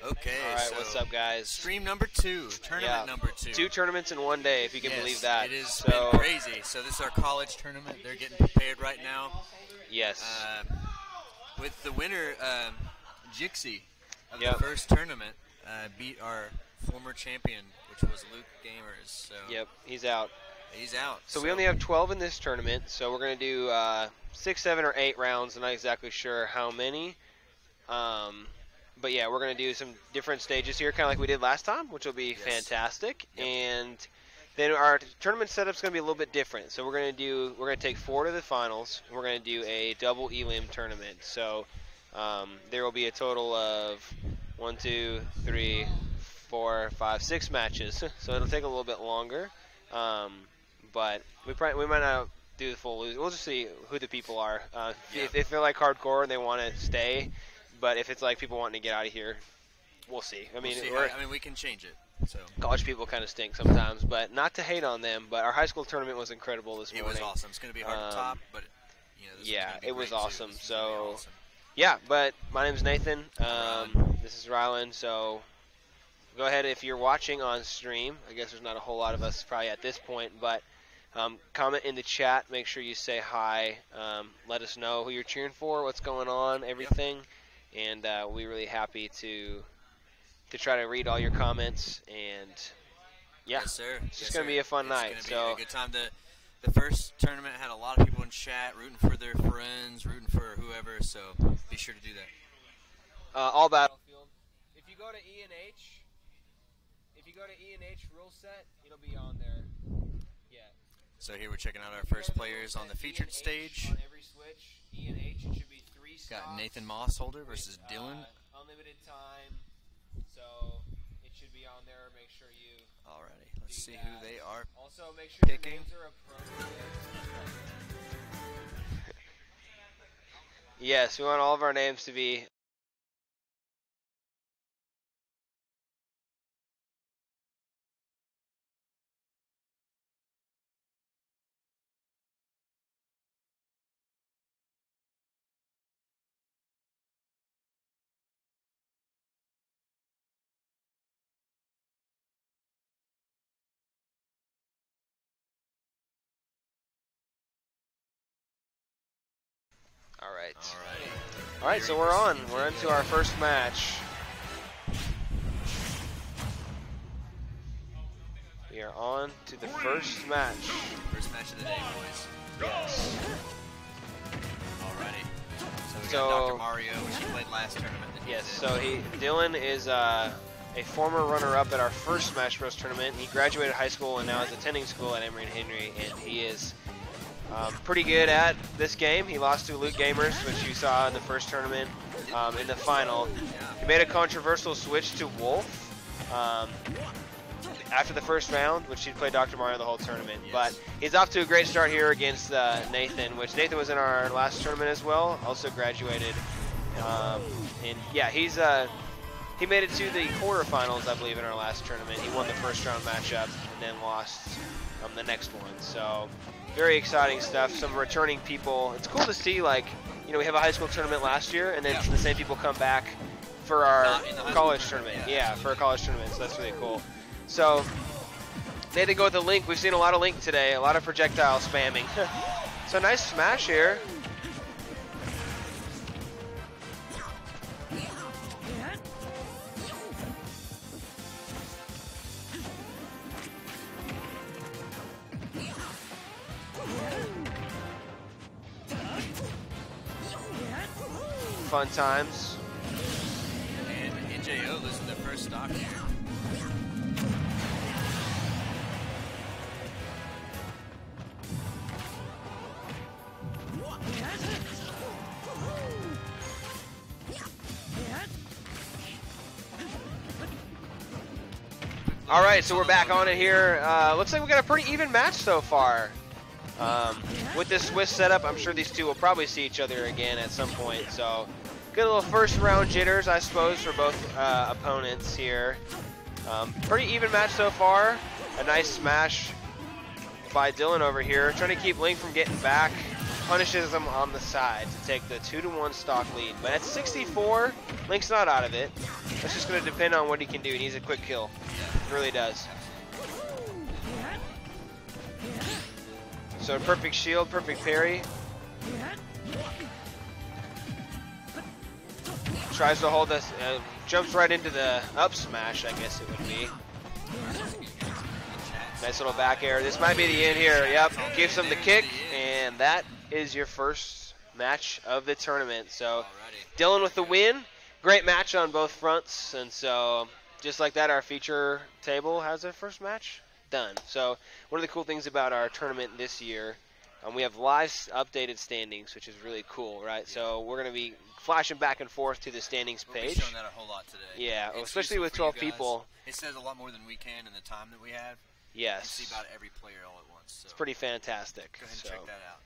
Okay. All right, so what's up, guys? Stream number 2, tournament number 2. 2 tournaments in one day, if you can believe that. It has so been crazy. So this is our college tournament. They're getting prepared right now. Yes. With the winner, Jixie, of Yep. the first tournament, beat our former champion, which was Luke Gamers. So Yep, he's out. He's out. So we only have 12 in this tournament, so we're going to do 6, 7, or 8 rounds. I'm not exactly sure how many. But yeah, we're going to do some different stages here, kind of like we did last time, which will be fantastic. Yep. And then our tournament setup's going to be a little bit different. So we're going to take 4 to the finals. And we're going to do a double elim tournament. So there will be a total of 1, 2, 3, 4, 5, 6 matches. So it'll take a little bit longer. But we might not do the full lose. We'll just see who the people are. If they're like hardcore and they want to stay, but if it's like people wanting to get out of here, we'll see. I mean, we can change it. So college people kind of stink sometimes, but not to hate on them. But our high school tournament was incredible this morning. It was awesome. It's going to be hard to top, but it was awesome. So yeah, but my name's Nathan. This is Rylan. So go ahead if you're watching on stream. I guess there's not a whole lot of us probably at this point, but comment in the chat. Make sure you say hi. Let us know who you're cheering for, what's going on, everything. Yep. And we're really happy to try to read all your comments. And yeah, yes, sir. It's just going to be a fun night. It's going to be a good time. The first tournament had a lot of people in chat rooting for their friends, rooting for whoever. So be sure to do that. All Battlefield. If you go to E&H rule set, it'll be on there. Yeah. So here we're checking out our first players on the featured stage. On every switch, E&H, it should be 3 stocks. Got Nathan Mossholder versus Dylan. Unlimited time, so it should be on there. Make sure you. Alrighty, let's see who they are. Also, make sure picking. Your names are appropriate. Yes, we want all of our names to be. All right, so we're on. We're into our first match. We are on to the first match. First match of the day, boys. Yes. Alrighty. So we got Dr. Mario, which he played last tournament. Yes, so Dylan is a former runner-up at our first Smash Bros. Tournament. He graduated high school and now is attending school at Emory and Henry, and he is pretty good at this game. He lost to Luke Gamers, which you saw in the first tournament in the final. He made a controversial switch to Wolf after the first round, which he played Dr. Mario the whole tournament. Yes. But he's off to a great start here against Nathan, which Nathan was in our last tournament as well, also graduated. And yeah, he made it to the quarterfinals, I believe, in our last tournament. He won the first round matchup and then lost the next one. So very exciting stuff. Some returning people. It's cool to see, like, we have a high school tournament last year, and then the same people come back for our college tournament. Yeah, for a college tournament. So that's really cool. So they did go with the Link. We've seen a lot of Link today, a lot of projectile spamming. So nice smash here. Fun times. And NJO losing their first stock here. All right, so we're back on it here. Looks like we got a pretty even match so far. With this Swiss setup, I'm sure these two will probably see each other again at some point. So, good little first round jitters, I suppose, for both opponents here. Pretty even match so far. A nice smash by Dylan over here, trying to keep Link from getting back. punishes them on the side to take the 2-1 stock lead. But at 64, Link's not out of it. That's just going to depend on what he can do. He needs a quick kill. He really does. So perfect shield, perfect parry. Tries to hold us, jumps right into the up smash, I guess it would be. Nice little back air. This might be the end here. Yep, gives him the kick, and that is your first match of the tournament. So Dylan with the win. Great match on both fronts, and so just like that, our feature table has their first match done. So one of the cool things about our tournament this year, we have live updated standings, which is really cool, right? Yeah. So we're going to be flashing back and forth to the standings page. We'll be showing that a whole lot today. Yeah, especially with 12 people. It says a lot more than we can in the time that we have. Yes. You can see about every player all at once. So it's pretty fantastic. Go ahead and check that out.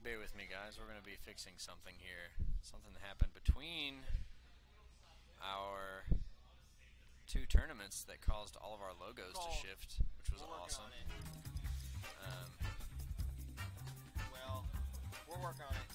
Bear with me, guys. We're going to be fixing something here. Something that happened between our two tournaments that caused all of our logos to shift, which was awesome. Well, we'll work on it.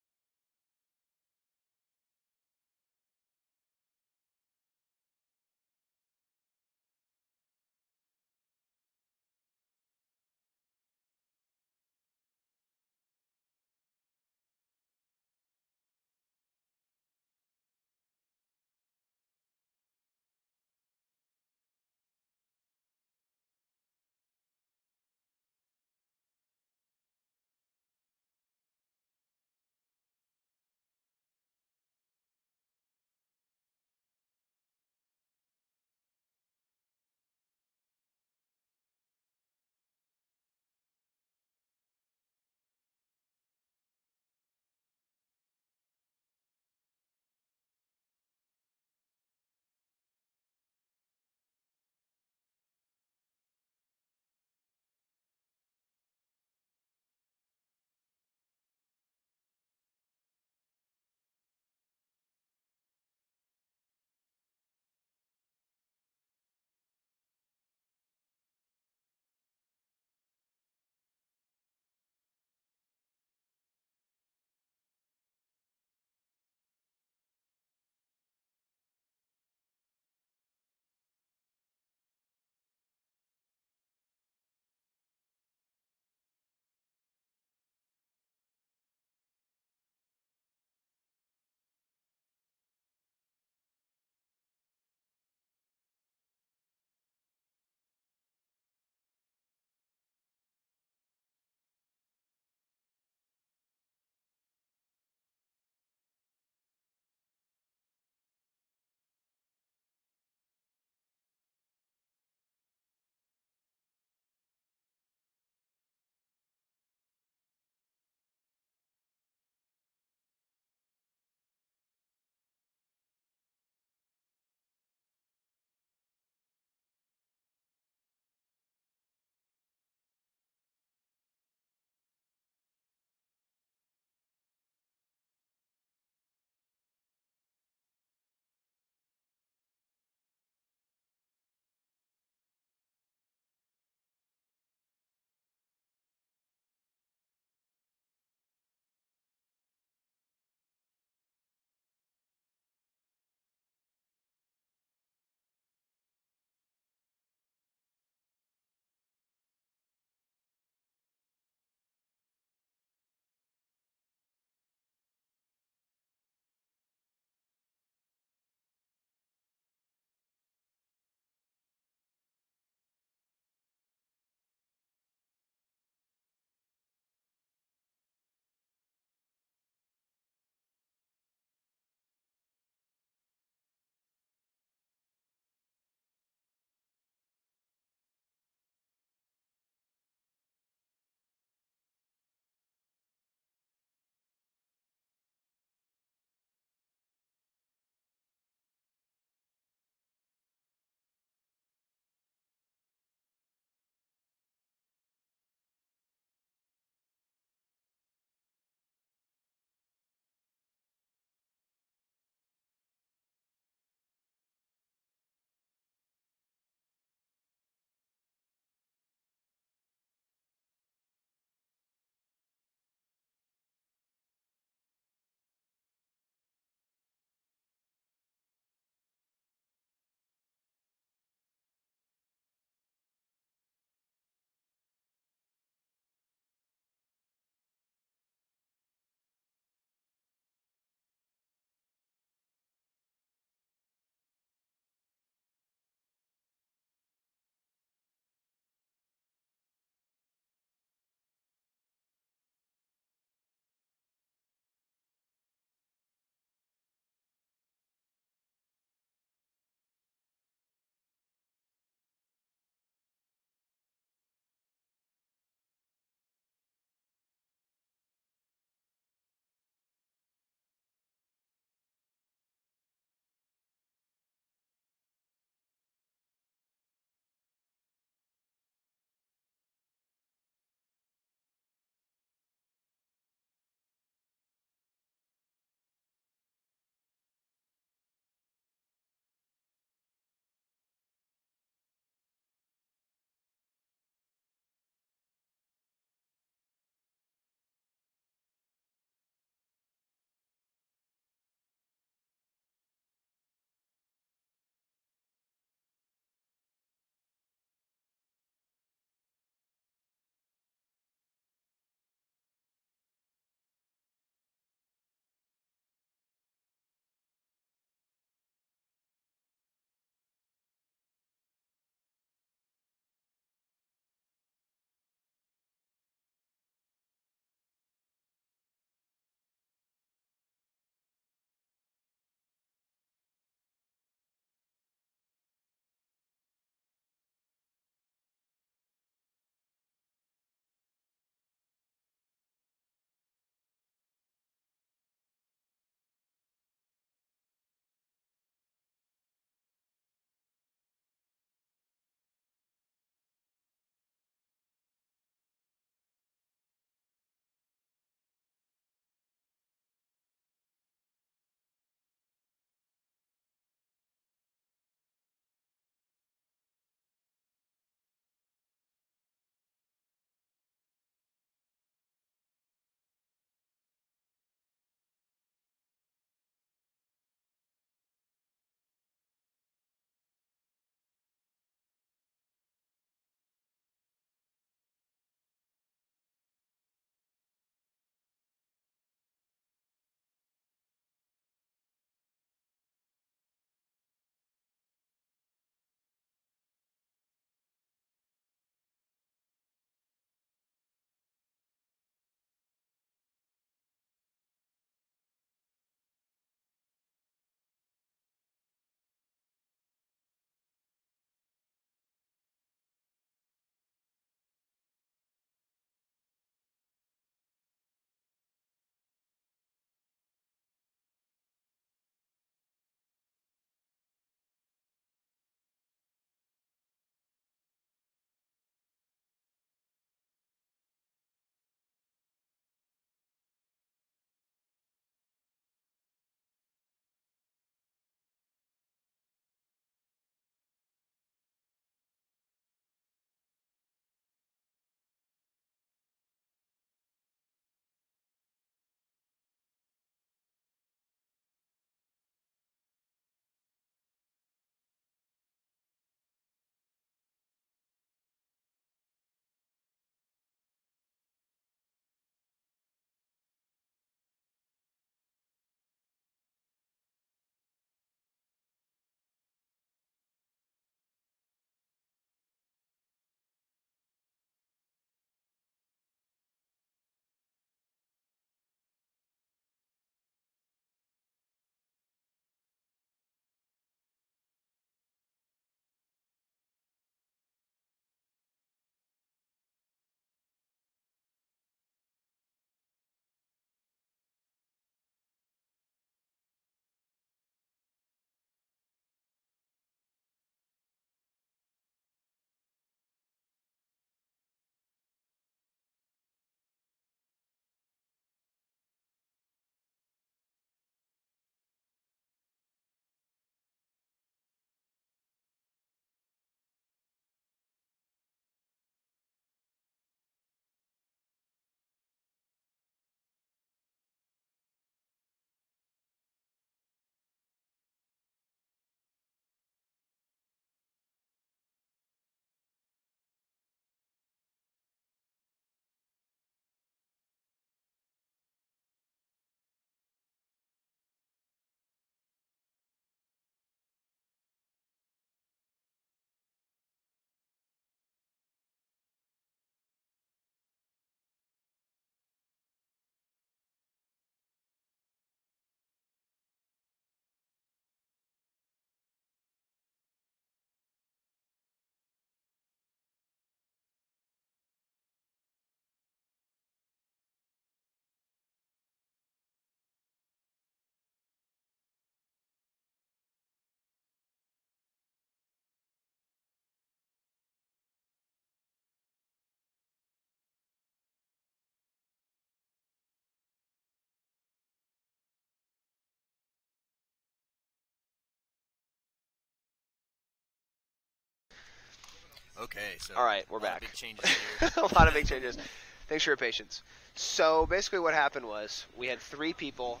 Okay, so all right, we're a lot back. of big changes here. A lot of big changes. Thanks for your patience. So basically what happened was we had 3 people.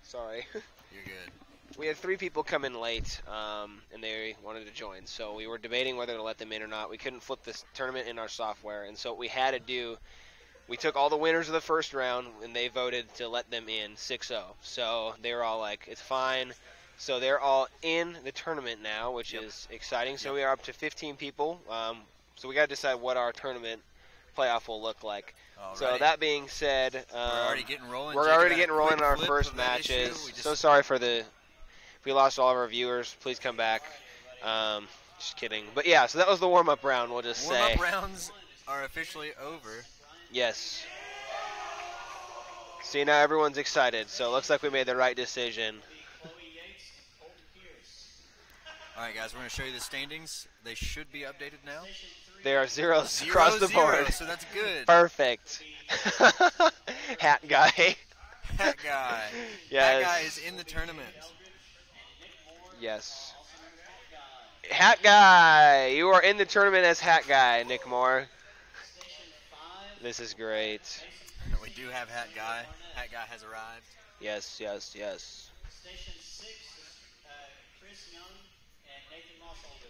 Sorry. You're good. We had 3 people come in late, and they wanted to join. So we were debating whether to let them in or not. We couldn't flip this tournament in our software, and so what we had to do, we took all the winners of the first round, and they voted to let them in 6-0. So they were all like, it's fine. So they're all in the tournament now, which is exciting. So we are up to 15 people. So we got to decide what our tournament playoff will look like. So that being said, we're already getting rolling. We're already getting rolling in our first matches. So sorry for if we lost all of our viewers. Please come back. Just kidding. But yeah, so that was the warm-up round. We'll just say. Warm-up rounds are officially over. Yes. See, now everyone's excited. So it looks like we made the right decision. All right, guys, we're going to show you the standings. They should be updated now. They are zeros across the board. So that's good. Perfect. Hat guy. Hat guy. Yes. Hat guy is in the tournament. Yes. Hat guy. You are in the tournament as Hat guy, Nick Moore. This is great. We do have Hat guy. Hat guy has arrived. Yes, yes, yes.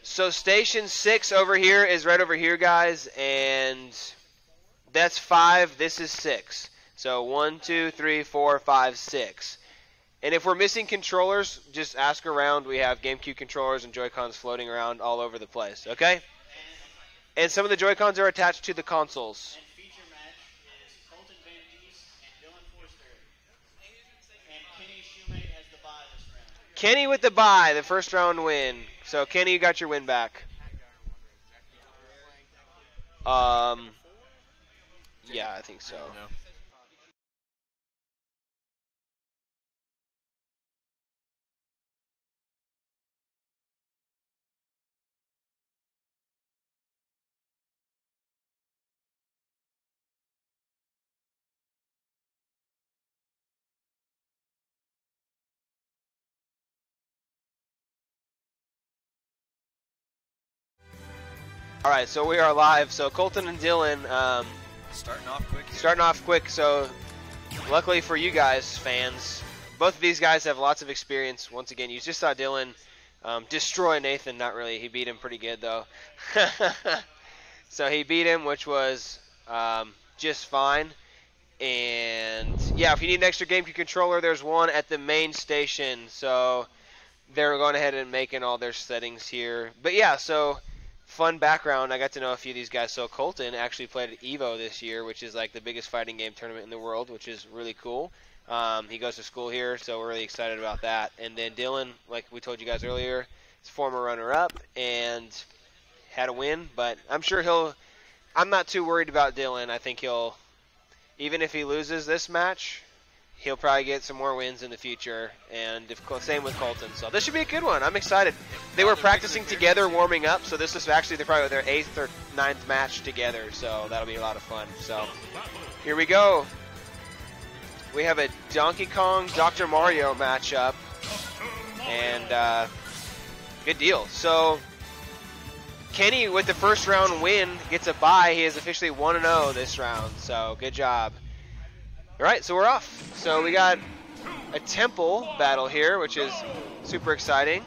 So station 6 over here is right over here, guys, and that's 5. This is 6. So 1, 2, 3, 4, 5, 6. And if we're missing controllers, just ask around. We have GameCube controllers and Joy-Cons floating around all over the place, okay? And some of the Joy-Cons are attached to the consoles. And feature match is Colton Van East and Dylan Forster. And Kenny Shoemate has the bye this round. Kenny with the bye, the first round win. So Kenny, you got your win back. Yeah, I think so. No. All right, so we are live. So Colton and Dylan Starting off quick here. starting off quick. So luckily for you guys, fans, both of these guys have lots of experience. Once again, you just saw Dylan destroy Nathan. Not really. He beat him pretty good, though. So he beat him, which was just fine. And, yeah, if you need an extra GameCube controller, there's one at the main station. So they're going ahead and making all their settings here. But, yeah, so fun background. I got to know a few of these guys. So Colton actually played at EVO this year, which is like the biggest fighting game tournament in the world, which is really cool. He goes to school here, so we're really excited about that. And then Dylan, like we told you guys earlier, is former runner-up and had a win. But I'm sure I'm not too worried about Dylan. I think even if he loses this match, he'll probably get some more wins in the future. And same with Colton. So this should be a good one. I'm excited. They were practicing together, warming up. So this is actually probably their 8th or 9th match together. So that'll be a lot of fun. So here we go. We have a Donkey Kong Dr. Mario matchup. And good deal. So Kenny, with the first round win, gets a bye. He is officially 1-0 this round, so good job. All right, so we're off. So we got a temple battle here, which is super exciting.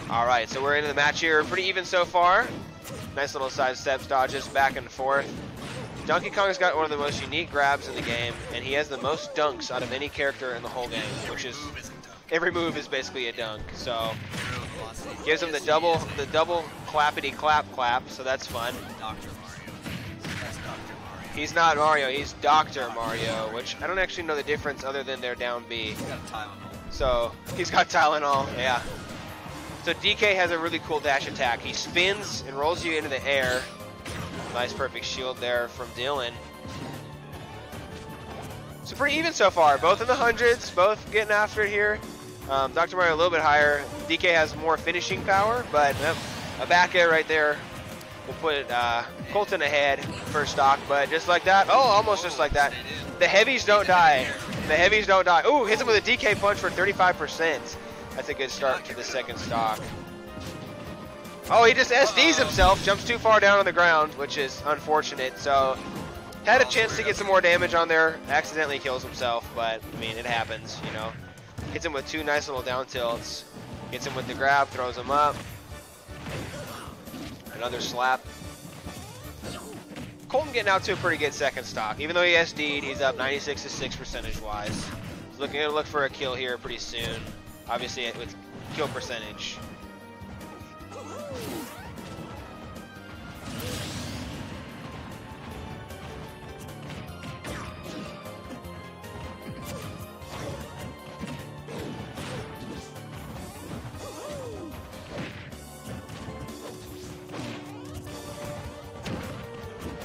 All right, so we're into the match here. Pretty even so far. Nice little side steps, dodges, back and forth. Donkey Kong's got one of the most unique grabs in the game, and he has the most dunks out of any character in the whole game, which is every move is basically a dunk. So gives him the double clappity clap, so that's fun. Dr. Mario. That's Dr. Mario. He's not Mario, he's Dr. Mario, which I don't actually know the difference other than they're down B. He's got a Tylenol. So he's got Tylenol, yeah. So DK has a really cool dash attack. He spins and rolls you into the air. Nice perfect shield there from Dylan. So pretty even so far. Both in the hundreds, both getting after it here. Dr. Mario a little bit higher. DK has more finishing power, but a back air right there will put Colton ahead first stock, but just like that, oh, almost just like that. The heavies don't die. The heavies don't die. Ooh, hits him with a DK punch for 35%. That's a good start to the second stock. Oh, he just SDs himself, jumps too far down on the ground, which is unfortunate. So, had a chance to get some more damage on there, accidentally kills himself, but, I mean, it happens, you know. Hits him with two nice little down tilts. Gets him with the grab, throws him up. Another slap. Colton getting out to a pretty good second stock. Even though he SD'd, he's up 96 to 6 percentage-wise. He's looking to look for a kill here pretty soon. Obviously, with kill percentage.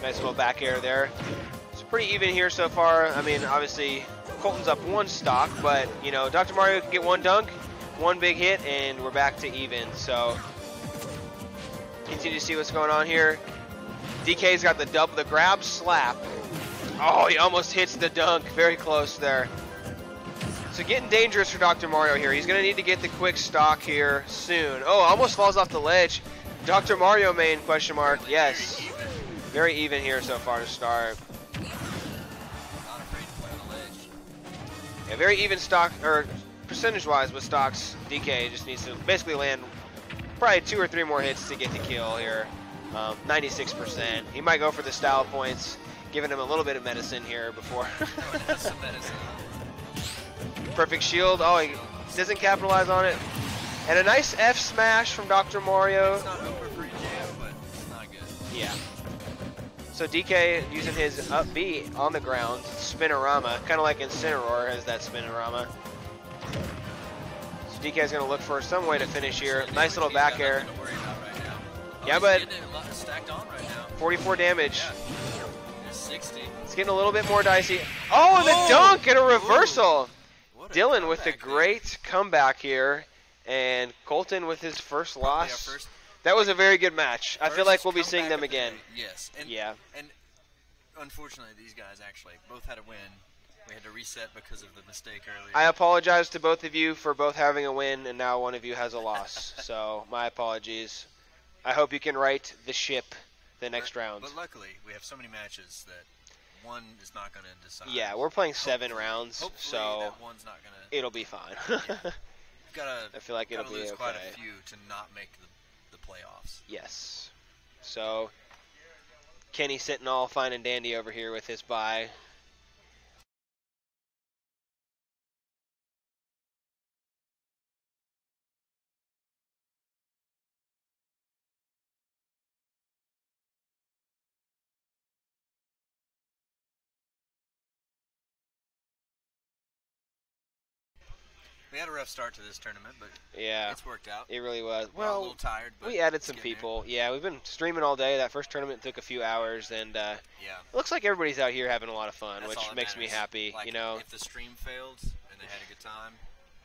Nice little back air there. It's pretty even here so far. I mean, obviously, Colton's up one stock, but, you know, Dr. Mario can get one dunk, one big hit, and we're back to even. So, continue to see what's going on here. DK's got the grab slap. Oh, he almost hits the dunk. Very close there. So getting dangerous for Dr. Mario here. He's going to need to get the quick stock here soon. Oh, almost falls off the ledge. Dr. Mario main, question mark. Yes. Very even here so far to start. Not afraid to play on the ledge. Yeah, very even stock, or percentage-wise with stocks. DK just needs to basically land probably 2 or 3 more hits to get the kill here. 96%. He might go for the style points, giving him a little bit of medicine here before. Some medicine. Perfect shield. Oh, he doesn't capitalize on it. And a nice F smash from Dr. Mario. It's not over for jam, but it's not good. Yeah. So DK using his up B on the ground, spinorama, kind of like Incineroar has that spinorama. So DK is going to look for some way to finish here. Nice little back air. Yeah, but 44 damage. Yeah. 60. It's getting a little bit more dicey. Oh, and the dunk and a reversal. Dylan with a great comeback here, and Colton with his first loss. That was a very good match. I feel like we'll be seeing them again. Yes. And, yeah. And unfortunately, these guys actually both had a win. We had to reset because of the mistake earlier. I apologize to both of you for both having a win, and now one of you has a loss. So my apologies. I hope you can right the ship the next round. But luckily, we have so many matches that one is not going to decide. Yeah, we're playing 7 rounds, hopefully so that one's not going to. It'll be fine. Yeah. I feel like it'll be lose okay. quite a few to not make the playoffs. Yes. So Kenny sitting all fine and dandy over here with his bye. We had a rough start to this tournament, but yeah, it's worked out. It really was. We're all a Well, little tired, but we added some people. Yeah, we've been streaming all day. That first tournament took a few hours, and yeah, it looks like everybody's out here having a lot of fun, that's which all that makes me matters. happy. Like, you know. if the stream failed and they had a good time.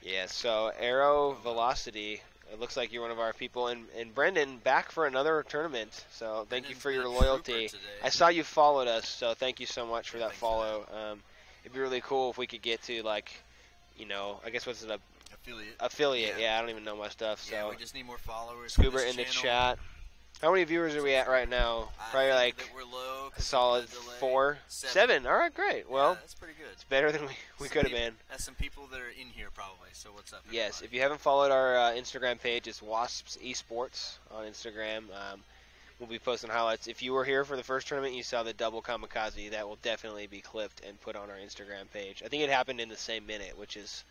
Yeah. So Arrow Velocity. It looks like you're one of our people, and Brendan back for another tournament. So thank you Brendan's for your been a loyalty. trooper today. I saw you followed us, so thank you so much for that Thanks for follow. It'd be really cool if we could get to like, you know, I guess what's it, affiliate? Yeah, I don't even know my stuff. So yeah, we just need more followers. for Scuba this in the channel. chat. How many viewers are we at right now? Probably I think like that we're low 'cause a of solid the delay. 4, 7. All right, great. Well, yeah, that's pretty good. it's better than we Some could have peop- been. That's some people that are in here probably. So what's up? Yes, everybody? if you haven't followed our Instagram page, it's Wasps Esports on Instagram. We'll be posting highlights. If you were here for the first tournament, you saw the double kamikaze. That will definitely be clipped and put on our Instagram page. I think it happened in the same minute, which is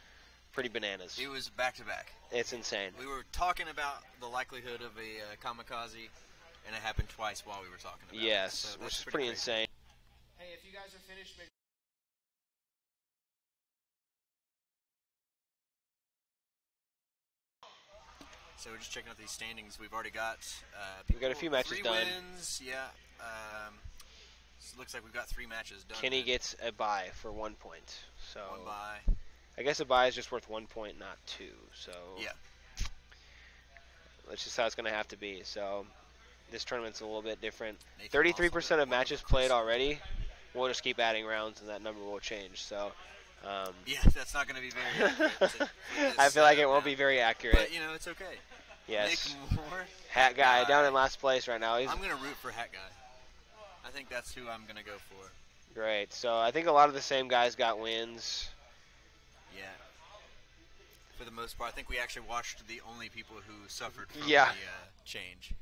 pretty bananas. It was back to back. It's insane. We were talking about the likelihood of a kamikaze, and it happened twice while we were talking about it. Yes, So which that's is pretty crazy. insane. Hey, if you guys are finished, make So we're just checking out these standings. We've already got We've got a few matches 3 done. wins. Yeah. So it looks like we've got 3 matches done. Kenny then. gets a bye for 1 point. So 1 bye. I guess a bye is just worth 1 point, not 2. So Yeah. that's just how it's going to have to be. So this tournament's a little bit different. Nathan 33% of matches played already. We'll just keep adding rounds, and that number will change. So, Yeah, that's not going to be very accurate. I feel like it won't be very accurate. But, you know, it's okay. Yes. Nick Moore. Hat guy down in last place right now. I'm going to root for Hat Guy. I think that's who I'm going to go for. Great. So I think a lot of the same guys got wins. Yeah. For the most part, I think we actually watched the only people who suffered from Yeah. the change.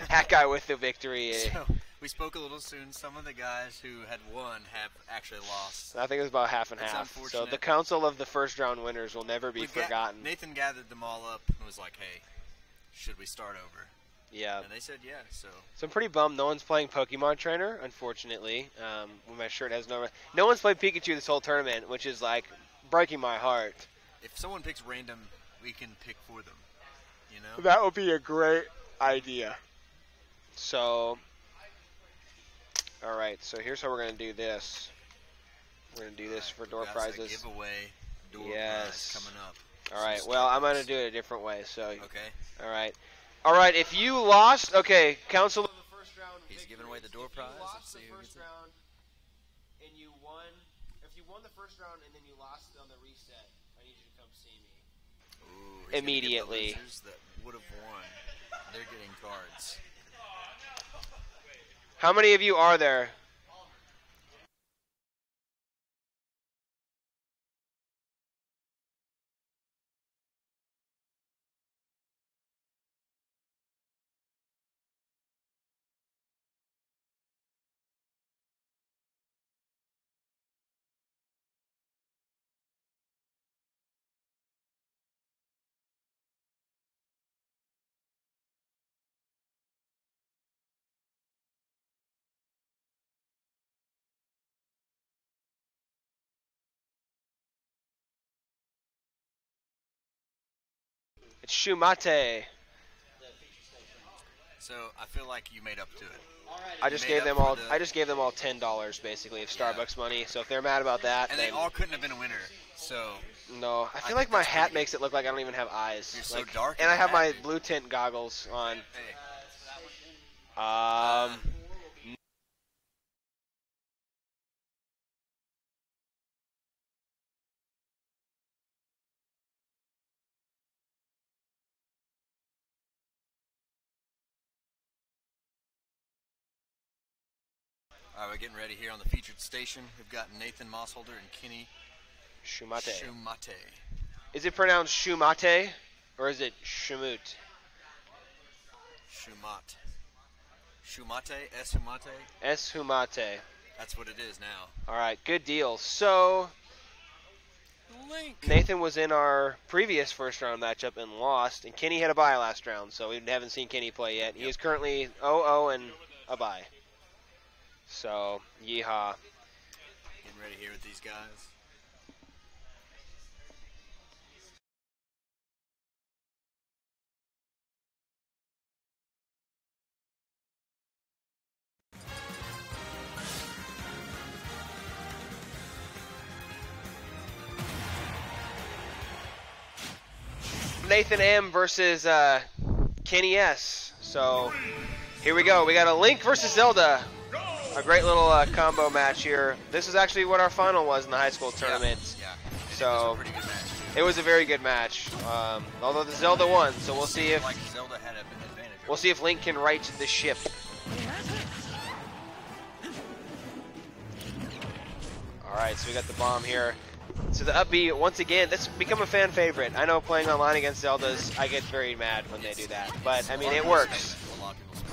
Hat guy with the victory. So we spoke a little soon. Some of the guys who had won have actually lost. I think it was about half and It's half. So unfortunate. the council of the first round winners will never be forgotten. Nathan gathered them all up and was like, "Hey, should we start over?" Yeah. And they said, "Yeah." So I'm pretty bummed no one's playing Pokemon Trainer, unfortunately. When my shirt has no one's played Pikachu this whole tournament, which is like breaking my heart. if someone picks random, we can pick for them. You know. That would be a great idea. So, all right. So here's how we're gonna do this. We're gonna do this for door That's prizes. A giveaway door Yes. prize coming up. All right. Well, I'm gonna do it a different way. So, Okay. all right. All right. If you lost, okay, council. The first round He's victory. giving away the door If prize. You Let's lost see the who first gets it. round, and you won. If you won the first round and then you lost on the reset, I need you to come see me. Ooh, he's gonna give the Immediately. losers that would have won. They're getting cards. How many of you are there? It's Shumate. So I feel like you made up to it. I just made gave up them for all. the- I just gave them all $10 basically of Starbucks money. So if they're mad about that, And they then all couldn't have been a winner. So no. I feel think like my that's hat pretty makes it look like I don't even have eyes. You're so Like, dark and in I the have hat, my dude. blue tint goggles on. hey, all right, we're getting ready here on the featured station. We've got Nathan Mossholder and Kenny Shumate. Shumate. Is it pronounced Shumate or is it Shumut? Shumat. Shumate, Shumate. Es Humate. That's what it is now. All right, good deal. So Link. Nathan was in our previous first round matchup and lost, and Kenny had a bye last round, so we haven't seen Kenny play yet. He is currently 0-0 and a bye. So, yeehaw. Getting ready here with these guys. Nathan M versus Kenny S. So, here we go. We got a Link versus Zelda. A great little combo match here. This is actually what our final was in the high school tournament. Yeah. And So, it was a pretty good match too. it was a very good match. Although the Zelda won, so we'll see if like Zelda had an advantage. we'll see if Link can right the ship. All right, so we got the bomb here. So the up B, once again, that's become a fan favorite. I know playing online against Zeldas, I get very mad when they do that. But, I mean, it works.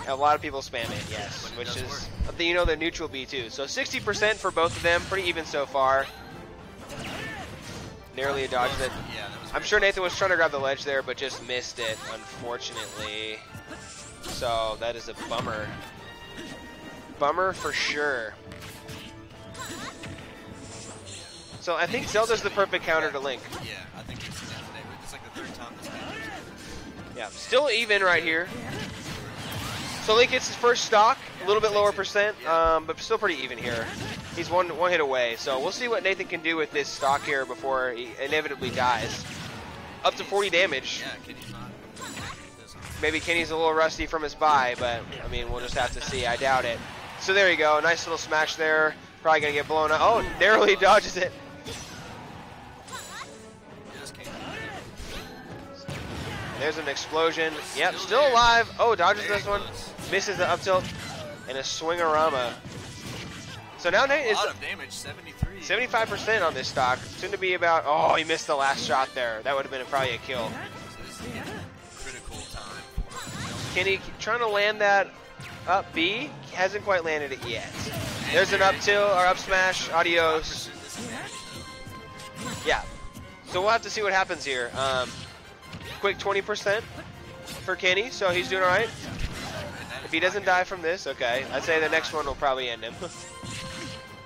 A lot of people spam it, yes. But it Which does is, work. you know, the neutral B too. So 60% for both of them, pretty even so far. Narrowly dodged it. Yeah, that was I'm sure Nathan was trying to grab the ledge there, but just missed it, unfortunately. So that is a bummer. Bummer for sure. So I think Zelda's the perfect counter to Link. Yeah, I think we've seen that today. It's like the third time this game. Yeah, still even right here. So Link gets his first stock, a little bit lower percent, but still pretty even here. He's one hit away, so we'll see what Nathan can do with this stock here before he inevitably dies. Up to 40 damage. Yeah, Kenny's not. Maybe Kenny's a little rusty from his bye, but I mean, we'll just have to see. I doubt it. So there you go, nice little smash there. Probably gonna get blown up. Oh, narrowly dodges it. There's an explosion. Yep, still alive. Oh, dodges this one. Misses the up tilt. And a swing-a-rama. So now Nate is 75% on this stock. Soon to be about, oh, he missed the last shot there. That would have been probably a kill. So this is critical time. Kenny trying to land that up B. Hasn't quite landed it yet. There's an up tilt or up smash. Adios. Yeah. So we'll have to see what happens here. Quick 20% for Kenny, so he's doing all right. If he doesn't die from this, okay. I'd say the next one will probably end him.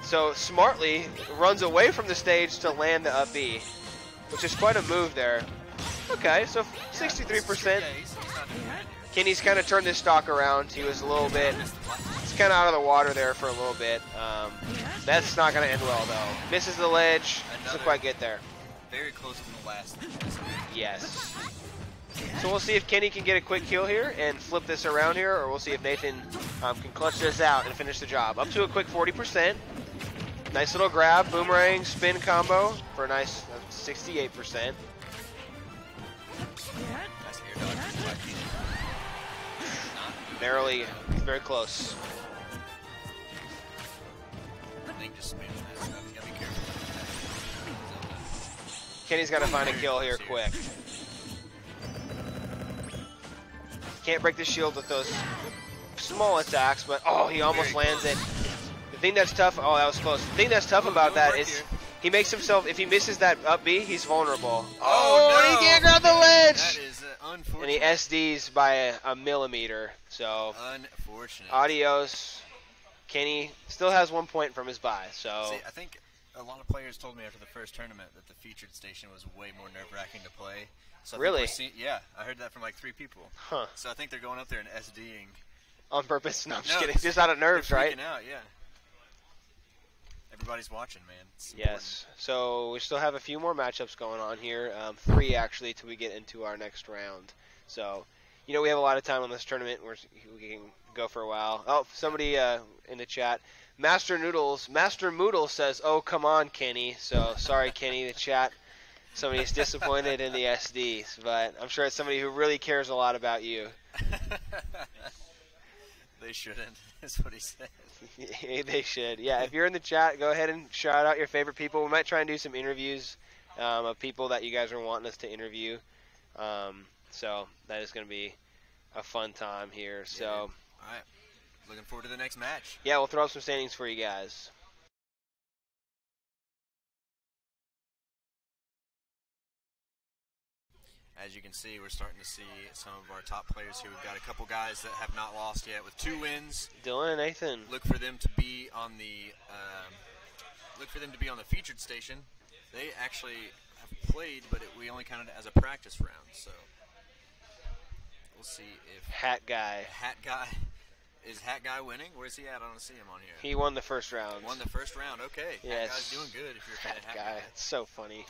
So smartly runs away from the stage to land the up B, which is quite a move there. Okay, so 63%. Kenny's kind of turned this stock around. He was a little bit, he's kind of out of the water there for a little bit. That's not going to end well, though. Misses the ledge, doesn't quite get there. Very close to the last. Yes. So we'll see if Kenny can get a quick kill here and flip this around here, or we'll see if Nathan can clutch this out and finish the job. Up to a quick 40%. Nice little grab, boomerang, spin combo for a nice 68%. Nice air dodge. Narrowly, very close. Link just spinning that stuff. You gotta be careful. Kenny's got to find a kill here quick. Can't break the shield with those small attacks, but oh, he almost lands it. The thing that's tough, oh, that was close. The thing that's tough about that is he makes himself, if he misses that up B, he's vulnerable. Oh, no. He can't grab the ledge! That is unfortunate. And he SDs by a millimeter, so. Unfortunate. Adios. Kenny still has 1 point from his bye, so. See, I think a lot of players told me after the first tournament that the featured station was way more nerve-wracking to play. So really? Yeah, I heard that from like 3 people. Huh. So I think they're going up there and SDing. On purpose? No, I'm just kidding. Just out of nerves, they're right? freaking out, yeah. Everybody's watching, man. It's yes. So we still have a few more matchups going on here. 3 actually till we get into our next round. So, you know, we have a lot of time on this tournament. We can go for a while. Oh, somebody in the chat. Master Moodle says, "Oh, come on, Kenny." So sorry, Kenny. The chat. Somebody's disappointed in the SDs, but I'm sure it's somebody who really cares a lot about you. They shouldn't, is what he said. They should. Yeah, if you're in the chat, go ahead and shout out your favorite people. We might try and do some interviews of people that you guys are wanting us to interview. So that is going to be a fun time here. So, all right. Looking forward to the next match. Yeah, we'll throw up some standings for you guys. As you can see, we're starting to see some of our top players here. We've got a couple guys that have not lost yet with 2 wins. Dylan and Nathan. Look for them to be on the featured station. They actually have played, but we only counted it as a practice round. So we'll see if Hat Guy. Is Hat Guy winning? Where's he at? I don't see him on here. He won the first round. Won the first round. Okay. Yes. Hat Guy's doing good if you're a fan of Hat Guy. It's so funny.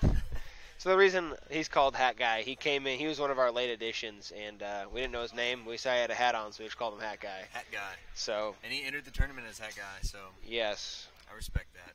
So the reason he's called Hat Guy, he came in, he was one of our late additions, and we didn't know his name. We saw he had a hat on, so we just called him Hat Guy. Hat Guy. So. And he entered the tournament as Hat Guy, so. Yes. I respect that.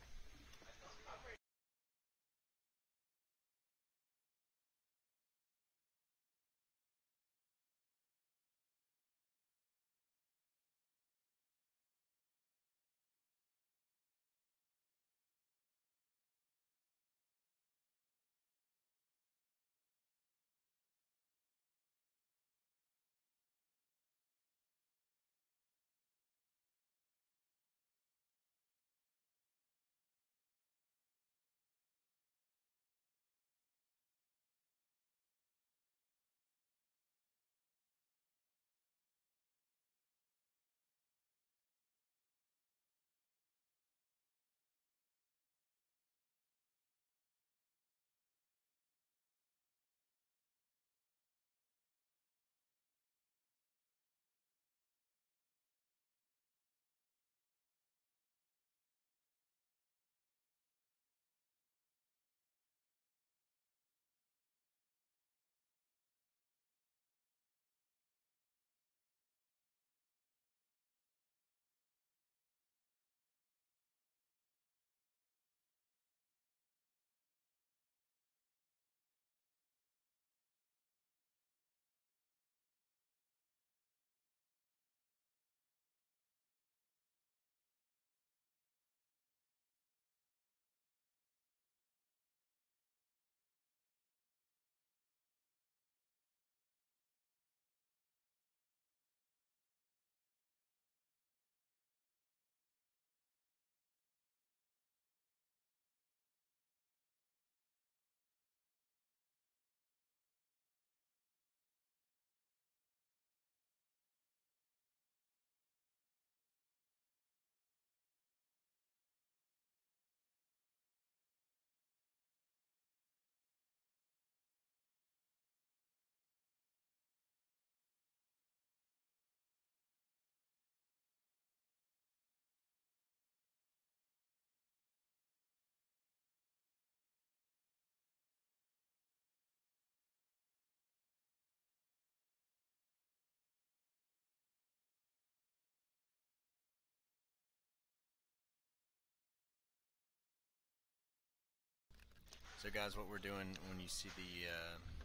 So, guys, what we're doing when you see the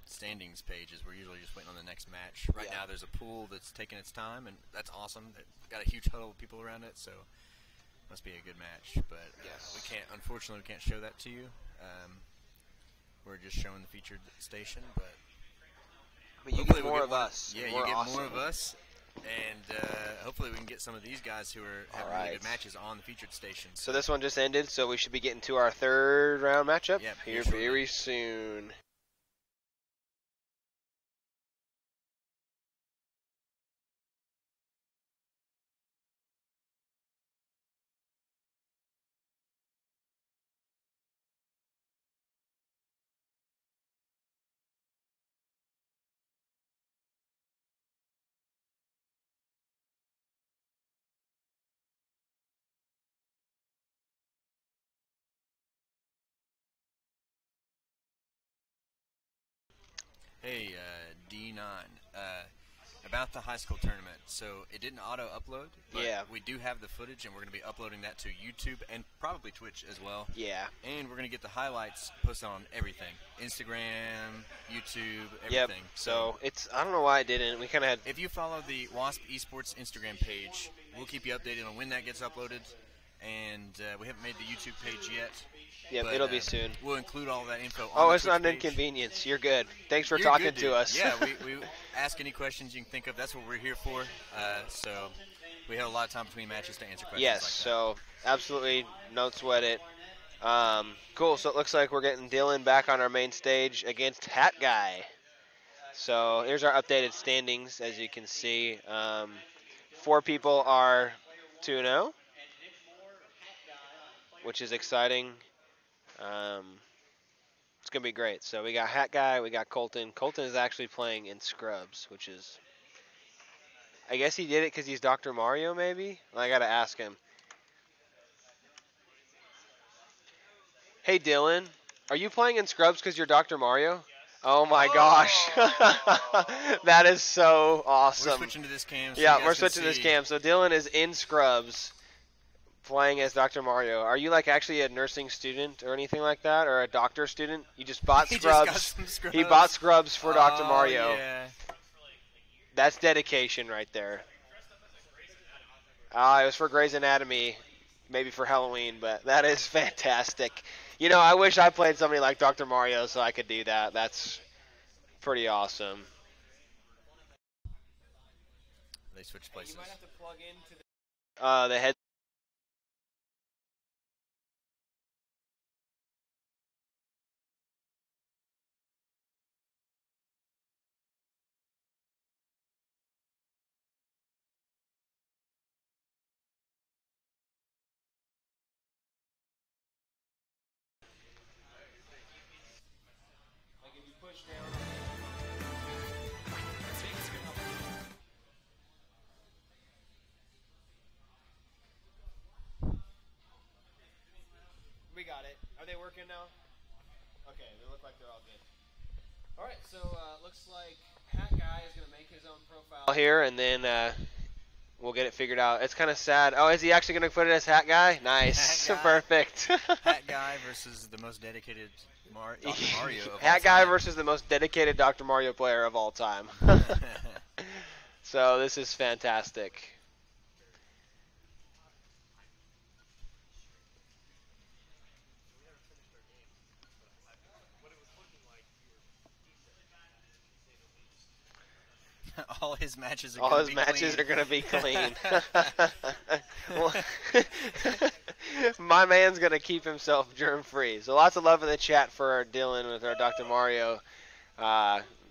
standings page is we're usually just waiting on the next match. Right now, there's a pool that's taking its time, and that's awesome. They've got a huge huddle of people around it, so must be a good match. But unfortunately, we can't show that to you. We're just showing the featured station, but you get more of us. Yeah, you get more of us, and hopefully we can get some of these guys who are having really good matches on the featured station. So this one just ended, so we should be getting to our third round matchup here shortly. Very soon. Hey, D9, about the high school tournament. So it didn't auto-upload, but we do have the footage, and we're going to be uploading that to YouTube and probably Twitch as well. Yeah. And we're going to get the highlights posted on everything. Instagram, YouTube, everything. So it's, I don't know why it didn't. We kind of had... If you follow the Wasp Esports Instagram page, we'll keep you updated on when that gets uploaded. And we haven't made the YouTube page yet. Yep, but, it'll be soon. We'll include all that info on Oh, the it's not an Twitch page. inconvenience. You're good. Thanks for talking to us. Yeah, we ask any questions you can think of. That's what we're here for. So we have a lot of time between matches to answer questions. Yes, like so absolutely don't sweat it. Cool, so it looks like we're getting Dylan back on our main stage against Hat Guy. So here's our updated standings, as you can see. 4 people are 2-0, which is exciting. It's going to be great. So we got Hat Guy, we got Colton. Colton is actually playing in scrubs, which is... I guess he did it because he's Dr. Mario, maybe? I got to ask him. Hey, Dylan, are you playing in scrubs because you're Dr. Mario? Oh, my gosh. That is so awesome. We're switching to this cam. So yeah, we're switching to this cam. So Dylan is in scrubs, playing as Dr. Mario. Are you like actually a nursing student or anything like that, or a doctor student? You just bought scrubs. He just got some scrubs. He bought scrubs for Dr. Mario. Yeah. That's dedication right there. It was for Grey's Anatomy, maybe for Halloween, but that is fantastic. You know, I wish I played somebody like Dr. Mario so I could do that. That's pretty awesome. They switched places. You might have to plug into The head. Like if you push down. We got it. Are they working now? Okay, they look like they're all good. All right, so looks like Hat Guy is gonna make his own profile Here, and then we'll get it figured out. It's kind of sad. Oh, is he actually going to put it as Hat Guy? Nice. Hat Guy. Perfect. Hat Guy versus the most dedicated Dr. Mario of all Hat Guy time. versus the most dedicated Dr. Mario player of all time. So this is fantastic. All his matches are All gonna his be matches clean. are going to be clean. Well, my man's going to keep himself germ-free. So lots of love in the chat for Dylan with our Dr. Mario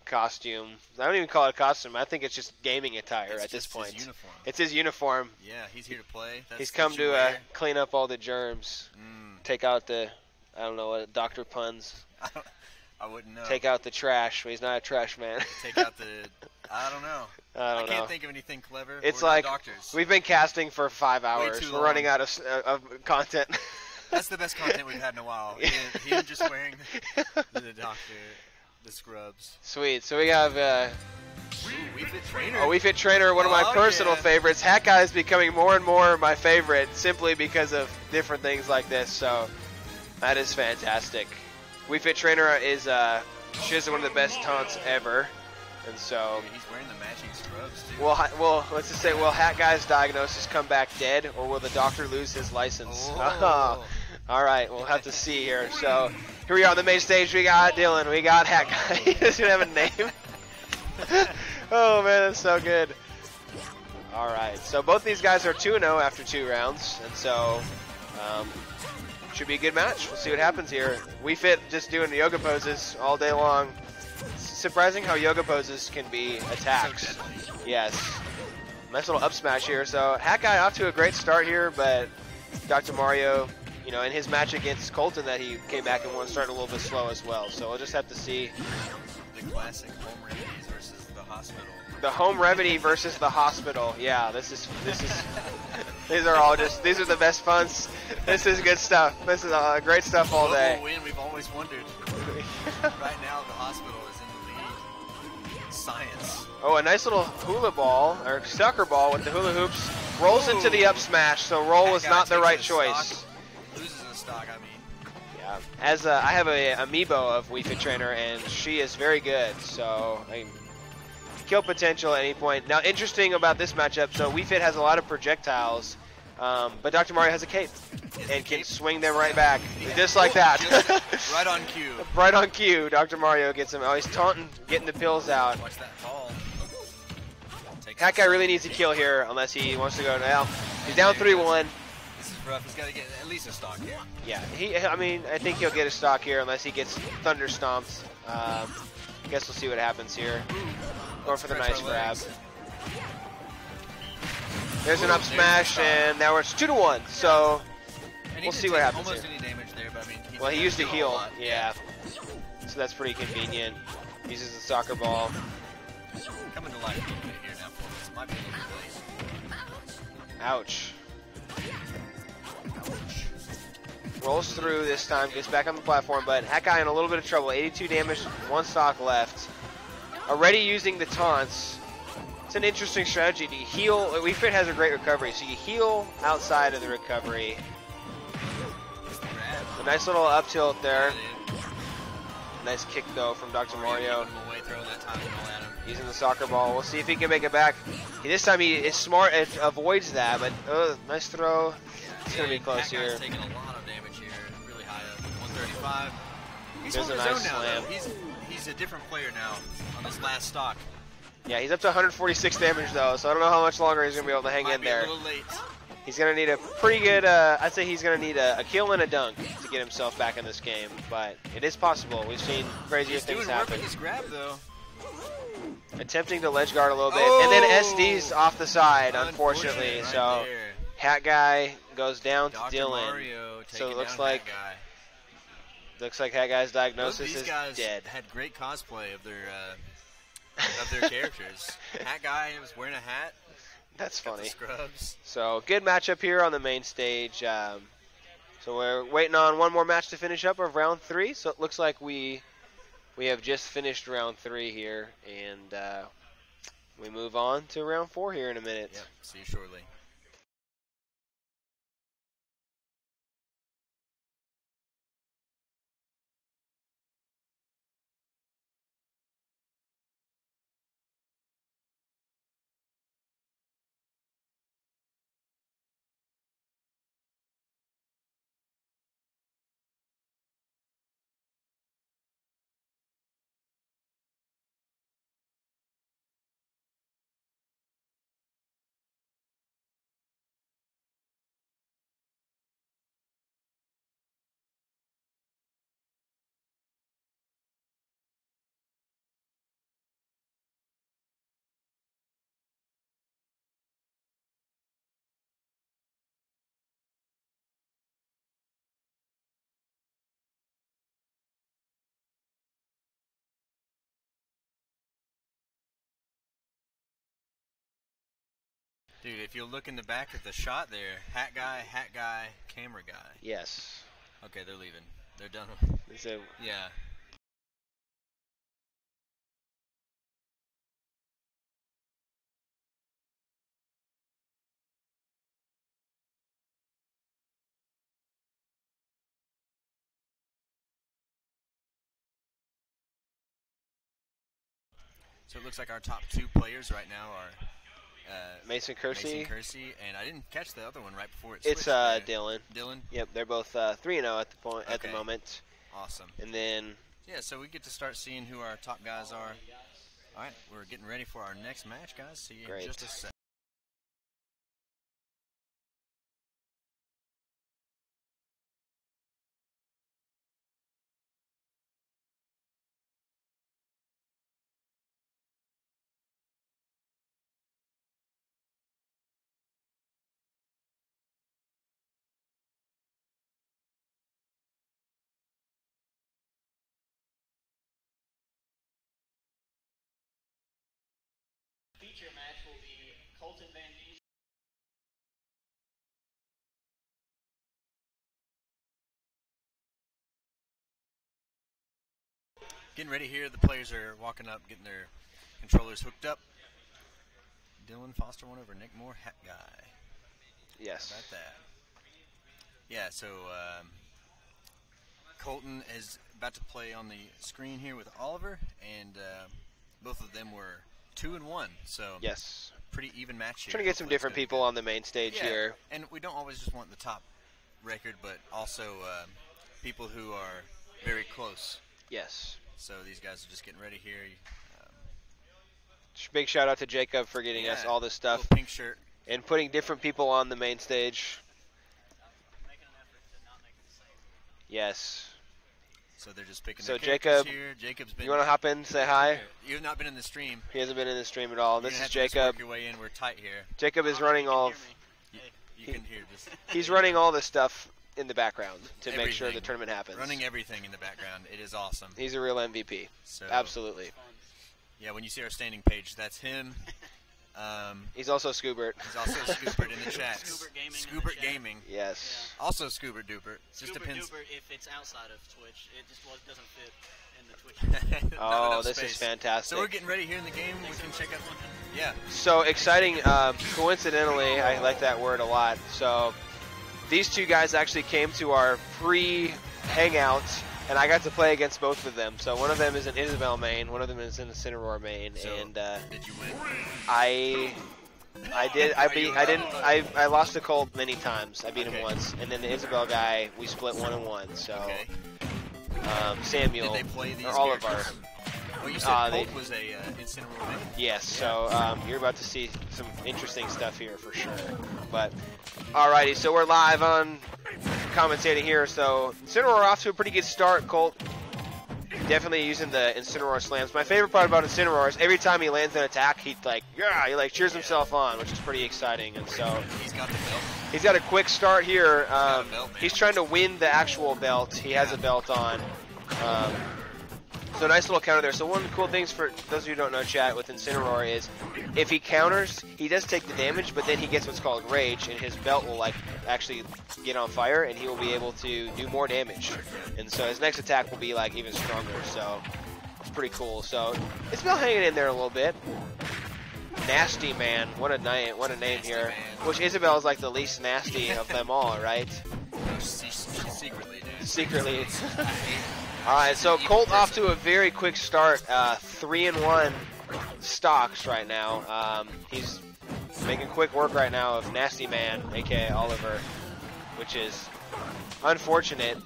costume. I don't even call it a costume. I think it's just gaming attire It's at this just point. his uniform. It's his uniform. Yeah, he's here to play. That's He's come what you to wear. clean up all the germs, take out the, I don't know what, Dr. Puns. I wouldn't know. Take out the trash. Well, he's not a trash man. Take out the. I don't know. I can't think of anything clever. It's We're not like doctors. we've been casting for 5 hours. too We're running long. out of content. That's the best content we've had in a while. Him just wearing the doctor, the scrubs. Sweet. So we have We Fit Trainer. a We Fit Trainer, one of my Oh, personal yeah. favorites. Hat Guy is becoming more and more my favorite simply because of different things like this. So that is fantastic. We Fit Trainer is she has one of the best taunts ever, and so. Dude, he's wearing the matching scrubs too. Well, let's just say, will Hat Guy's diagnosis come back dead, or will the doctor lose his license? Oh. All right, we'll have to see here. So here we are on the main stage. We got Dylan. We got Hat Guy. He doesn't have a name. Oh man, that's so good. All right, so both these guys are 2-0 after 2 rounds, and so should be a good match. We'll see what happens here. We Fit just doing yoga poses all day long. It's surprising how yoga poses can be attacks. Yes. Nice little up smash here. So Hat Guy off to a great start here, but Dr. Mario, you know, in his match against Colton that he came back and won, started a little bit slow as well. So we'll just have to see. The classic home remedies versus the hospital. The home remedy versus the hospital. Yeah, this is these are the best funds. This is good stuff. This is great stuff all day. Win, we've always wondered. Right now, the hospital is in the lead. Science. Oh, a nice little hula ball, or sucker ball with the hula hoops. Rolls into the up smash, so roll was not the right choice. Loses a stock, I mean. Yeah. As I have a amiibo of We Fit Trainer, and she is very good, so I mean, kill potential at any point. Now, interesting about this matchup, so We Fit has a lot of projectiles, but Dr. Mario has a cape and can swing them right back, just like that. Right on cue. Right on cue, Dr. Mario gets him. Oh, he's taunting, getting the pills out. Watch that fall. That guy really needs to kill here, unless he wants to go now. He's down 3-1. This is rough. He's got to get at least a stock here. Yeah, I think he'll get a stock here, unless he gets thunder stomped. Guess we'll see what happens here. Going for the nice grab. There's an up smash, and now it's 2-1. So we'll see what happens almost here. any damage there, but I mean, Well, he used to heal. lot. Yeah. So that's pretty convenient. Uses the soccer ball. Coming to life a little bit here now, folks. Might be a little late. Ouch. Rolls through this time, gets back on the platform, but Hat Guy in a little bit of trouble. 82 damage, 1 stock left. Already using the taunts. It's an interesting strategy to heal. We Fit has a great recovery, so you heal outside of the recovery. A nice little up tilt there. Nice kick though from Dr. Mario. Using the soccer ball. We'll see if he can make it back. This time he is smart and avoids that, but nice throw. It's going to be close here. Taking a lot of damage here, really high up, 135. He's There's holding a his nice own now, slam. though. He's a different player now on this last stock. Yeah, he's up to 146 damage though, so I don't know how much longer he's going to be able to hang in there. A little late. He's going to need a pretty good, I'd say he's going to need a kill and a dunk to get himself back in this game, but it is possible. We've seen crazier things happen. He's grab though. Attempting to ledge guard a little bit, and then SD's off the side, unfortunately. Right So there. Hat Guy goes down to Dr. Dylan. Mario So it looks down like Hat Guy. Hat Guy's Both diagnosis these is guys dead. had great cosplay of their characters. Hat Guy was wearing a hat. That's Got the funny. scrubs. So good matchup here on the main stage. So we're waiting on one more match to finish up of round 3. So it looks like we have just finished round 3 here, and we move on to round 4 here in a minute. Yep. See you shortly. Dude, if you look in the back at the shot there, hat guy, camera guy. Yes. Okay, they're leaving. They're done. Yeah. So it looks like our top 2 players right now are Mason Kersey. And I didn't catch the other one right before it It's switched. Dylan. Dylan? Yep, they're both 3-0 at the point at the Okay. moment. Awesome. And then Yeah, so we get to start seeing who our top guys are. All right, we're getting ready for our next match, guys. See you in just a sec. Feature match will be Colton Van Dies. Getting ready here. The players are walking up, getting their controllers hooked up. Dylan Foster one over Nick Moore, Hat Guy. yes. How about that? Yeah, so Colton is about to play on the screen here with Oliver, and both of them were 2-1. So Yes. pretty even match here. Trying to get some Hopefully it's different gonna be people good. on the main stage here. And we don't always just want the top record, but also people who are very close. Yes. So these guys are just getting ready here. Big shout out to Jacob for getting us all this stuff Little pink shirt. and putting different people on the main stage. Making an effort to not make it the same. Yes. So they're just picking So their characters Jacob, here. Jacob's been. You want to hop in, say hi? You've not been in the stream. He hasn't been in the stream at all. You're This gonna is have to just Jacob. work your way in. We're tight here. Jacob is running all of, You can hear this. he's running all this stuff in the background to make sure the Everything. tournament happens. Running everything in the background. It is awesome. He's a real MVP. So, Absolutely. Yeah, when you see our standing page, that's him. He's also Scoobert. He's also Scoobert in the chat. Scoobert Gaming in the Scoobert chat. Gaming. Yes. Also Scoobert Dooper. Just Scuba depends. Duper if it's outside of Twitch. It just doesn't fit in the Twitch. Not Oh, enough this space. is fantastic. So we're getting ready here in the game. We can check out. Yeah. So exciting. Coincidentally, I like that word a lot. So these two guys actually came to our pre-hangout, and I got to play against both of them. So one of them is an Isabel main, one of them is an Incineroar main, So, and did you win? I did. I Are beat. you I didn't. allowed? I lost to Colt many times. I beat him Okay. once, and then the Isabel guy, we split 1-1. So Okay. Samuel, Did they play these or all of our. characters? Well, you said they- Colt was a Incineroar main. Yes, so you're about to see some interesting stuff here for sure. But, alrighty, so we're live on commentating here. So, Incineroar off to a pretty good start. Colt definitely using the Incineroar slams. My favorite part about Incineroar is every time he lands an attack, he cheers himself on, which is pretty exciting. And so, He's got the belt. he's got a quick start here. got a belt, man. He's trying to win the actual belt. He has a belt on. So nice little counter there. So one of the cool things for those of you who don't know, chat, with Incineroar is if he counters, he does take the damage, but then he gets what's called rage, and his belt will actually get on fire, and he will be able to do more damage. And so his next attack will be even stronger. So it's pretty cool. So Isabel hanging in there a little bit. Nasty Man, what a name here. Man. Which Isabel is the least nasty of them all, right? Secretly, dude. Secretly. I hate All right, so Evil Colt off person. to a very quick start. 3-1 stocks right now. He's making quick work right now of Nasty Man, aka Oliver, which is unfortunate.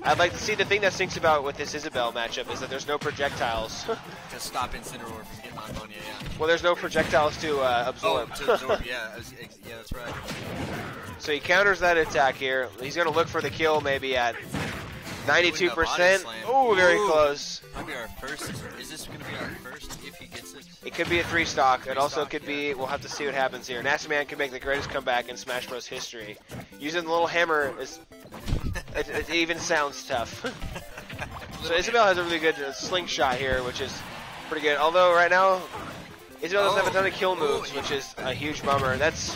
I'd like to see the thing that stinks about with this Isabel matchup is that there's no projectiles. to stop Incineroar from getting on Monia, yeah. Well, there's no projectiles to absorb. Oh, to absorb, yeah. Yeah, that's right. So he counters that attack here. He's going to look for the kill maybe at Body 92%. slam. Oh, very Ooh. close. Might be our first. Is this going to be our first if he gets it? It could be a 3-stock. It also Three-stock, could yeah. be, we'll have to see what happens here. Nasty Man can make the greatest comeback in Smash Bros. History. Using the little hammer, it even sounds tough. So Isabel has a really good slingshot here, which is pretty good. Although right now, Isabel doesn't have a ton of kill moves, which is a huge bummer. That's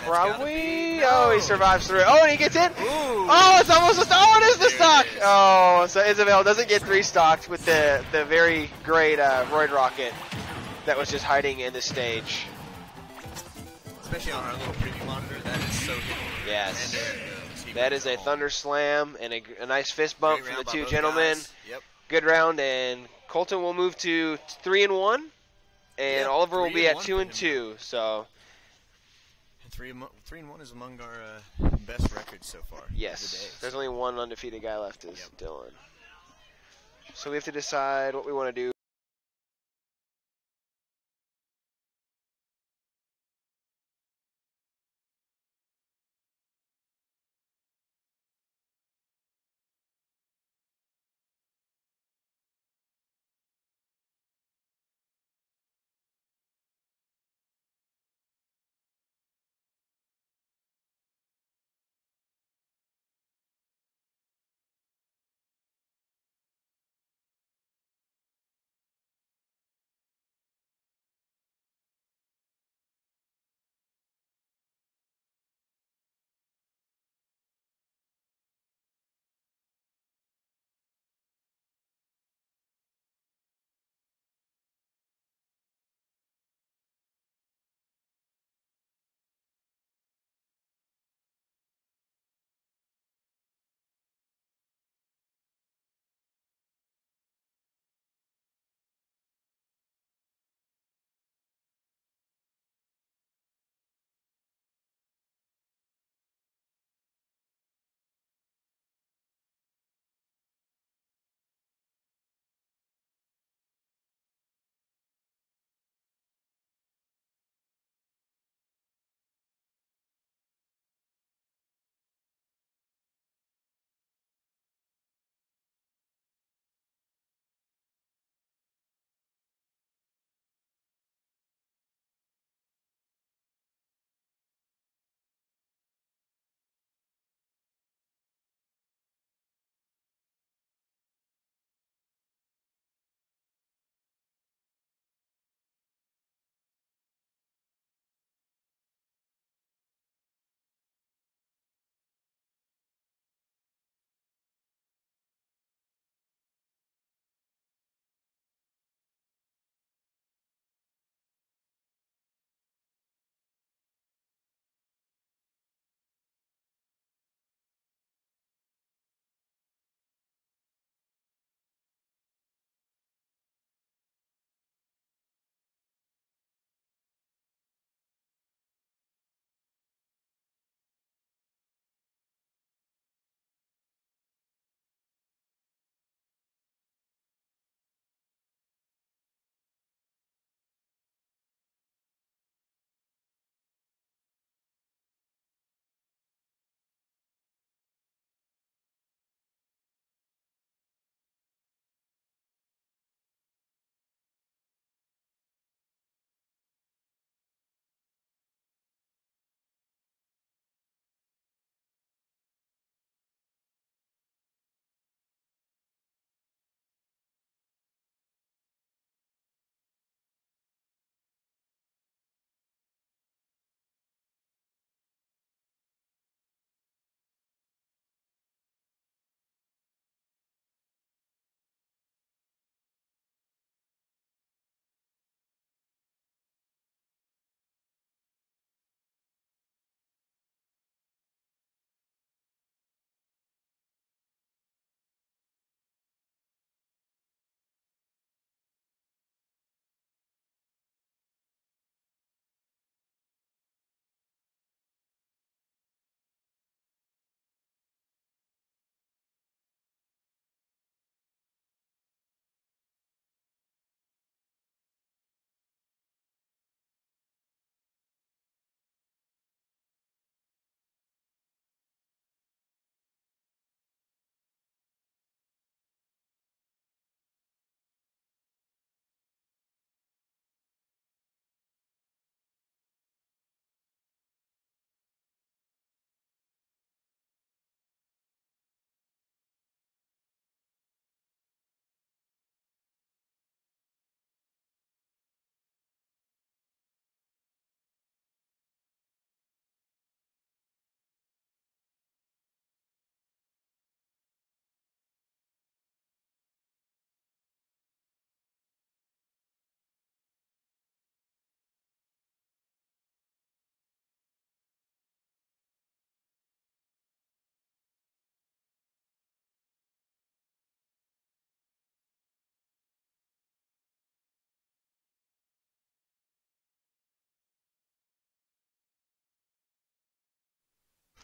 probably... Oh, he survives through it. Oh, and he gets it! Ooh. Oh, it's almost a... Oh, it is the There it stock! is. Oh, so Isabel doesn't get 3-stocked with the very great Roid Rocket that was just hiding in the stage. Especially on our little preview monitor, that is so hidden. Yes. And there it goes. He That makes is a the Thunder Slam and a nice fist bump Great from round the by two both gentlemen. guys. Yep. good round, and Colton will move to 3-1, and Yep, Oliver will be at 3-1 for him 2-2. So And 3-1 is among our best records so far. of the day, yes, there's so. only one undefeated guy left, is Yep. Dylan. So we have to decide what we want to do.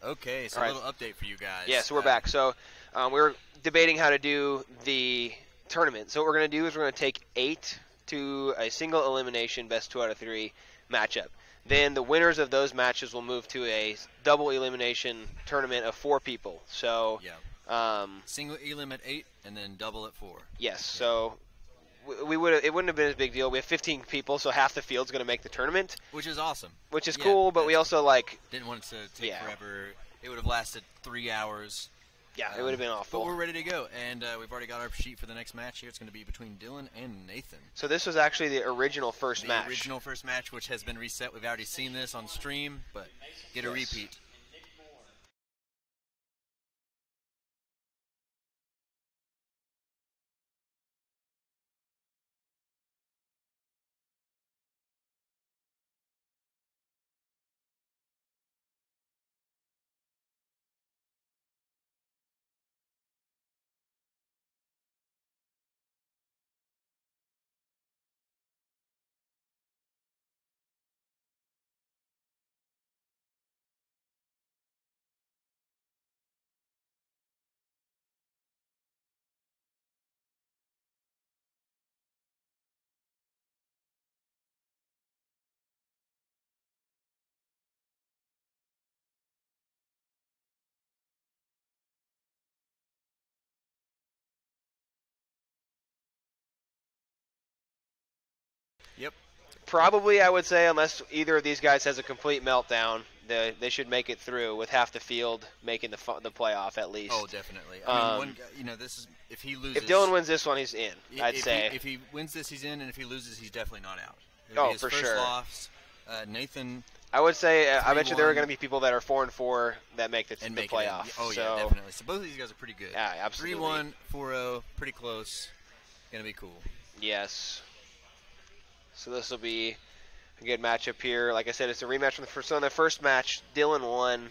Okay, so All right. a little update for you guys. Yeah, so we're back. So we were debating how to do the tournament. So what we're going to do is we're going to take 8 to a single elimination best 2 out of 3 matchup. Then the winners of those matches will move to a double elimination tournament of 4 people. So Yeah. Single elim at 8 and then double at 4. yes, yeah. So we would it wouldn't have been as big deal. We have 15 people, so half the field's going to make the tournament, which is awesome. Which is cool, but we also didn't want it to take forever. It would have lasted 3 hours. Yeah, it would have been awful. But we're ready to go, and we've already got our sheet for the next match here. It's going to be between Dylan and Nathan. So this was actually the original first match. The original first match, which has been reset. We've already seen this on stream, but get a repeat. Yep. Probably, I would say, unless either of these guys has a complete meltdown, they should make it through with half the field making the playoff at least. Oh, definitely. I mean, one guy, this is if he loses. If Dylan wins this one, he's in. I'd say. If he wins this, he's in, and if he loses, he's definitely not out. Oh, for sure. Loss. Nathan. I would say I bet you there are going to be people that are 4-4 that make the playoff. Oh yeah, definitely. So both of these guys are pretty good. Yeah, absolutely. 3-1, 4-0, pretty close. Gonna be cool. Yes. So this will be a good matchup here. Like I said, it's a rematch from the first. So in the first match, Dylan won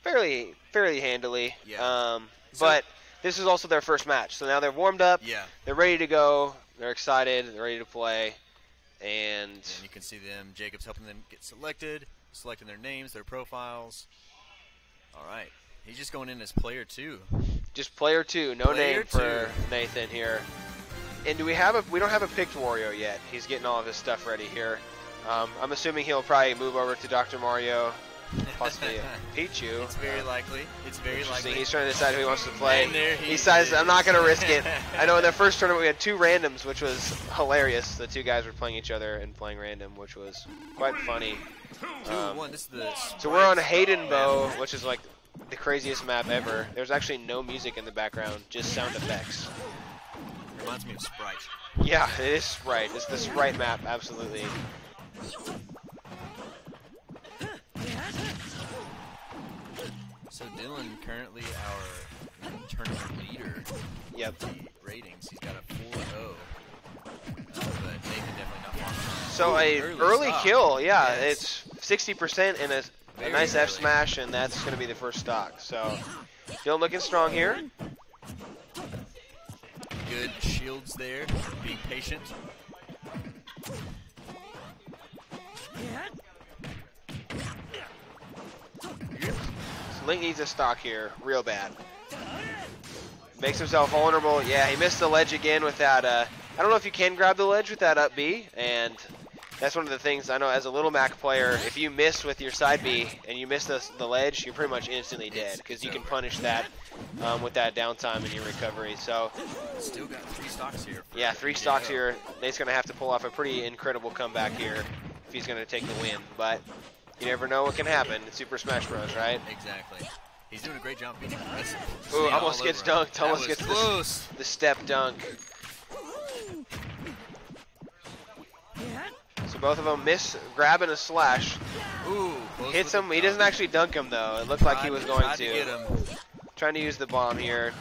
fairly handily. Yeah. But this is also their first match, so now they're warmed up. Yeah. They're ready to go. They're excited. They're ready to play. And you can see them. Jacob's helping them get selected, selecting their names, their profiles. All right. He's just going in as player 2. Just player 2. No name for Nathan here. And do we have we don't have a picked Wario yet. He's getting all of his stuff ready here. I'm assuming he'll probably move over to Dr. Mario, possibly Pichu. It's very likely. It's very likely. He's trying to decide who he wants to play. And there he decides, I'm not going to risk it. I know in the first tournament we had 2 randoms, which was hilarious. The 2 guys were playing each other and playing random, which was quite funny. 2-1. This is the so we're on Hayden Bow, which is like the craziest map ever. There's actually no music in the background, just sound effects. Reminds me of Sprite. Yeah, it is Sprite. It's the Sprite map, absolutely. So Dylan, currently our tournament leader. Yep. The ratings, he's got a 4-0. But Nathan definitely not far. So early kill, yeah. Yes. It's 60% and a nice F smash, and that's going to be the first stock. So Dylan looking strong here. Good shields there, being patient. So Link needs a stock here, real bad. Makes himself vulnerable. Yeah, he missed the ledge again with that. I don't know if you can grab the ledge with that up B, and that's one of the things I know as a Little Mac player, if you miss with your side B and you miss the ledge, you're pretty much instantly dead because you can punish that with that downtime in your recovery. So still got 3 stocks here. Yeah, 3 stocks here. Nate's going to have to pull off a pretty incredible comeback here if he's going to take the win. But you never know what can happen in Super Smash Bros., right? Exactly. He's doing a great job being aggressive. Ooh, almost gets dunked. Almost gets the step dunk. So both of them miss grabbing a slash. Ooh, hits him. He doesn't actually dunk him though. It looked like he was going to. Get him. Trying to use the bomb here.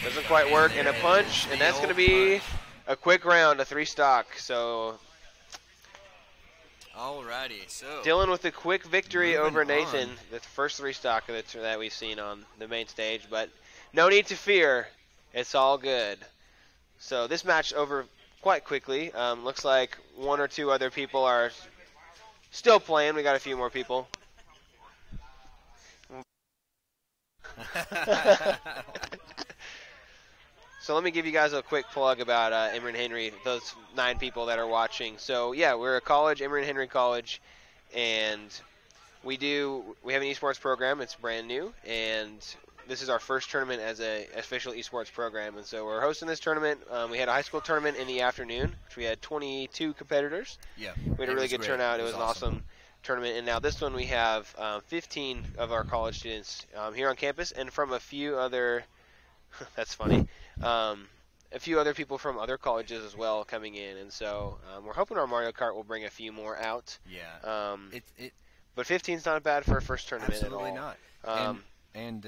Doesn't quite work. And a punch, and that's going to be a quick round, a 3 stock. So alrighty, so Dylan with a quick victory over Nathan, the first 3 stock that we've seen on the main stage. But no need to fear. It's all good. So this match over quite quickly. Looks like 1 or 2 other people are still playing. We got a few more people. So let me give you guys a quick plug about Emory and Henry, those 9 people that are watching. So yeah, we're a college, Emory and Henry College, and we have an esports program. It's brand new, and this is our first tournament as an official esports program. And so we're hosting this tournament. We had a high school tournament in the afternoon, which we had 22 competitors. Yeah. We had a really good turnout. It was an awesome tournament. And now this one we have 15 of our college students here on campus, and from a few other that's funny. A few other people from other colleges as well coming in, and so we're hoping our Mario Kart will bring a few more out. Yeah. But 15's not bad for a first tournament absolutely at all. Not. And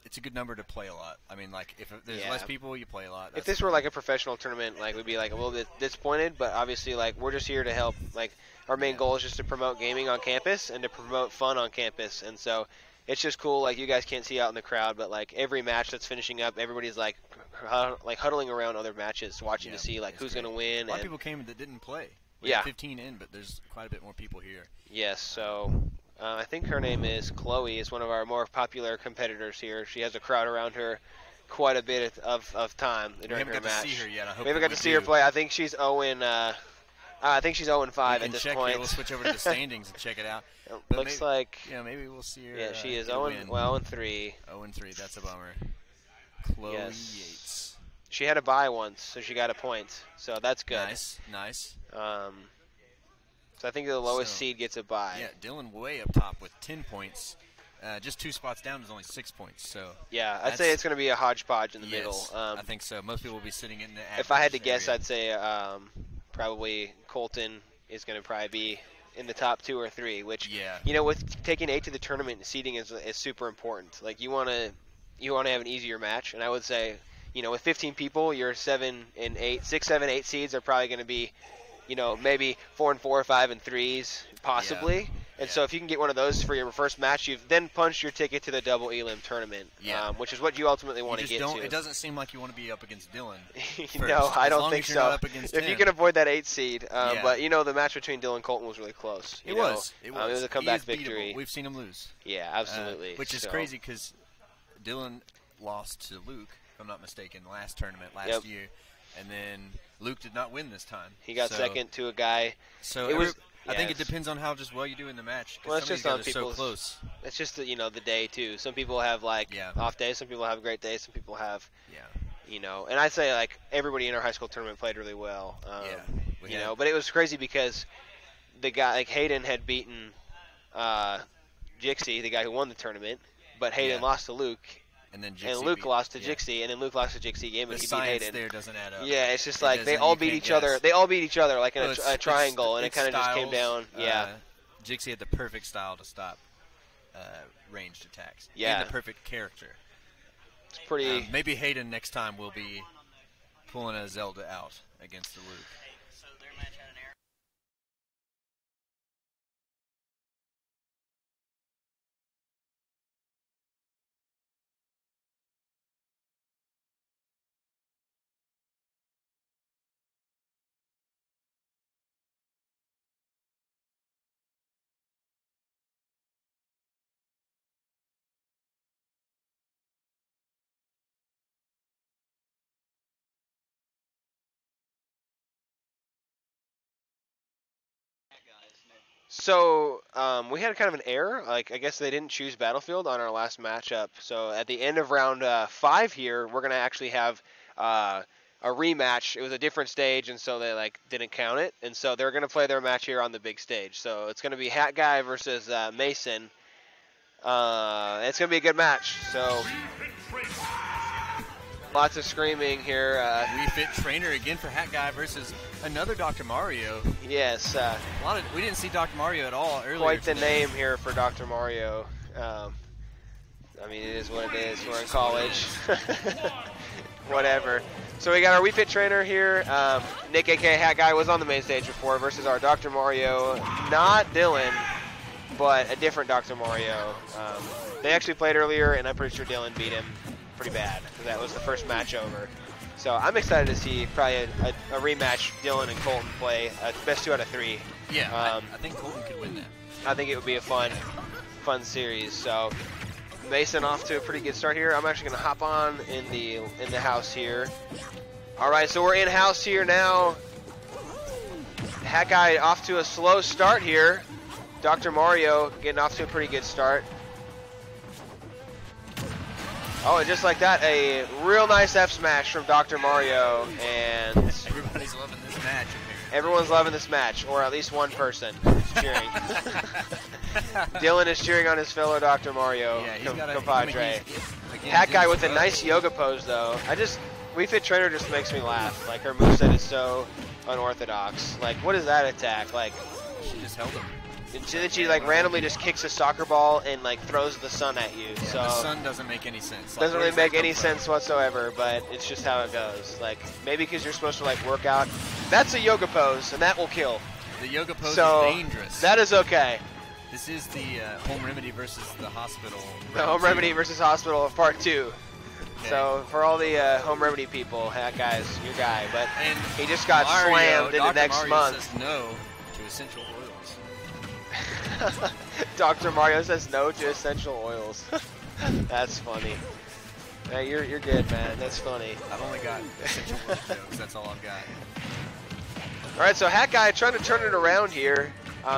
it's a good number to play a lot. I mean, like, if there's less people, you play a lot. If this were like a professional tournament, like, we'd be like a little bit disappointed, but obviously, like, we're just here to help. Like, our main goal is just to promote gaming on campus and to promote fun on campus, and so it's just cool. Like, you guys can't see out in the crowd, but like every match that's finishing up, everybody's like huddling around other matches, watching to see like who's going to win. A lot of people came that didn't play. We Yeah, had 15 in, but there's quite a bit more people here. Yes, so I think her name is Chloe. Is one of our more popular competitors here. She has a crowd around her quite a bit of time during her match. We haven't got to see her yet. I hope we haven't got to see her play. I think she's 0-5 at this point. We'll switch over to the standings and check it out. But looks like maybe we'll see her. Yeah, she is 0-3. 0-3. That's a bummer. Chloe Yates. She had a bye once, so she got a point. So that's good. Nice. So I think the lowest seed gets a bye. Yeah, Dylan way up top with 10 points. Just 2 spots down is only 6 points. So yeah, I'd say it's going to be a hodgepodge in the middle. I think so. Most people will be sitting in the average if I had to guess, area. I'd say probably Colton is going to probably be in the top 2 or 3. Which with taking 8 to the tournament, seeding is super important. Like, you want to have an easier match, and I would say, with 15 people, your 7 and 8, 6, 7, 8 seeds are probably going to be, maybe 4 and 4, 5 and 3s, possibly. Yeah. And so if you can get one of those for your first match, you've then punched your ticket to the double elim tournament, which is what you ultimately want to get to. It doesn't seem like you want to be up against Dylan. No, I don't think so. If you can avoid that 8 seed, but the match between Dylan and Colton was really close. It was a comeback victory. We've seen him lose. Yeah, absolutely. Which is crazy because Dylan lost to Luke, if I'm not mistaken, last tournament last year, and then Luke did not win this time. He got second to a guy. So I think it depends on how well you do in the match. Well, it's just on people's. So close. It's just the day too. Some people have off days. Some people have great days. Some people have and I'd say like everybody in our high school tournament played really well. But it was crazy because the guy like Hayden had beaten Jixie, the guy who won the tournament, but Hayden lost to Luke. And then Luke lost to Jixie, and then Luke lost to Jixie again, but he beat Hayden. There doesn't add up. Yeah, it's just like they all beat each other. They all beat each other like in a triangle, and it kind of just came down. Jixie had the perfect style to stop ranged attacks. Yeah, and the perfect character. It's pretty. Maybe Hayden next time will be pulling a Zelda out against the Luke. So their match had an error. So we had kind of an error. Like, I guess they didn't choose Battlefield on our last matchup. So at the end of round 5 here, we're gonna actually have a rematch. It was a different stage, and so they didn't count it. And so they're gonna play their match here on the big stage. So it's gonna be Hat Guy versus Mason. It's gonna be a good match. So lots of screaming here. Wii Fit Trainer again for Hat Guy versus another Dr. Mario. Yes. We didn't see Dr. Mario at all earlier. Quite the today. name here for Dr. Mario. I mean, it is what it is. We're in college. Whatever. So we got our Wii Fit Trainer here. Nick, a.k.a. Hat Guy, was on the main stage before versus our Dr. Mario. Not Dylan, but a different Dr. Mario. They actually played earlier, and I'm pretty sure Dylan beat him pretty bad. That was the first match over. So I'm excited to see probably a rematch. Dylan and Colton play best 2 out of 3. Yeah, I think Colton could win that. I think it would be a fun series. So Mason off to a pretty good start here. I'm actually going to hop on in the house here. All right, so we're in house here now. Hat Guy off to a slow start here. Dr. Mario getting off to a pretty good start. Oh, and just like that, a real nice F smash from Dr. Mario, and Everybody's loving this match. everyone's loving this match, or at least one person is cheering. Dylan is cheering on his fellow Dr. Mario compadre. Hat Guy with a nice yoga pose, though. Wii Fit Trainer just makes me laugh. Like, her moveset is so unorthodox. Like, what is that attack? Like, she just held him. And then she like randomly just kicks a soccer ball and like throws the sun at you. Yeah, so the sun doesn't make any sense. Like, doesn't really make any sense whatsoever, but it's just how it goes. Like maybe because you're supposed to like work out. That's a yoga pose, and that will kill. The yoga pose so is dangerous. That is okay. This is the home remedy versus the hospital. The home remedy versus hospital of part 2. Okay. So for all the home remedy people, that guy's your guy. But and he just got Mario, slammed into Dr. next Mario month. Says no to essential oils. Dr. Mario says no to essential oils. That's funny. You're good, man. That's funny. I've only got essential oil jokes. That's all I've got. All right, so Hat Guy trying to turn it around here.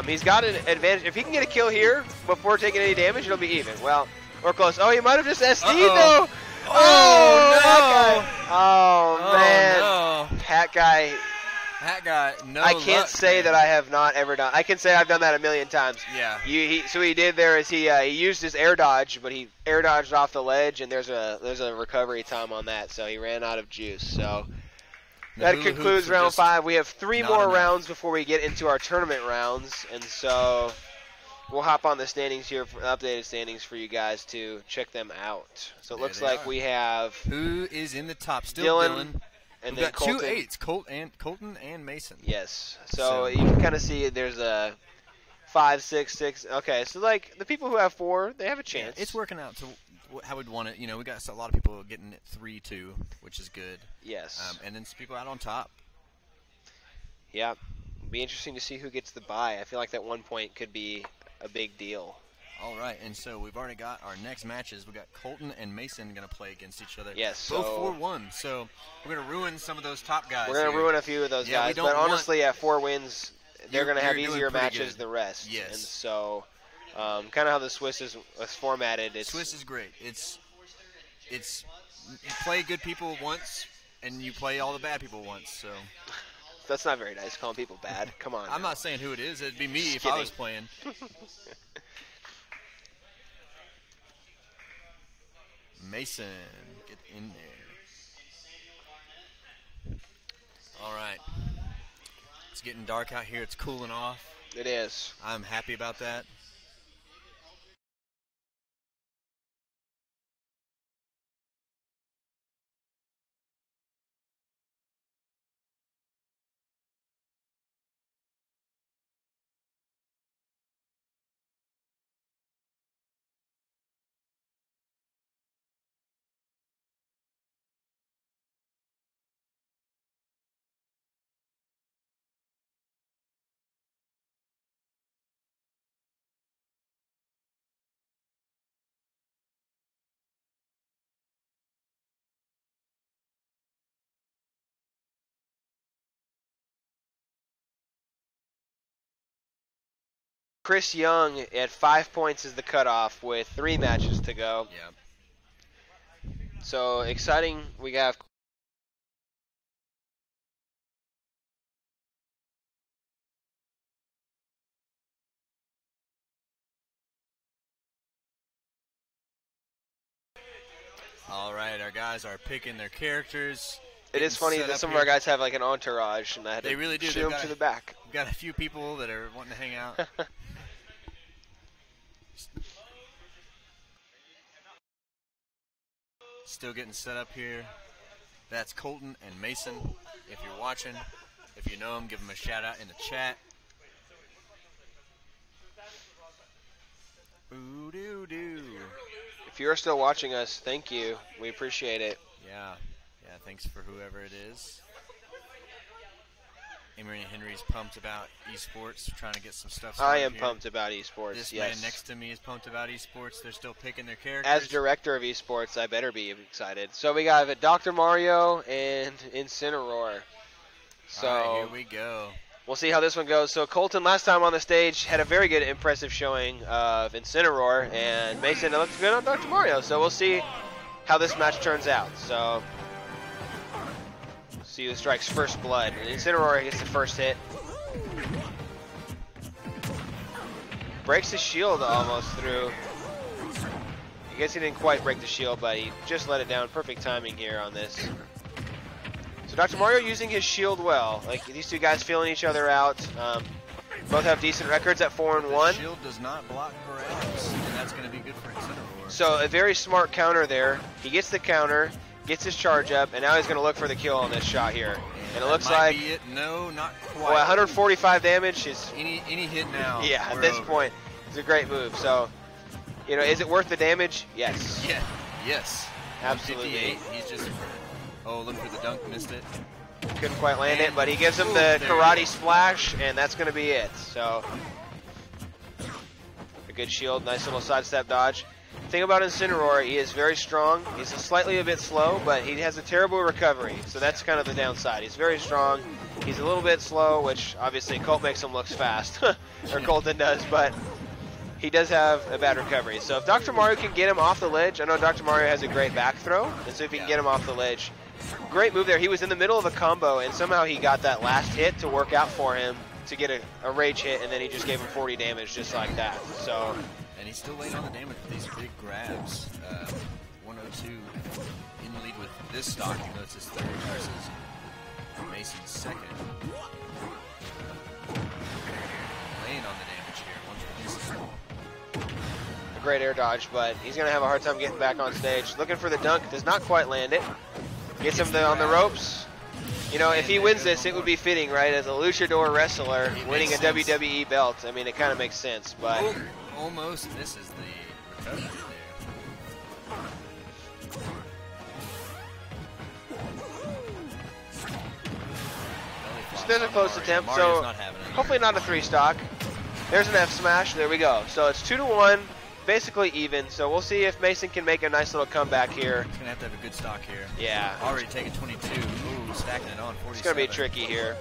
He's got an advantage. If he can get a kill here before taking any damage, it'll be even. Well, or close. Oh, he might have just SD'd though. Oh, no! Oh man, no. Hat Guy. Hat Guy, no I can't luck, say man. that I have not ever done. I can say I've done that a million times. Yeah. So what he did there is he used his air dodge, but he air dodged off the ledge, and there's a recovery time on that, so he ran out of juice. So that concludes round 5. We have 3 more rounds before we get into our tournament rounds, and so we'll hop on the standings here, for updated standings for you guys to check them out. So it looks like we have who is in the top? Still Dylan. And We've then got Colton. 2 8s, Colton and Mason. Yes. So you can kind of see there's a 5, 6, 6. Okay, so like the people who have 4, they have a chance. Yeah, it's working out to how we'd want it. You know, we got a lot of people getting it 3-2, which is good. Yes. And then some people out on top. Yeah. It'll be interesting to see who gets the bye. I feel like that 1 point could be a big deal. All right, and so we've already got our next matches. We got Colton and Mason going to play against each other. Yes, both so 4-1. So we're going to ruin some of those top guys. We're going to ruin a few of those guys, but honestly, at 4 wins, they're going to have easier matches than the rest. Yes. And so, kind of how the Swiss is formatted. Swiss is great. It's you play good people once, and you play all the bad people once. So that's not very nice, calling people bad. Come on. I'm not saying who it is. It'd be me if I was playing. Mason, get in there. All right. It's getting dark out here. It's cooling off. It is. I'm happy about that. Chris Young at 5 points is the cutoff with 3 matches to go. Yeah. So exciting. We have All right, our guys are picking their characters. It is funny that some of our guys have like an entourage, and I had to really do. shoot them to the back. We've got a few people that are wanting to hang out. Still getting set up here. That's Colton and Mason. If you're watching, if you know them, give them a shout out in the chat. Ooh doo doo. If you're still watching us, thank you. We appreciate it. Yeah, thanks for whoever it is. Emory Henry's pumped about esports, trying to get some stuff I started am here. pumped about esports. This yes. man next to me is pumped about esports. They're still picking their characters. As director of esports, I better be excited. So we got Dr. Mario and Incineroar. So All right, here we go. we'll see how this one goes. So Colton, last time on the stage, had a very good, impressive showing of Incineroar, and Mason looked good on Dr. Mario. So we'll see how this match turns out. So see who strikes first blood. And Incineroar gets the first hit. Breaks the shield almost through. I guess he didn't quite break the shield, but he just let it down. Perfect timing here on this. So Dr. Mario using his shield well. Like, these two guys feeling each other out. Both have decent records at 4-1. The shield does not block grabs, and that's going to be good for Incineroar. So a very smart counter there. He gets the counter, gets his charge up, and now he's going to look for the kill on this shot here. And it looks like be it. No, not quite. well, 145 damage is Any hit now. yeah, at we're this over. point, it's a great move. So, you know, is it worth the damage? Yes. Yeah. Yes. Absolutely. 158. He's just. Oh, look for the dunk. Missed it. Couldn't quite land it, And- but he gives him Ooh, the there you karate go. splash, and that's going to be it. So, a good shield, nice little sidestep dodge. The thing about Incineroar, he is very strong. He's slightly a bit slow, but he has a terrible recovery, so that's kind of the downside. He's very strong. He's a little bit slow, which obviously Colt makes him look fast, or Colton does, but he does have a bad recovery. So if Dr. Mario can get him off the ledge, I know Dr. Mario has a great back throw, and so if he can get him off the ledge, great move there. He was in the middle of a combo, and somehow he got that last hit to work out for him to get a rage hit, and then he just gave him 40 damage just like that. So, And he's still laying on the damage with these big grabs. 102 in the lead with this stock, even though it's his third versus Mason's second. Laying on the damage here. One for Mason. a great air dodge, but he's going to have a hard time getting back on stage. Looking for the dunk, does not quite land it. Gets him on the ropes. You know, if he wins this, it would be fitting, right? As a luchador wrestler winning a WWE belt. I mean, it kind of makes sense, but Oh, almost misses the recovery there. there's a close attempt, Mario's so not having it. hopefully not a 3-stock. There's an F smash. There we go. So it's 2-1, basically even. So we'll see if Mason can make a nice little comeback here. He's going to have a good stock here. Yeah, Already taking 22. Ooh, stacking it on 47. it's going to be tricky here.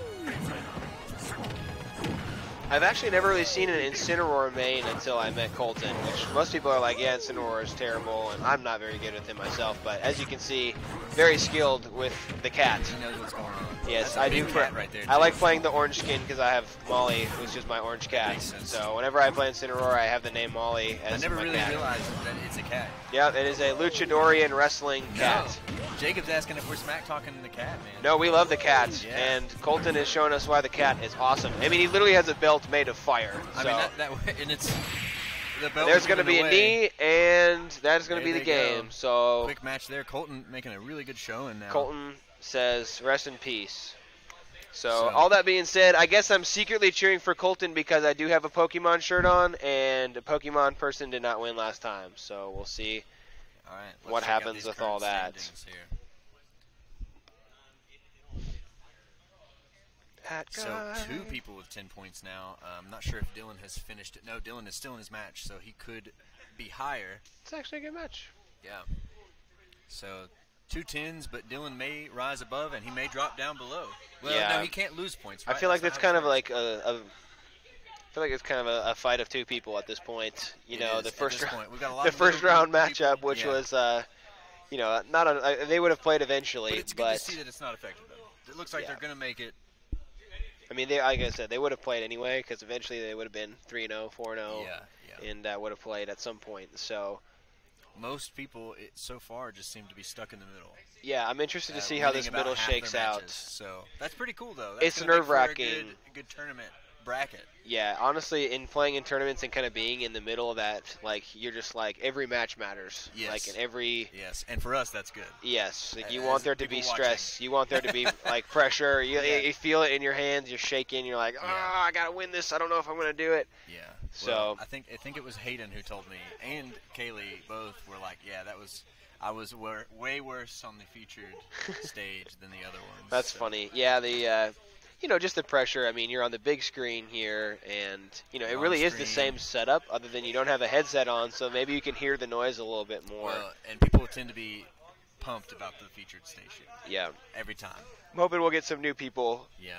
I've actually never really seen an Incineroar main until I met Colton, which most people are like, yeah, Incineroar is terrible, and I'm not very good with him myself. But as you can see, very skilled with the cat. He knows what's going on. Yes, That's a I big do. cat right there. I too. like playing the orange skin because I have Molly, who's just my orange cat. Makes sense. So whenever I play Incineroar, I have the name Molly as I never my really cat. realized that it's a cat. Yeah, it is a luchadorian wrestling cat. No. Jacob's asking if we're smack talking the cat, man. No, we love the cat, Yeah. and Colton is showing us why the cat is awesome. I mean, he literally has a belt made of fire. I So mean, that and it's the belt there's was going to be given a away. knee, and that is going to There be the they game. go. So Quick match there. Colton making a really good showing now. Colton says, rest in peace. So, So- all that being said, I guess I'm secretly cheering for Colton because I do have a Pokemon shirt on, and a Pokemon person did not win last time. So we'll see. All right, let's What check out happens these with current all that? standings here. That So guy. 2 people with 10 points now. I'm not sure if Dylan has finished it. No, Dylan is still in his match, so he could be higher. It's actually a good match. Yeah. So 2 10s, but Dylan may rise above and he may drop down below. Well, Yeah. no, he can't lose points. I Right? feel like That's that's not kind how of it like I feel like it's kind of a fight of 2 people at this point. You It know, is the at first this point. We've got a lot the of first little round people, matchup, which yeah. was you know, not a, they would have played eventually, But it's good to see that it's not affected though. It looks like Yeah. they're going to make it. I mean, they like I said, they would have played anyway because eventually they would have been 3-0, 4-0, Yeah. and would have played at some point. So Most people so far just seem to be stuck in the middle. yeah, I'm interested to see how winning this about middle half their shakes out. matches. So that's pretty cool though. That's It's gonna make for a nerve-wracking. Good tournament bracket. Yeah, honestly, in playing in tournaments and kind of being in the middle of that, like you're just like every match matters. Yes. Like in every Yes, and for us that's good. yes, like you As want there to people be watching. stress. You want there to be like pressure. You, Yeah. you feel it in your hands. You're shaking. You're like, oh, Yeah. I gotta win this. I don't know if I'm gonna do it. Yeah. So- Well, I think it was Hayden who told me, and Kaylee both were like, yeah, I was way worse on the featured stage than the other ones. That's so. funny. Yeah, you know, just the pressure. I mean, you're on the big screen here, and, you know, it Long really is the screen. same setup other than you don't have a headset on, so maybe you can hear the noise a little bit more. Well, and people tend to be pumped about the featured station. Yeah. Every time. I'm hoping we'll get some new people Yeah.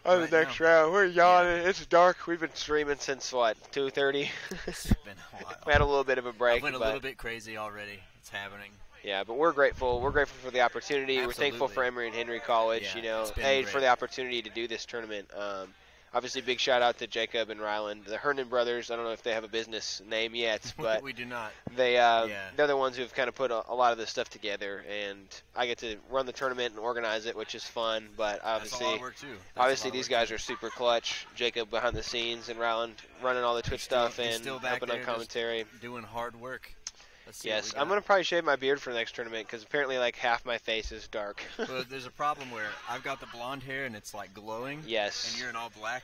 on Right the next now. round. We're yawning. It's dark. We've been streaming since, what, 2:30? It's been a while. We had a little bit of a I break. went a but little bit crazy already. It's happening. yeah, but we're grateful. We're grateful for the opportunity. Absolutely. We're thankful for Emory and Henry College, Yeah, you know, it's been for great. the opportunity to do this tournament. Obviously, big shout out to Jacob and Ryland, the Hernan brothers. I don't know if they have a business name yet, but we do not. they're the ones who've kind of put a lot of this stuff together, and I get to run the tournament and organize it, which is fun. But That's a lot obviously, of work too. these guys are super clutch. Jacob behind the scenes and Ryland running all the Twitch stuff He's and still back helping on there commentary. just doing hard work. Let's see Yes, what we I'm got. gonna probably shave my beard for the next tournament because apparently like half my face is dark. Well, there's a problem where I've got the blonde hair and it's like glowing. Yes. And you're in all black.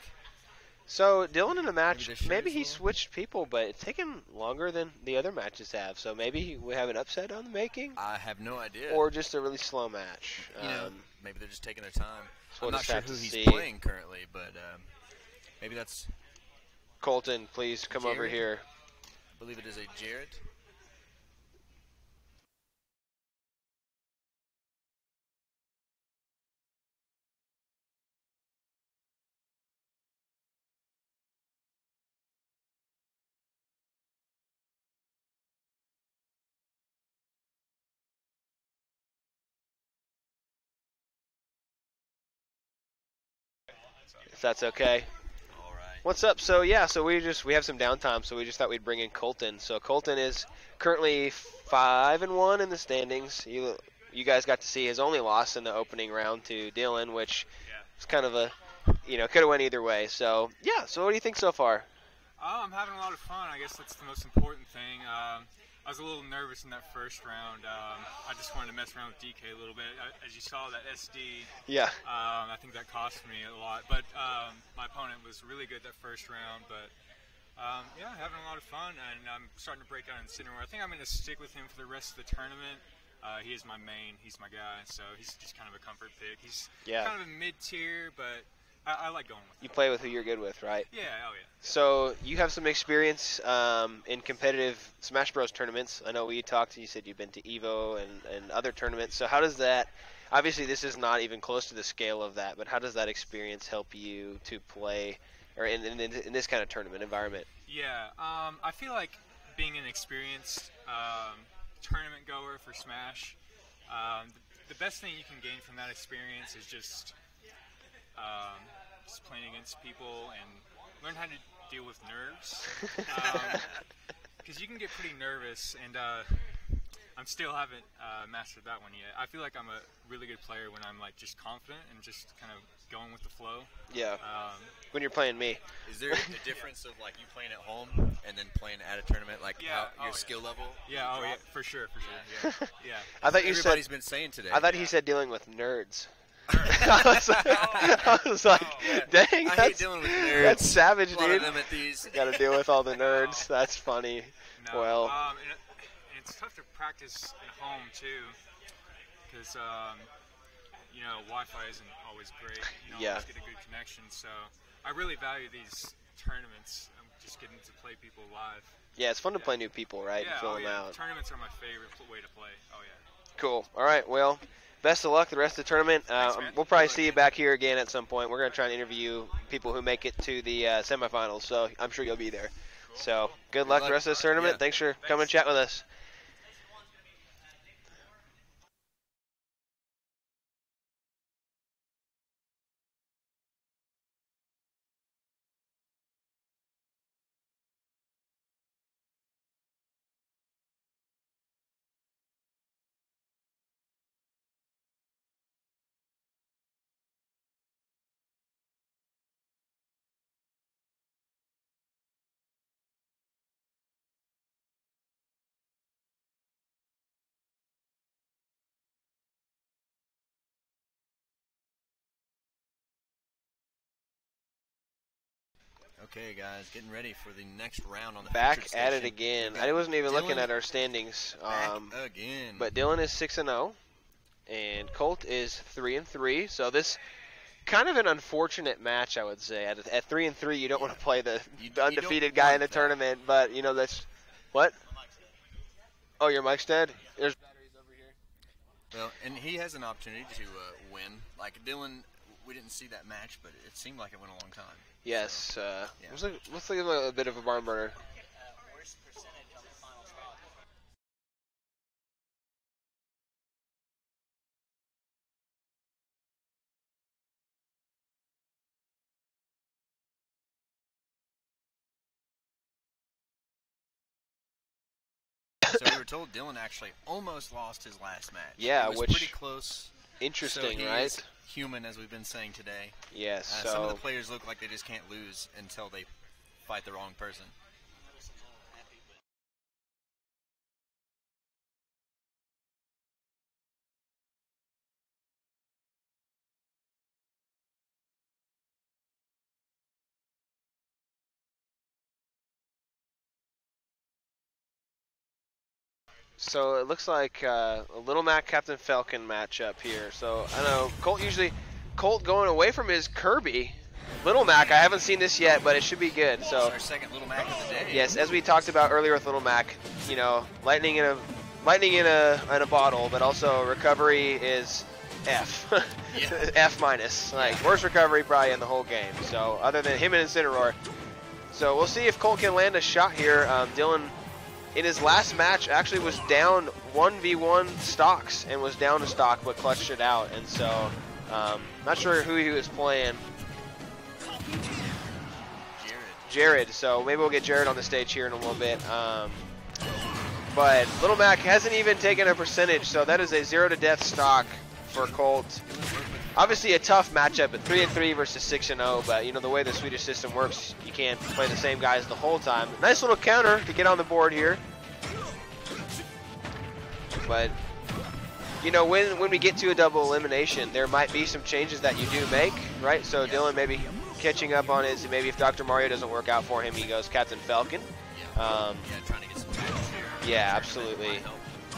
So Dylan in the match, Maybe the maybe shirt's he a little- switched people, but it's taken longer than the other matches have. So maybe we have an upset on the making, I have no idea. or just a really slow match. you know, maybe they're just taking their time. so we'll I'm not just sure have who to he's see. playing currently, but maybe that's. Colton, please come over Jared? here. I believe it is a Jarrett. If that's okay. All right. What's up? So yeah, so we have some downtime, so we just thought we'd bring in Colton. So Colton is currently 5-1 in the standings. You guys got to see his only loss in the opening round to Dylan, which is kind of a, could have went either way. So yeah, so what do you think so far? Oh, I'm having a lot of fun. I guess that's the most important thing. I was a little nervous in that first round. I just wanted to mess around with DK a little bit. As you saw, that SD, Yeah. I think that cost me a lot. But my opponent was really good that first round. But yeah, having a lot of fun, and I'm starting to break out in Inaugural. I think I'm going to stick with him for the rest of the tournament. He is my main. He's my guy. So he's just kind of a comfort pick. He's kind of a mid-tier, but I like going with him. You play with who you're good with, right? Yeah, oh yeah. So you have some experience in competitive Smash Bros. Tournaments. I know we talked. You said you've been to EVO and other tournaments. So how does that? Obviously, this is not even close to the scale of that. But how does that experience help you to play, or in this kind of tournament environment? Yeah, I feel like being an experienced tournament goer for Smash, the best thing you can gain from that experience is just playing against people and learn how to deal with nerves. Because you can get pretty nervous, and I still haven't mastered that one yet. I feel like I'm a really good player when I'm like just confident and just kind of going with the flow. Yeah. When you're playing me. Is there a difference of like you playing at home and then playing at a tournament, like your skill level? Yeah, oh yeah, for sure. Yeah. Yeah. I thought you Everybody's said. been saying today. I thought he said dealing with nerds. I was like, dang, I hate dealing with nerds. that's savage, A lot dude. of them at these. Got to deal with all the nerds. That's funny. No, Well, and it's tough to practice at home too, because Wi-Fi isn't always great. You don't always get a good connection. So I really value these tournaments. I'm just getting to play people live. yeah, it's fun to play new people, right? Yeah, and fill them out. Tournaments are my favorite way to play. Oh yeah. Cool. All right. Well, best of luck the rest of the tournament. Thanks, man. We'll probably see you back here again at some point. We're going to try and interview people who make it to the semifinals, so I'm sure you'll be there. So good luck the rest of this tournament. Yeah. Thanks for coming and chat with us. Okay, guys, getting ready for the next round on the Back featured at it station. again. We've got I wasn't even looking Dylan at our standings. back again. But Dylan is 6-0, and Colt is 3-3. So this kind of an unfortunate match, I would say. At 3-3, you don't want to play the You undefeated don't guy in the want that. tournament, but you know that's what? Oh, your mic's dead. There's batteries over here. Well, and he has an opportunity to win. Like Dylan, we didn't see that match, but it seemed like it went a long time. Yes. Yeah. Let's look at a bit of a barn burner. Worst percentage on the final spot. So we were told Dylan actually almost lost his last match. Yeah, it was which- pretty close. Interesting, so he right? is human, as we've been saying today. Yes. Some of So the players look like they just can't lose until they fight the wrong person. So it looks like a Little Mac Captain Falcon matchup here. So I know Colt going away from his Kirby. Little Mac, I haven't seen this yet, but it should be good. It's So our second Little Mac of the day. yes, as we talked about earlier with Little Mac, you know, lightning in a bottle, but also recovery is F. Yeah. F minus. Like worst recovery probably in the whole game. So other than him and Incineroar. So we'll see if Colt can land a shot here. Dylan, in his last match, actually was down 1v1 stocks and was down a stock, but clutched it out. And so, not sure who he was playing. Jared. So maybe we'll get Jared on the stage here in a little bit. But Little Mac hasn't even taken a percentage, so that is a 0 to death stock for Colt. Obviously a tough matchup at 3-3 versus 6-0, but you know the way the Swedish system works, you can't play the same guys the whole time. Nice little counter to get on the board here. But you know when we get to a double elimination, there might be some changes that you do make, right? So Dylan maybe catching up on his, maybe if Dr. Mario doesn't work out for him, he goes Captain Falcon. Yeah, trying to get some matches here. Yeah, absolutely.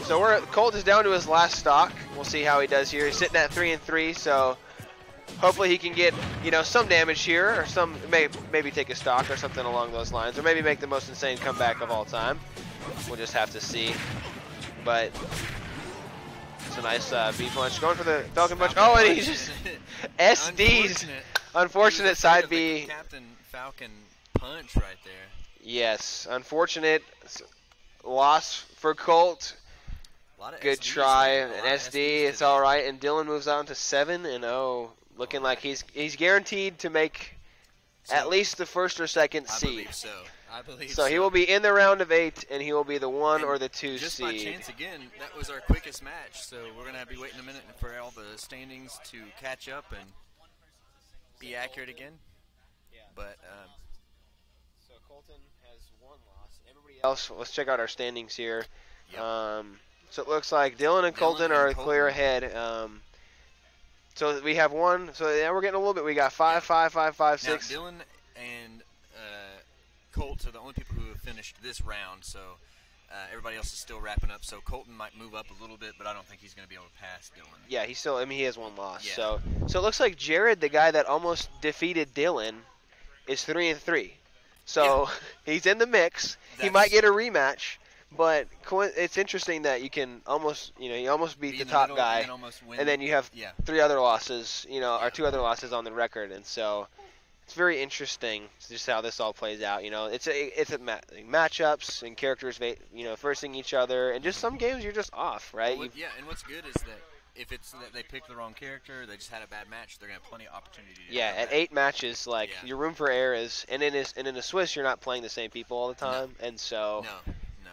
So Colt is down to his last stock. We'll see how he does here. He's sitting at 3-3, so hopefully he can get some damage here, or maybe take a stock or something along those lines, or maybe make the most insane comeback of all time. We'll just have to see. But it's a nice B punch, going for the Falcon punch. Oh, and he's just SD's unfortunate side B. Captain Falcon punch right there. Yes, unfortunate loss for Colt. Good SDs, try, a an lot of SD, SDs it's today. all right. And Dylan moves on to 7-0, looking like he's guaranteed to make at least the first or second I seed. believe so. I believe So he will be in the round of 8, and he will be the 1 And or the 2 just seed. by chance again, that was our quickest match. So we're gonna be waiting a minute for all the standings to catch up and be accurate again. Yeah. But So Colton has 1 loss. Everybody else, let's check out our standings here. Yep. So it looks like Dylan and Colton and are Colton. clear ahead. So we have 1. So yeah, we're getting a little bit. We got 5, 5, 5, 5, now 6. Dylan and Colt are the only people who have finished this round. So everybody else is still wrapping up. So Colton might move up a little bit, but I don't think he's gonna be able to pass Dylan. Yeah, he has 1 loss. Yeah. So it looks like Jared, the guy that almost defeated Dylan, is 3-3. So he's in the mix. He might get a rematch, but it's interesting that you can almost, you almost beat Be the in top middle guy, and then almost win. and then you have 3 other losses, or 2 other losses on the record, and so it's very interesting just how this all plays out. It's matchups and characters, versing each other, and just some games you're just off, right? And what's good is that if it's that they picked the wrong character, they just had a bad match, they're gonna have plenty of opportunity to Yeah, come at back. 8 matches, your room for error is, and in a Swiss, you're not playing the same people all the time, and so No.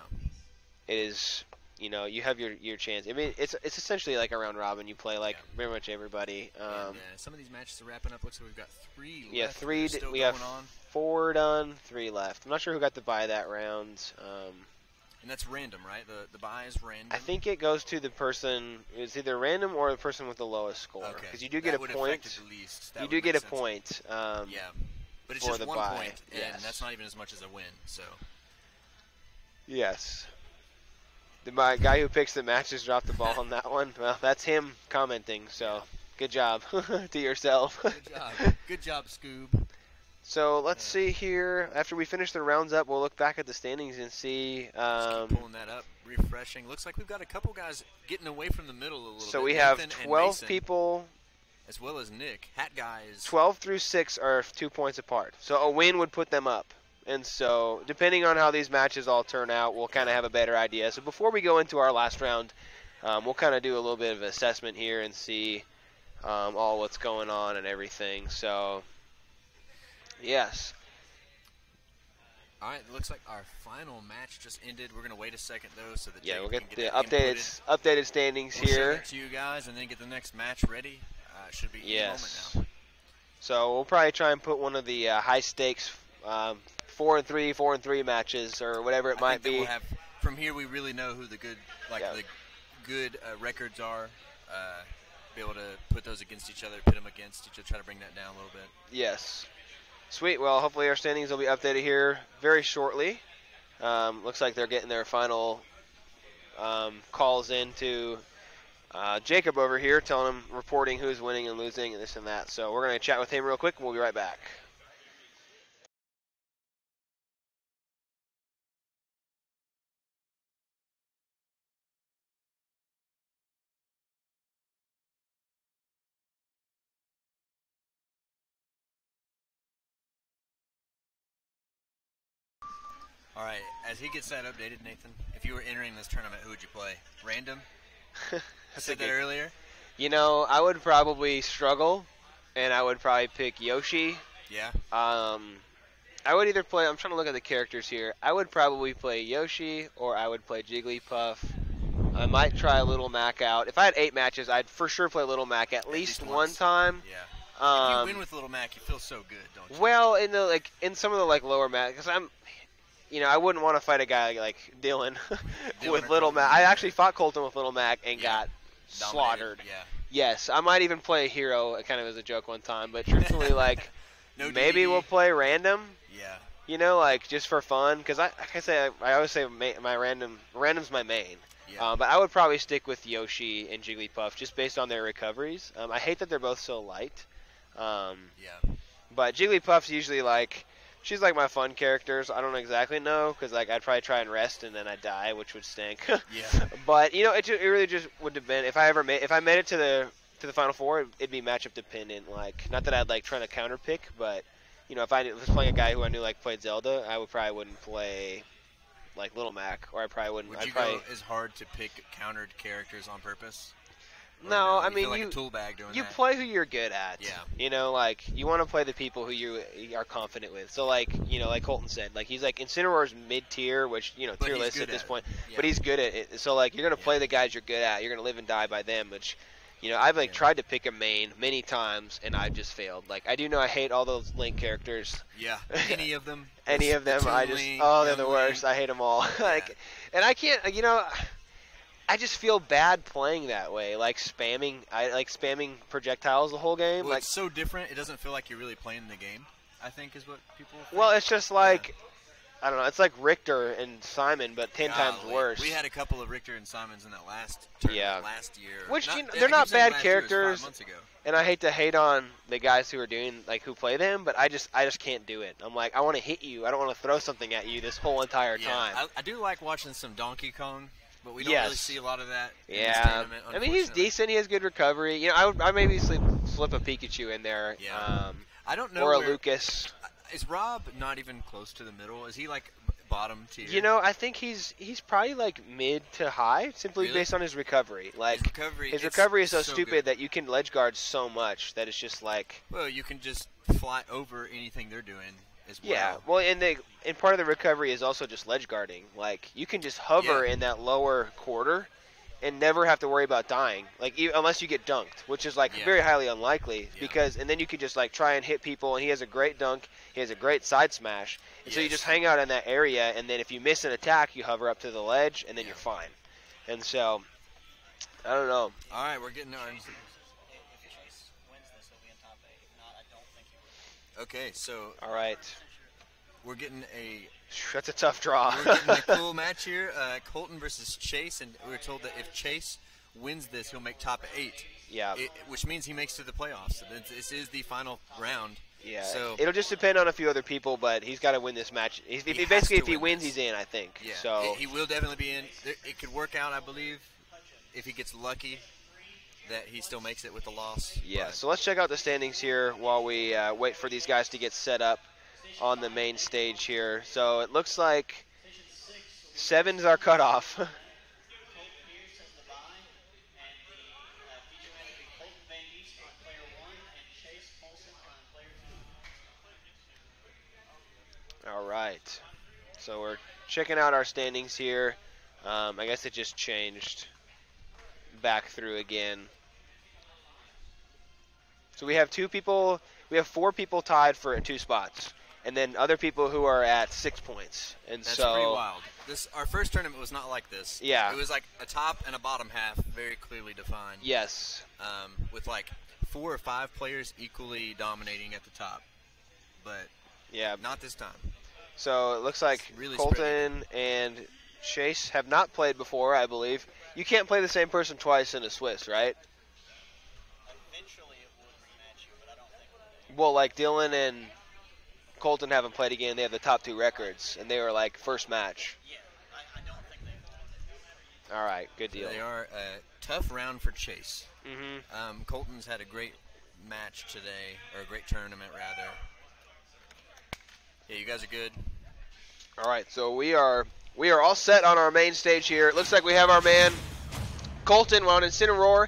it is, you have your chance. I mean, it's essentially like a round robin. You play pretty much everybody. And, some of these matches are wrapping up. Looks like we've got 3 left. Yeah, that are 3. still We going have on. 4 done, 3 left. I'm not sure who got the bye that round. And that's random, right? The buy is random. I think it goes to the person. It's either random or the person with the lowest score. Okay. Because you do get That a would point. affect it the least. That You would do get make a sense. point. Yeah, but it's for just the 1 bye, point, and yes. that's not even as much as a win. So Yes. The guy who picks the matches dropped the ball on that one. Well, that's him commenting. So Good job to yourself. Good job. Good job, Scoob. So let's see here. After we finish the rounds up, we'll look back at the standings and see. Just keep pulling that up, refreshing. Looks like we've got a couple guys getting away from the middle a little bit. So we Nathan have and 12 Mason, people. as well as Nick. Hat guys. 12 through 6 are 2 points apart. So a win would put them up. And so depending on how these matches all turn out, we'll kind of have a better idea. So before we go into our last round, we'll kind of do a little bit of assessment here and see all what's going on and everything. So, yes. All right, it looks like our final match just ended. We're going to wait a second, though, so that Yeah, we'll Jacob get can the that updated standings We'll show here. it to you guys and then get the next match ready. Should be any moment Yes. now. So we'll probably try and put one of the high stakes 4-3, 4-3 matches or whatever it I might think that be. we'll have, from here, we really know who the good, the good records are. Be able to put those against each other, pit them against each other, try to bring that down a little bit. Yes. Sweet. Well, hopefully our standings will be updated here very shortly. Looks like they're getting their final calls in to Jacob over here, telling him, reporting who's winning and losing and this and that. So we're going to chat with him real quick, and we'll be right back. All right, as he gets that updated, Nathan, if you were entering this tournament, who would you play? Random? I said that earlier. You know, I would probably struggle, and I would probably pick Yoshi. Yeah. I would either play, I'm trying to look at the characters here. I would probably play Yoshi, or I would play Jigglypuff. I might try Little Mac out. If I had 8 matches, I'd for sure play Little Mac at least one once. time. Yeah. If you win with Little Mac, you feel so good, don't you? Well, in some of the lower Mac, because I wouldn't want to fight a guy like Dylan with or Little Colton, Mac. I yeah. actually fought Colton with Little Mac and got Dominated, slaughtered. Yeah. Yes, I might even play a hero, kind of as a joke one time, but truthfully, No maybe DDD. we'll play random. Yeah. Just for fun, because I always say my random's my main. Yeah. But I would probably stick with Yoshi and Jigglypuff just based on their recoveries. I hate that they're both so light. Yeah. But Jigglypuff's usually she's like my fun character, so I don't exactly know, because I'd probably try and rest and then I'd die, which would stink. Yeah. But it really just would depend. If I made it to the Final Four, it'd be matchup dependent. Not that I'd trying to counter pick, but if I was playing a guy who I knew played Zelda, I probably wouldn't play Little Mac, or I probably wouldn't. Would you go as hard to pick countered characters on purpose? Or No, I you mean feel like a tool bag doing you that? play who you're good at. Yeah. You want to play the people who you are confident with. So like Colton said, he's Incineroar's mid-tier, which But tier he's list good at this at point. it. But Yeah. he's good at it. So you're gonna play the guys you're good at. You're gonna live and die by them. Which, I've tried to pick a main many times and I've just failed. I do know I hate all those Link characters. Yeah. Any of them? Any of them, I just they're the worst. I hate them all. And I can't. I just feel bad playing that way, spamming. I spamming projectiles the whole game. Well, it's so different. It doesn't feel like you're really playing the game, I think is what people think. Well, it's just I don't know. It's like Richter and Simon, but 10 times Golly. worse. We had a couple of Richter and Simons in that last tournament last year. Which Not- you know, I they're keep not saying bad last year, it was 5 characters. months ago. And I hate to hate on the guys who are doing who play them, but I just can't do it. I'm I want to hit you. I don't want to throw something at you this whole entire time. I do like watching some Donkey Kong, but we don't Yes. really see a lot of that in this Yeah, tournament, I mean he's unfortunately. decent. He has good recovery. I maybe slip a Pikachu in there. Yeah. I don't know Or a where- Lucas. Is Rob not even close to the middle? Is he bottom tier? I think he's probably mid to high, simply Really? based on his recovery. his His recovery is so so stupid good. that you can ledge guard so much that it's just Well, you can just fly over anything they're doing as well. yeah. Well, and part of the recovery is also just ledge guarding. You can just hover Yeah. in that lower quarter and never have to worry about dying. Unless you get dunked, which is Yeah. very highly unlikely. Yeah. And then you could just try and hit people. And he has a great dunk. He has a great side smash. And so you Yes. just hang out in that area. And then if you miss an attack, you hover up to the ledge, and then you're fine. And so I don't know. All right, we're getting our. If Chase wins this, he'll be in top 8. If not, I don't think he will. Okay, so All right, we're getting a that's a tough draw. We're getting a cool match here. Colton versus Chase, and we were told that if Chase wins this, he'll make top 8. Yeah. Which means he makes it to the playoffs. This is the final round. Yeah. So it'll just depend on a few other people, but he's got to win this match. If he wins, he's in, I think. Yeah. So he will definitely be in. It could work out, I believe, if he gets lucky, that he still makes it with the loss. Yeah. But So let's check out the standings here while we wait for these guys to get set up on the main stage here. So it looks like 7's our cutoff. Colt Pierce has the bye, and the feature man will be Colton Van East on player 1 and Chase Polson on player 2. All right. So we're checking out our standings here. I guess it just changed back through again. So we have 4 people tied for 2 spots, and then other people who are at 6 points. And that's so pretty wild. Our first tournament was not like this. Yeah. It was like a top and a bottom half, very clearly defined. yes. With like 4 or 5 players equally dominating at the top. But Yeah. not this time. So it looks like Really Colton and Chase have not played before, I believe. You can't play the same person twice in a Swiss, right? Eventually it would rematch you, but I don't think Well, like Dylan and Colton haven't played again. They have the top 2 records, and they were like first match. Yeah, I don't think they will. All right, good deal. They are a tough round for Chase. Mm-hmm. Colton's had a great match today, or a great tournament rather. Yeah, you guys are good. All right, so we are all set on our main stage here. It looks like we have our man Colton on Incineroar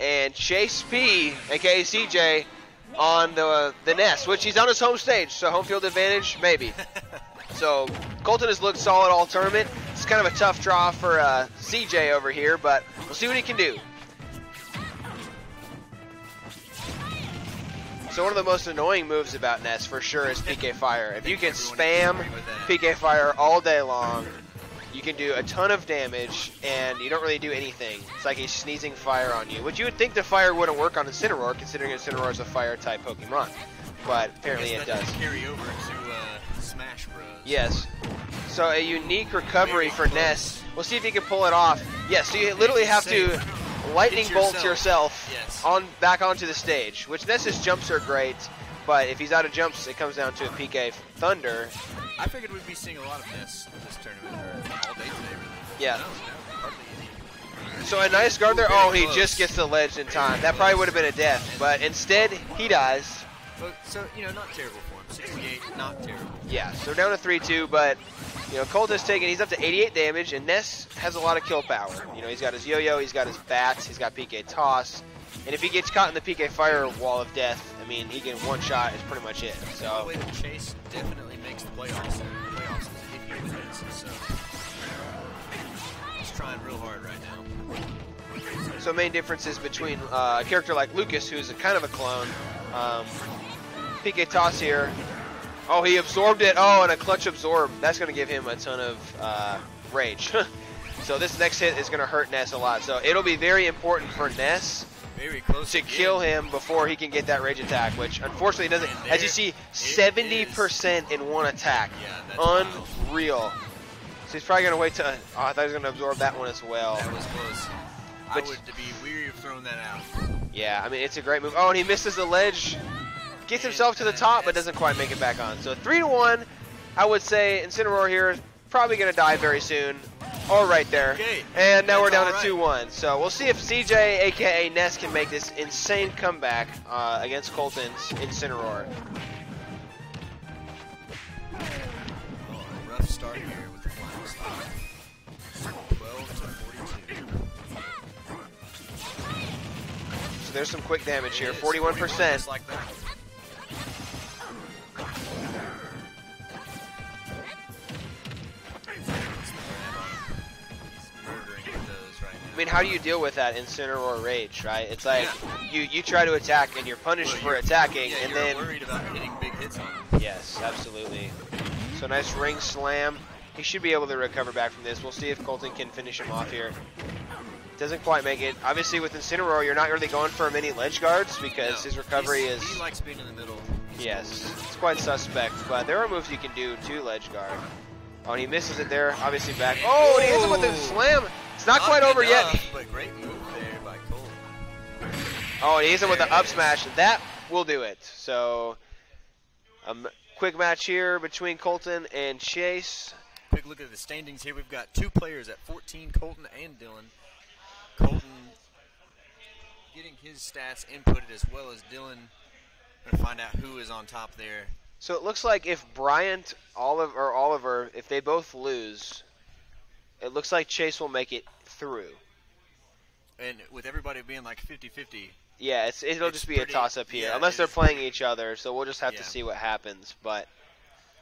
and Chase P, aka CJ, on the Nest, which he's on his home stage, so home field advantage maybe. So Colton has looked solid all tournament. It's kind of a tough draw for CJ over here, but we'll see what he can do. So one of the most annoying moves about Nest for sure is PK Fire. If you can spam PK Fire all day long, you can do a ton of damage and you don't really do anything. It's like he's sneezing fire on you, which you would think the fire wouldn't work on Incineroar, considering Incineroar is a fire type Pokemon, but apparently it does. Carry over to Smash Bros. Yes. So a unique recovery for Ness. We'll see if he can pull it off. Yes, so you literally have to lightning bolt yourself back onto the stage, which Ness's jumps are great, but if he's out of jumps, it comes down to a PK Thunder. I figured we'd be seeing a lot of Ness this tournament, or all day today, really. Yeah. No, hardly any. So a nice guard there. Very Oh, he close. just gets the ledge in time. That probably would have been a death, but instead he dies. But, so, not terrible for him. 68, not terrible. Yeah, so down to 3-2, but Colt has taken, he's up to 88 damage, and Ness has a lot of kill power. He's got his yo-yo, he's got his bats, he's got PK Toss, and if he gets caught in the PK Fire wall of death, I mean, he can one shot is pretty much it. By the So way, Chase definitely makes the playoffs. If he wins, so he's trying real hard right now. So main differences between a character like Lucas, who's a kind of a clone. PK Toss here. Oh, he absorbed it. Oh, and a clutch absorb. That's going to give him a ton of rage. So this next hit is going to hurt Ness a lot. So it'll be very important for Ness Very close to kill him before he can get that rage attack, which unfortunately doesn't. As you see, 70% in one attack. Yeah, that's wild. Unreal. So he's probably going to wait to. Oh, I thought he was going to absorb that one as well. That was close. But I would be weary of throwing that out. Yeah, I mean, it's a great move. Oh, and he misses the ledge. Gets himself to the top, but doesn't quite make it back on. So 3-1, I would say Incineroar here is probably going to die very soon. Or right there. Okay. And now we're down That's to 2-1. So we'll see if CJ, a.k.a. Ness, can make this insane comeback against Colton's Incineroar. Oh, a rough start here with the final stop. 12-42. So there's some quick damage here. It is 41%. just like that. I mean, how do you deal with that Incineroar rage, right? It's like you try to attack and you're punished for attacking, and you're then worried about hitting big hits on him. yes, absolutely. So nice ring slam. He should be able to recover back from this. We'll see if Colton can finish him off here. Doesn't quite make it. Obviously, with Incineroar, you're not really going for many ledge guards because his recovery is. He likes being in the middle. Yes, it's quite suspect, but there are moves you can do to ledge guard. Oh, and he misses it there. Obviously back. Oh, and he hits him with the slam. It's not quite over yet. But great move there. Oh, and he hits him with the up smash. That will do it. So, quick match here between Colton and Chase. Quick look at the standings here. We've got 2 players at 14, Colton and Dylan. Colton getting his stats inputted as well as Dylan. Going to find out who is on top there. So it looks like if Bryant, Oliver, if they both lose, it looks like Chase will make it through. And with everybody being like 50-50. Yeah, it'll It's just be a pretty- toss-up here, yeah, unless it they're is playing pretty- each other. So we'll just have Yeah. to see what happens. But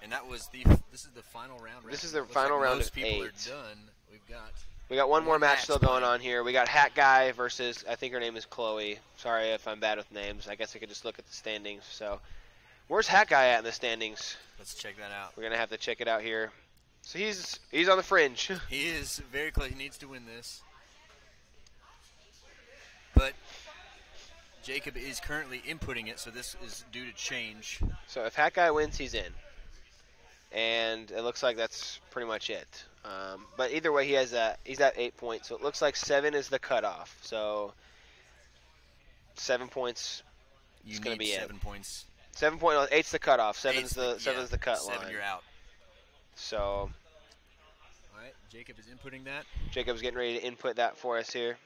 And this is the final round. This is the Looks final like round most of people 8. are done. We've got we got one more One match match still going playing. on here. We got Hat Guy versus, I think her name is Chloe. Sorry if I'm bad with names. I guess I could just look at the standings. So, where's Hat Guy at in the standings? Let's check that out. We're gonna have to check it out here. So he's on the fringe. He is very close. He needs to win this. But Jacob is currently inputting it, so this is due to change. So if Hat Guy wins, he's in. And it looks like that's pretty much it. But either way, he's at 8 points. So it looks like 7 is the cutoff. So 7 points. You gonna need be it. 7 points. 8's the cutoff. Seven's Eight's the cut 7, line. you're out. So All right, Jacob is inputting that. Jacob's getting ready to input that for us here.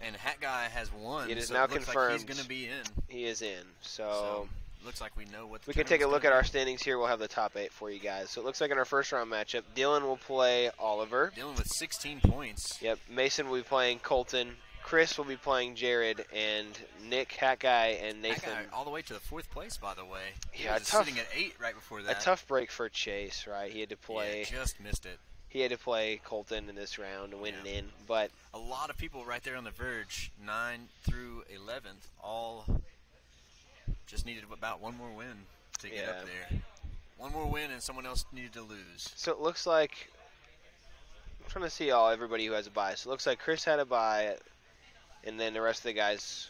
And Hat Guy has won. It is so now it looks like confirmed. he's going to be in. He is in. So looks like we know what the we can take a tournament's look at gonna our be. standings here. We'll have the top 8 for you guys. So it looks like in our first round matchup, Dylan will play Oliver. Dylan with 16 points. Yep. Mason will be playing Colton. Chris will be playing Jared, and Nick, Hat Guy, and That Nathan. guy all the way to the 4th place, by the way. He Yeah, was tough- sitting at 8 right before A that. tough break for Chase, right? He had to play. Yeah, just missed it. He had to play Colton in this round and win Yeah. it in. But A lot of people right there on the verge, 9 through 11th, all just needed about one more win to get up Yeah. there. One more win and someone else needed to lose. so it looks like I'm trying to see everybody who has a bye. So it looks like Chris had a bye, and then the rest of the guys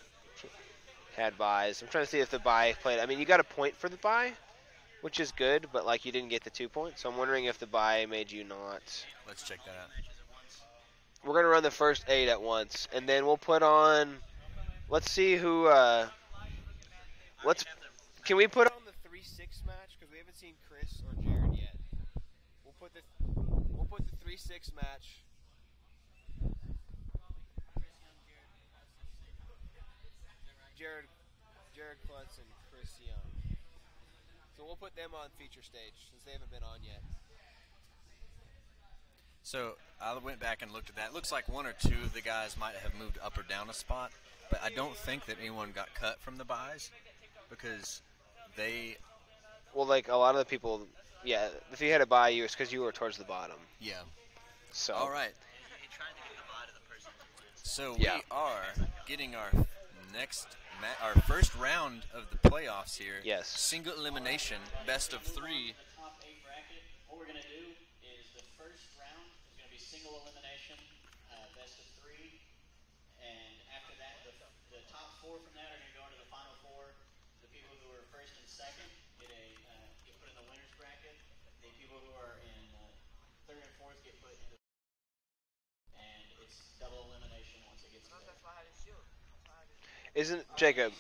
had buys. I'm trying to see if the bye played. I mean, you got a point for the bye, which is good, but like you didn't get the 2 points. So I'm wondering if the bye made you not. Let's check that out. We're gonna run the first 8 at once, and then we'll put on. Let's see who. Can we put on the 3-6 match because we haven't seen Chris or Jared yet? We'll put the 3-6 match. Jared Klutz and Chris Young. So we'll put them on feature stage since they haven't been on yet. So I went back and looked at that. It looks like 1 or 2 of the guys might have moved up or down a spot, but I don't think that anyone got cut from the buys because they, Well, like a lot of the people, yeah, if you had to buy you, it's because you were towards the bottom. yeah. So All right. So Yeah. we are getting our our first round of the playoffs here. Yes. Single elimination, best of 3. Top 8 bracket. What we're going to do is the first round is going to be single elimination, best of 3, and after that, the top 4 from that are going to go into the final 4. The people who are first and second get put in the winners bracket. The people who are in third and fourth get put into, and it's double elimination once it gets to there. isn't Jacob?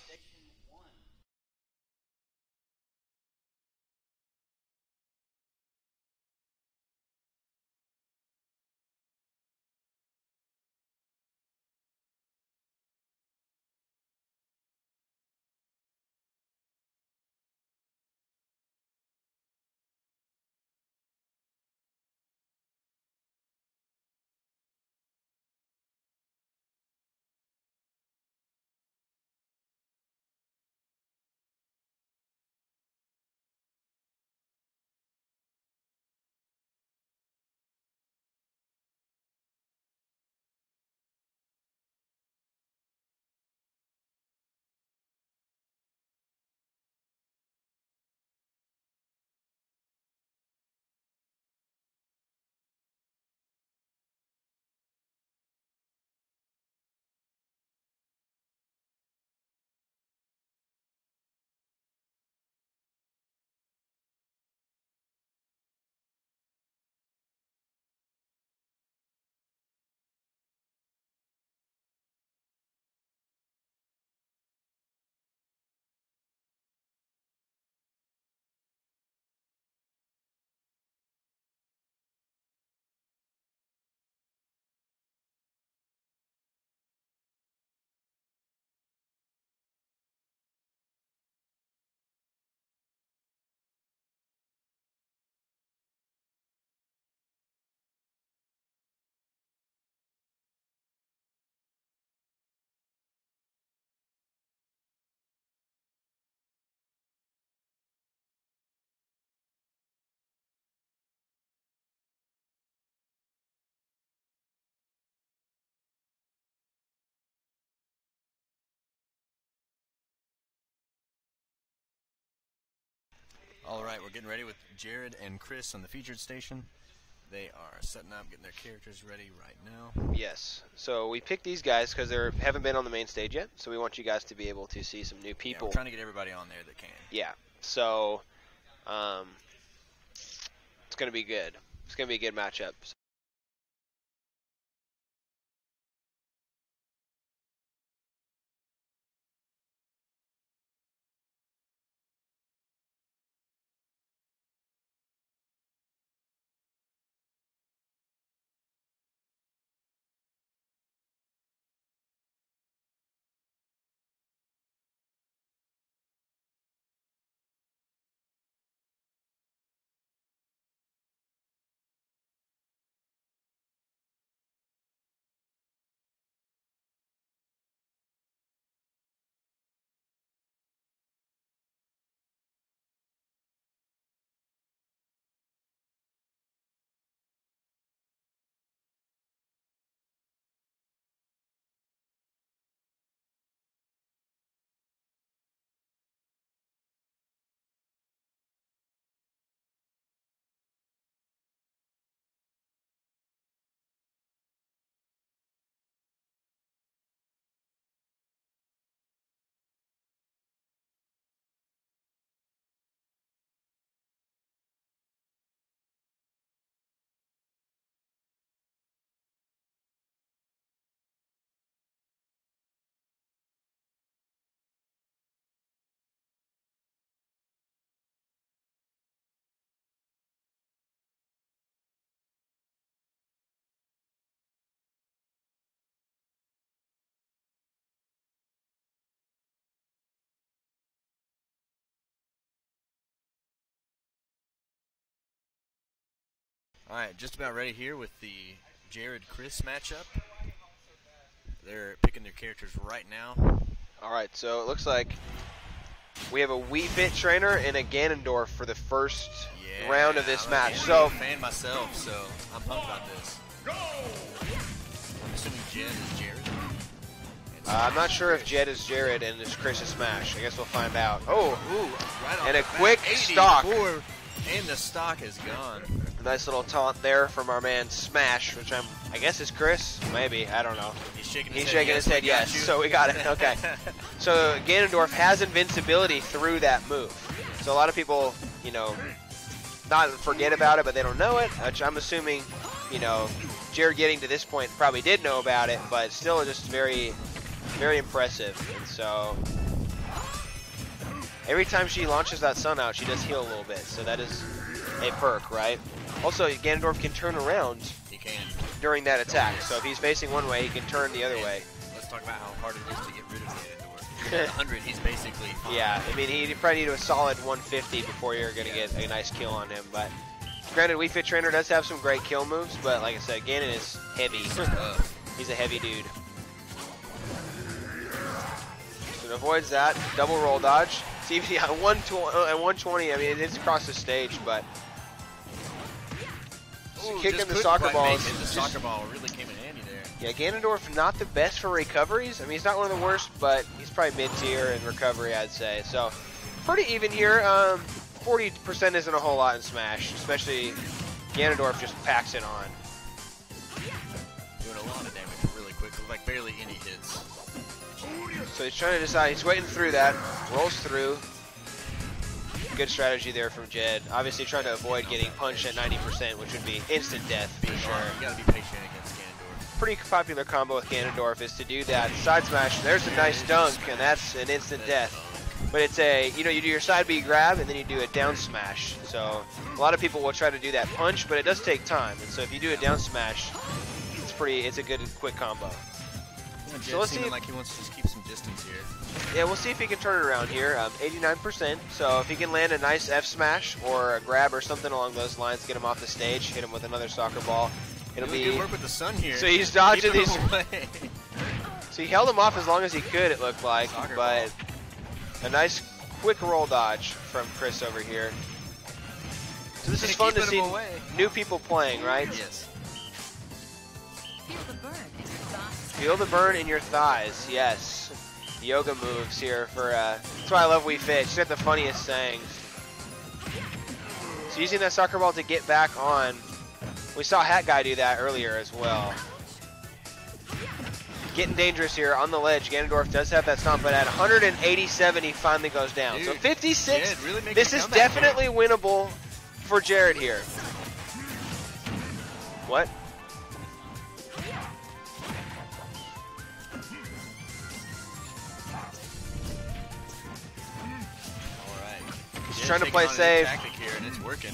All right, we're getting ready with Jared and Chris on the featured station. They are setting up, getting their characters ready right now. Yes. So we picked these guys because they haven't been on the main stage yet. So we want you guys to be able to see some new people. Yeah, we're trying to get everybody on there that can. Yeah. So it's going to be good. It's going to be a good matchup. All right, just about ready here with the Jared-Chris matchup. They're picking their characters right now. All right, so it looks like we have a Wii Fit trainer and a Ganondorf for the first round of this match. So, I'm a fan myself, so I'm pumped about this. I'm assuming Jed is Jared. I'm not sure if Jed is Jared and it's Chris is Smash. I guess we'll find out. Oh, right on and the a quick back, stock. And the stock is gone. Nice little taunt there from our man Smash, which I guess is Chris. Maybe, I don't know. He's shaking his head, yes. So we got it. Okay. So Ganondorf has invincibility through that move. So a lot of people, you know, not forget about it, but they don't know it. Which I'm assuming, you know, Jared getting to this point probably did know about it, but still just very, very impressive. And so every time she launches that sun out, she does heal a little bit. So that is a perk, right? Also, Ganondorf can turn around during that attack. So if he's facing one way, he can turn the other way. Let's talk about how hard it is to get rid of Ganondorf. At 100, he's basically fine. Yeah, I mean, he probably need a solid 150 before you're going to get a nice kill on him. But granted, Wii Fit Trainer does have some great kill moves, but like I said, Ganon is heavy. He's a heavy dude. So it avoids that. Double roll dodge. See, yeah, 120, I mean, it hits across the stage, but kicking the soccer ball. The soccer ball really came in handy there. Yeah, Ganondorf not the best for recoveries. I mean, he's not one of the worst, but he's probably mid-tier in recovery, I'd say. So, pretty even here. 40% isn't a whole lot in Smash, especially Ganondorf just packs it on. Doing a lot of damage really quick, like barely any hits. So he's trying to decide. He's waiting through that. Rolls through. Good strategy there from Jed. Obviously trying to avoid getting punched at 90%, which would be instant death for sure. You gotta be patient against Ganondorf. Pretty popular combo with Ganondorf is to do that side smash. There's a nice dunk, and that's an instant death. But it's a, you know, you do your side B grab, and then you do a down smash. So a lot of people will try to do that punch, but it does take time. And so if you do a down smash, it's a good quick combo. So let's see. Like he wants to just keep some distance here. Yeah, we'll see if he can turn it around here. 89%. So if he can land a nice F smash or a grab or something along those lines, get him off the stage, hit him with another soccer ball. It'll be good work with the sun here. So he's dodging these. So he held him off as long as he could, it looked like. Soccer but a nice quick roll dodge from Chris over here. So this is fun to see new people playing, right? Yes. Feel the burn in your thighs, yes. Yoga moves here for, that's why I love Wii Fit. She's got the funniest sayings. So using that soccer ball to get back on. We saw Hat Guy do that earlier as well. Getting dangerous here on the ledge. Ganondorf does have that stomp, but at 187 he finally goes down. Dude, so 56, Jed really making this a is comeback here. definitely winnable for Jared here. What? He's trying to play safe. Tactic here, and it's working.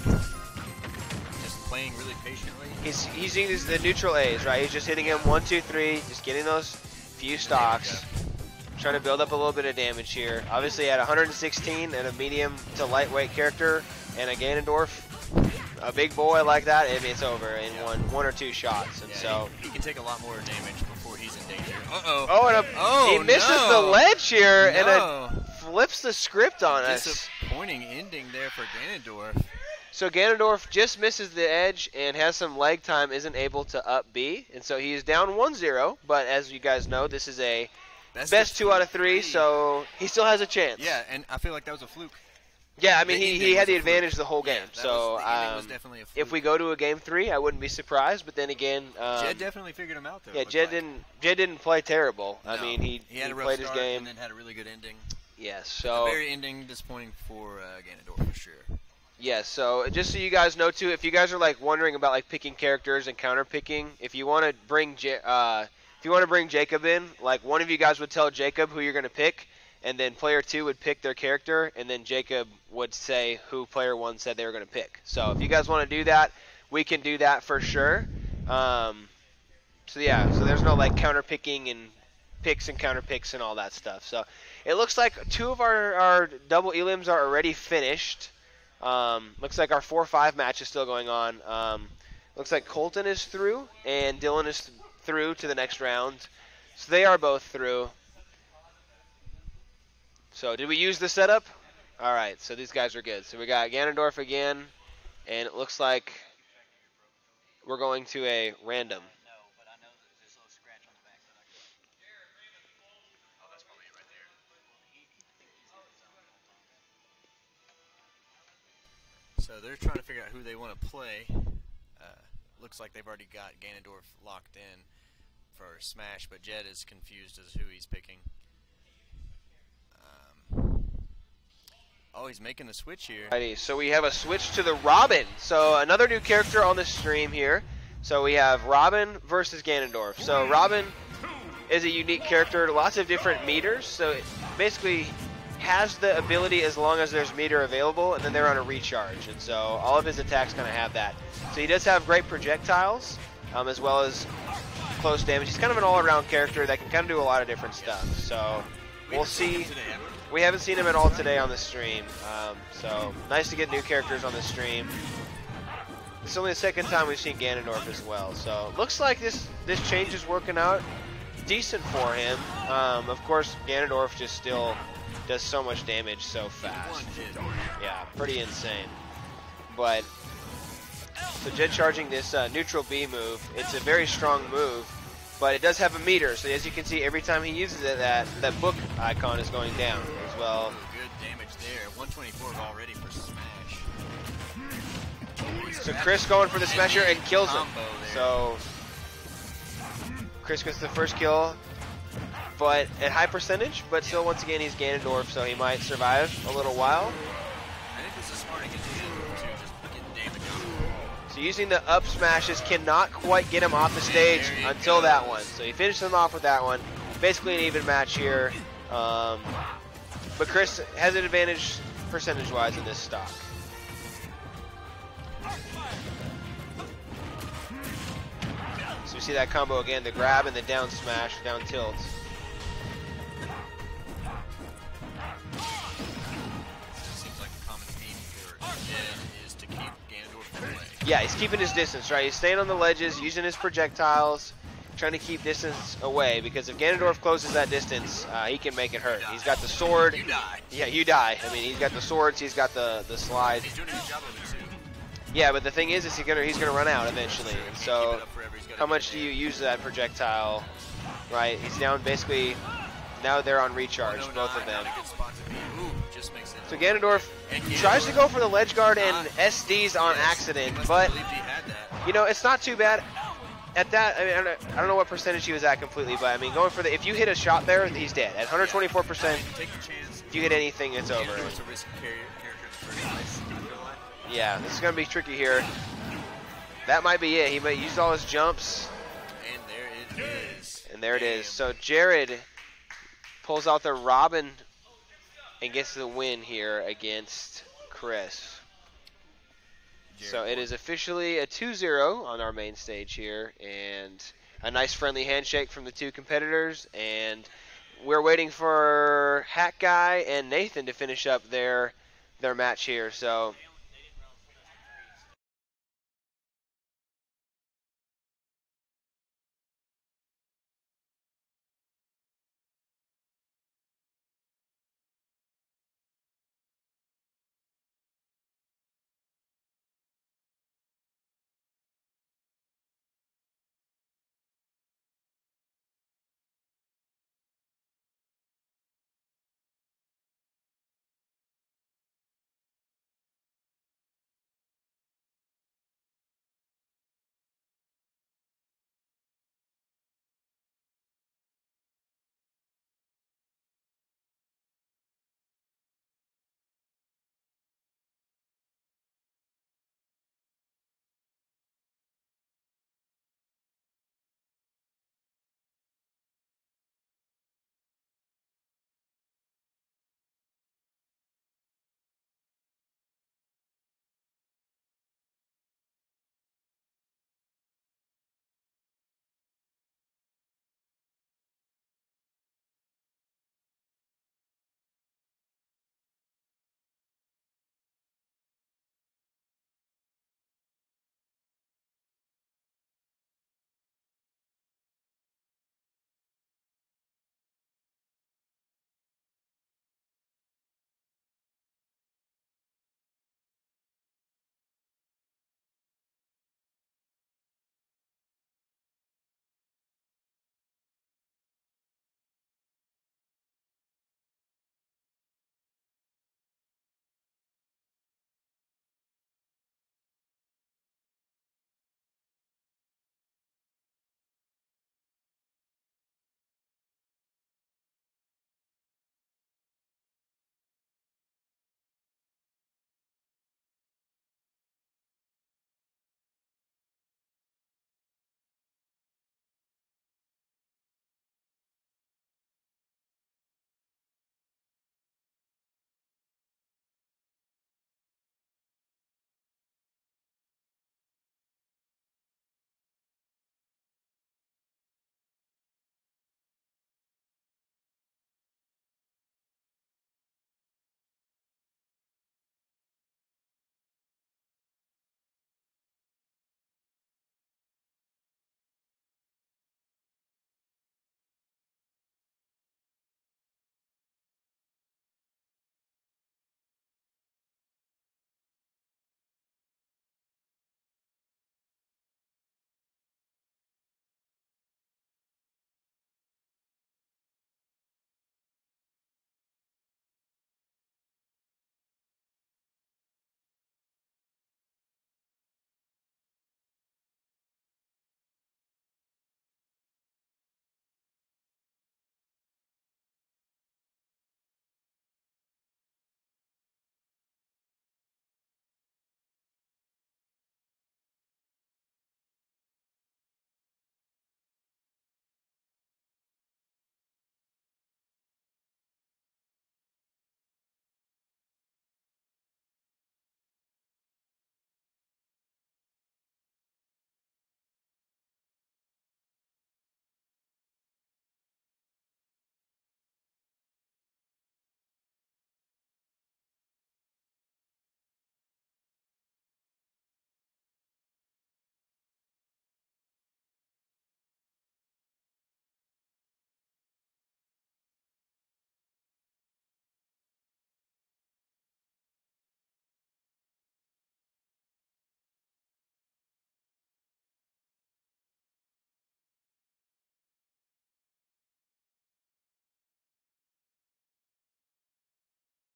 Just playing really patiently. He's using the neutral A's, right? He's just hitting him 1, 2, 3, just getting those few stocks. Trying to build up a little bit of damage here. Obviously at 116 and a medium to lightweight character and a Ganondorf, a big boy like that, I mean, it's over in one or two shots. And so he can take a lot more damage before he's in danger. Uh-oh. Oh, and he misses the ledge here and No. it flips the script on us. Disappointing ending there for Ganondorf. So Ganondorf just misses the edge and has some lag time, isn't able to up B, and so he is down 1-0, but as you guys know, this is a best 2 out of 3, so he still has a chance. Yeah, and I feel like that was a fluke. Yeah, I mean, The he ending had was the a fluke. advantage the whole game, Yeah, so the ending was definitely a fluke. if we go to a game 3, I wouldn't be surprised, but then again... Jed definitely figured him out, though. Yeah, Jed didn't play terrible. No, I mean, he had a rough played his start game. and then had a really good ending. Yes, The so... very ending disappointing for Ganondorf for sure. Yes, so just so you guys know too, if you guys are like wondering about like picking characters and counter picking, if you want to bring Jacob in, like one of you guys would tell Jacob who you're going to pick, and then player 2 would pick their character, and then Jacob would say who player 1 said they were going to pick. So if you guys want to do that, we can do that for sure. So yeah, so there's no like counter picking and picks and counter picks and all that stuff. So it looks like 2 of our double elims are already finished. Looks like our 4-5 match is still going on. Looks like Colton is through and Dylan is through to the next round. So they are both through. So did we use the setup? All right, so these guys are good. So we got Ganondorf again, and it looks like we're going to a random. So they're trying to figure out who they want to play. Looks like they've already got Ganondorf locked in for Smash, but Jed is confused as who he's picking. Oh, he's making the switch here. Alrighty, so we have a switch to the Robin. So another new character on the stream here. So we have Robin versus Ganondorf. So Robin is a unique character, lots of different meters. So it basically has the ability as long as there's meter available, and then they're on a recharge. And so all of his attacks kind of have that. So he does have great projectiles, as well as close damage. He's kind of an all-around character that can kind of do a lot of different stuff. So we'll see. We haven't seen him at all today on the stream. So nice to get new characters on the stream. It's only the second time we've seen Ganondorf as well. So looks like this change is working out decent for him. Of course, Ganondorf just still does so much damage so fast. Yeah, pretty insane. But so Jed charging this neutral B move. It's a very strong move, but it does have a meter. So as you can see, every time he uses it, that book icon is going down as well. Good damage there. 124 already for Smash. So Chris going for the smasher and kills him. So Chris gets the first kill, but at high percentage, but still once again he's Ganondorf, so he might survive a little while. I think this is smart against Ganondorf too, just getting damage on him. So using the up smashes cannot quite get him off the stage until that one. So he finishes him off with that one. Basically an even match here. But Chris has an advantage percentage-wise in this stock. So we see that combo again, the grab and the down smash, down tilt. Seems like a common theme for Jed is to keep Ganondorf away. Yeah, he's keeping his distance, right? He's staying on the ledges, using his projectiles, trying to keep distance away, because if Ganondorf closes that distance, he can make it hurt. He's got the sword. You die. Yeah, you die. I mean, he's got the swords, he's got the slide. He's doing a good job of it too. Yeah, but the thing is he's gonna run out eventually. And so, how much do you use that projectile? Right? He's down basically now they're on recharge, 109, both of them. not a good spot to be. Ooh, just makes it. So Ganondorf And tries to Ganondorf- go for the ledge guard and SDs on Yes, accident, he must but have believed he had that. you know, it's not too bad. At that, I mean, I don't know what percentage he was at completely, but I mean, going for the, if you hit a shot there, he's dead. At 124%, Take the chance. if you hit anything, it's over. Ganondorf's a risky character in the first place, I feel like. Yeah, this is going to be tricky here. That might be it. He might use all his jumps, And there it is. and there it is. Damn. So Jared pulls out the Robin and gets the win here against Chris. So it is officially a 2-0 on our main stage here, and a nice friendly handshake from the two competitors, and we're waiting for Hack Guy and Nathan to finish up their match here. So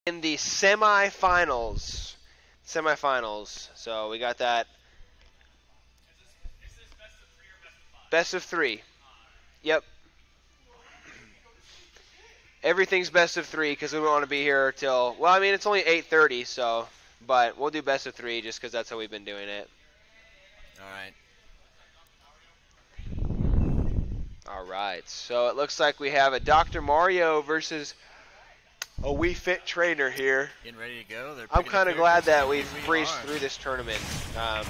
in the semifinals. So we got that. Best of 3. Yep. Everything's best of 3 because we don't want to be here till, well, I mean, it's only 8:30, so, but we'll do best of 3 just because that's how we've been doing it. All right. So it looks like we have a Dr. Mario versus a Wii Fit trainer here. Getting ready to go. I'm kind of glad that we've breezed through this tournament,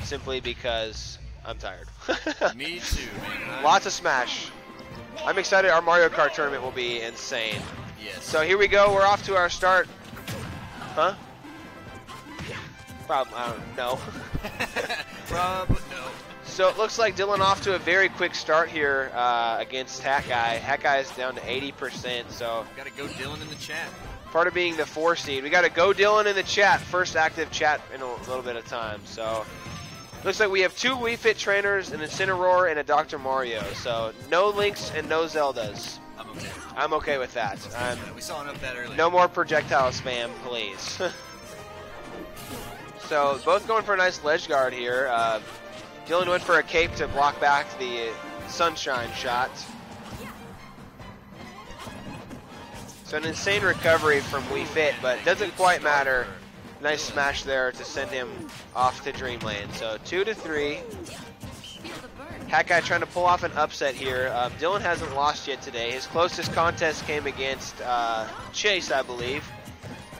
simply because I'm tired. Me too, man. Lots of Smash. I'm excited. Our Mario Kart tournament will be insane. Yes. So here we go. We're off to our start. Huh? Probably. I don't know. Probably no. So it looks like Dylan off to a very quick start here against Hat Guy. Hat Guy is down to 80%. So Got to go Dylan in the chat. part of being the 4 seed. We got to go Dylan in the chat. First active chat in a little bit of time. So looks like we have 2 Wii Fit trainers, an Incineroar, and a Dr. Mario. So no Links and no Zeldas. I'm okay. I'm okay with that. We saw enough that earlier. No more projectile spam, please. So both going for a nice ledge guard here. Dylan went for a cape to block back the sunshine shot. So an insane recovery from Wii Fit, but doesn't quite matter. Nice smash there to send him off to Dreamland. So 2-3. Hat Guy trying to pull off an upset here. Dylan hasn't lost yet today. His closest contest came against Chase, I believe.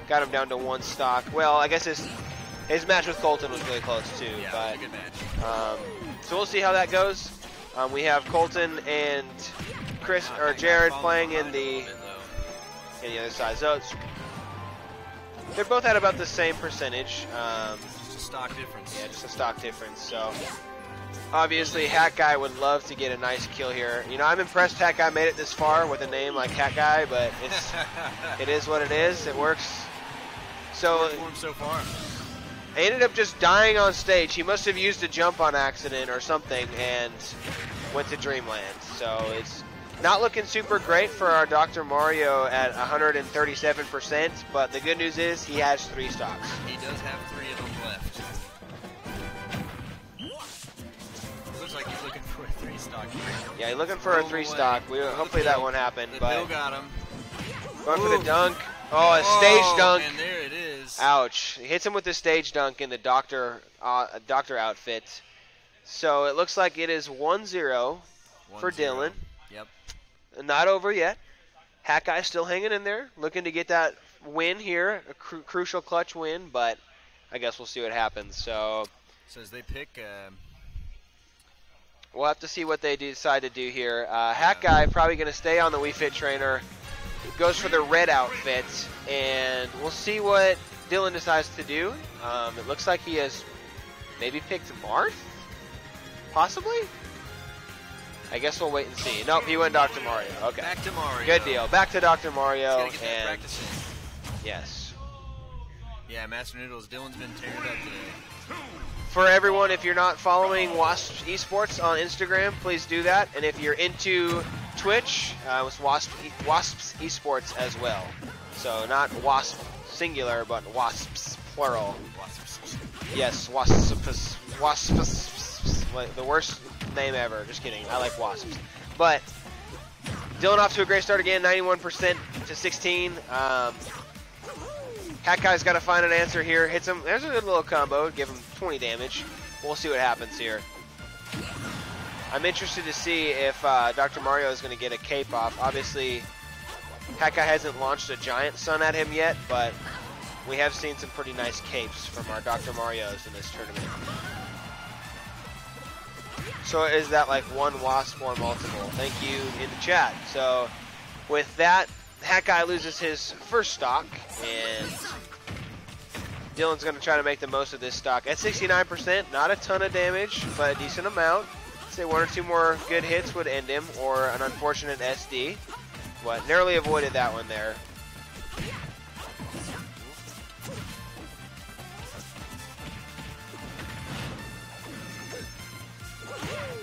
Got him down to 1 stock. Well, I guess his match with Colton was really close too. Yeah, but, it was a good match. so we'll see how that goes. We have Colton and Chris or Jared playing in the other side. So they're both at about the same percentage. Just a stock difference. Yeah, just a stock difference. So obviously Hat Guy would love to get a nice kill here. You know, I'm impressed Hat Guy made it this far with a name like Hat Guy, but it is what it is. It works. So For him so far. he ended up just dying on stage. He must have used a jump on accident or something and went to Dreamland. So it's not looking super great for our Dr. Mario at 137%, but the good news is he has 3 stocks. He does have 3 of them left. Looks like he's looking for a 3 stock here. Yeah, he's looking for a 3 stock. Hopefully that won't happen. The But Bill got him. going for the dunk. Oh, a stage dunk. And there it is. Ouch. He hits him with the stage dunk in the doctor outfit. So it looks like it is 1-0 for 1-0. Dylan. Yep. Not over yet. Hat Guy still hanging in there, looking to get that win here, a crucial clutch win, but I guess we'll see what happens. So as they pick, we'll have to see what they decide to do here. Hat Guy probably going to stay on the Wii Fit trainer. Goes for the red outfit, and we'll see what Dylan decides to do. It looks like he has maybe picked Marth? Possibly? I guess we'll wait and see. Nope, he went Dr. Mario. Okay. back to Mario. Good deal. Back to Dr. Mario. He's gotta get that And practice in. yes. Yeah, Master Noodles, Dylan's been tearing it up today. For everyone, if you're not following Wasps Esports on Instagram, please do that. And if you're into Twitch, it's Wasps Esports as well. So not Wasp singular, but Wasps plural. Yes, Wasps. The worst name ever. Just kidding. I like Wasps. But Dylan off to a great start again, 91% to 16. Hat Guy's got to find an answer here. Hits him. There's a good little combo. Give him 20 damage. We'll see what happens here. I'm interested to see if Dr. Mario is going to get a cape off. Obviously, Hat Guy hasn't launched a giant sun at him yet, but we have seen some pretty nice capes from our Dr. Marios in this tournament. So is that like one Wasp or multiple? Thank you in the chat. So with that, Hat Guy loses his first stock, and Dylan's going to try to make the most of this stock. At 69%, not a ton of damage, but a decent amount. Say 1 or 2 more good hits would end him, or an unfortunate SD. But narrowly avoided that one there.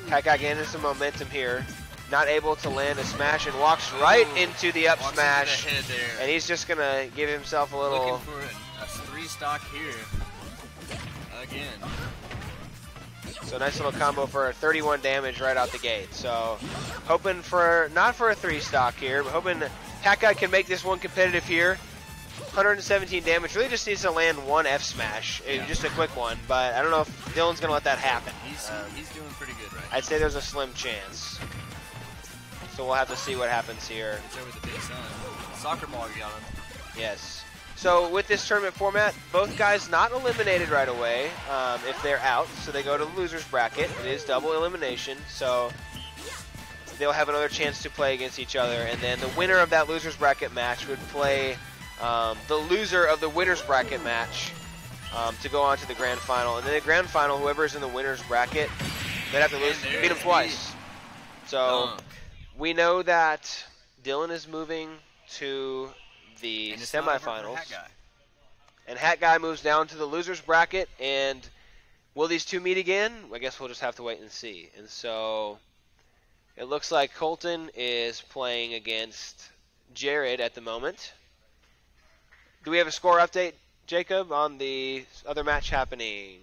Hat Guy getting some momentum here. not able to land a smash and walks right into the up Walks smash. into the head there. And he's just going to give himself a little... Looking for a 3-stock here. Again. So nice little combo for 31 damage right out the gate. So hoping for, not for a 3-stock here, but hoping Hat Guy can make this one competitive here. 117 damage. Really just needs to land one F smash. Yeah. Just a quick one. But I don't know if Dylan's going to let that happen. He's doing pretty good right I'd say there's a slim chance. So we'll have to see what happens here. now. He's over the big sun. Soccer ball got him. Yes. So with this tournament format, both guys not eliminated right away if they're out. So they go to the loser's bracket. It is double elimination. So they'll have another chance to play against each other. And then the winner of that loser's bracket match would play the loser of the winner's bracket match to go on to the grand final. And then the grand final, whoever's in the winner's bracket, they'd have to beat them twice. So we know that Dylan is moving to the semifinals. And Hat Guy moves down to the loser's bracket. And will these two meet again? I guess we'll just have to wait and see. And so it looks like Colton is playing against Jared at the moment. Do we have a score update, Jacob, on the other match happening?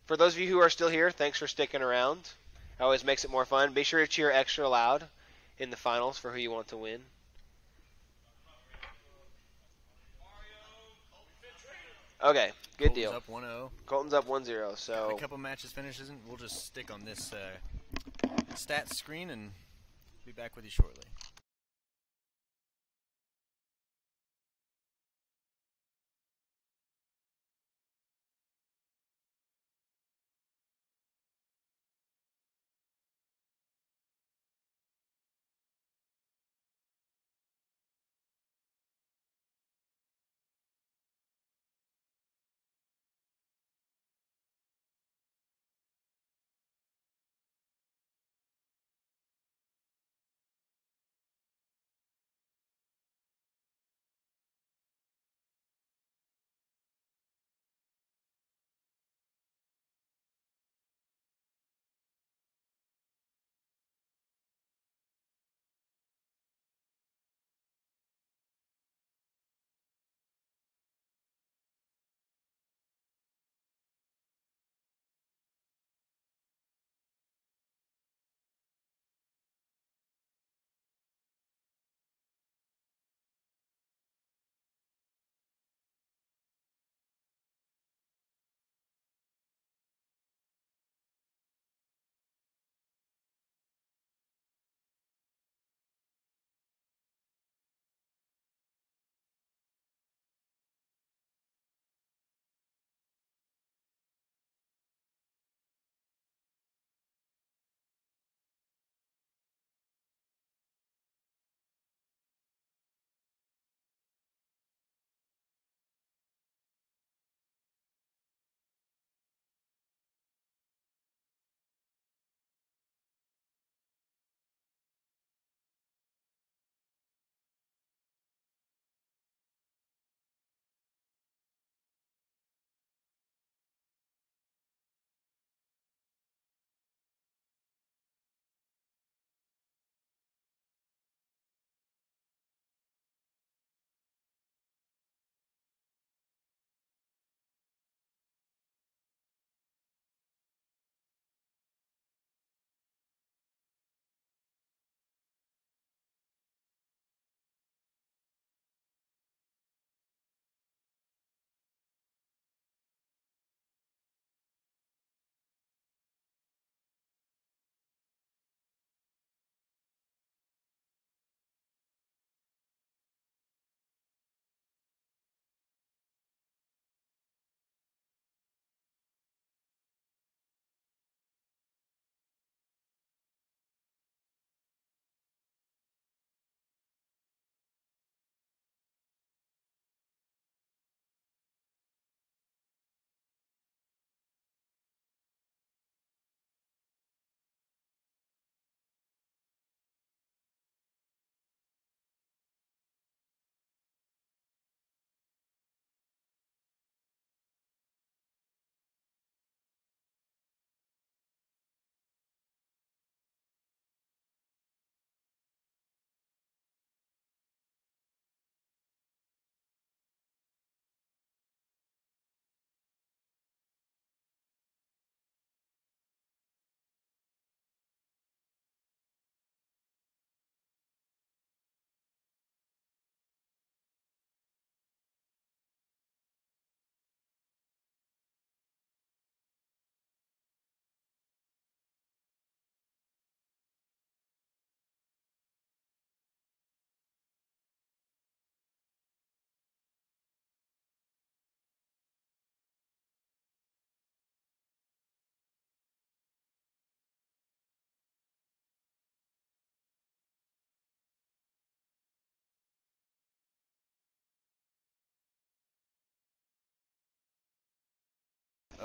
For those of you who are still here, thanks for sticking around. It always makes it more fun. Be sure to cheer extra loud in the finals for who you want to win. Okay, good deal. Colton's up 1-0. Colton's up 1-0. So A couple matches finishes, and we'll just stick on this stats screen and be back with you shortly.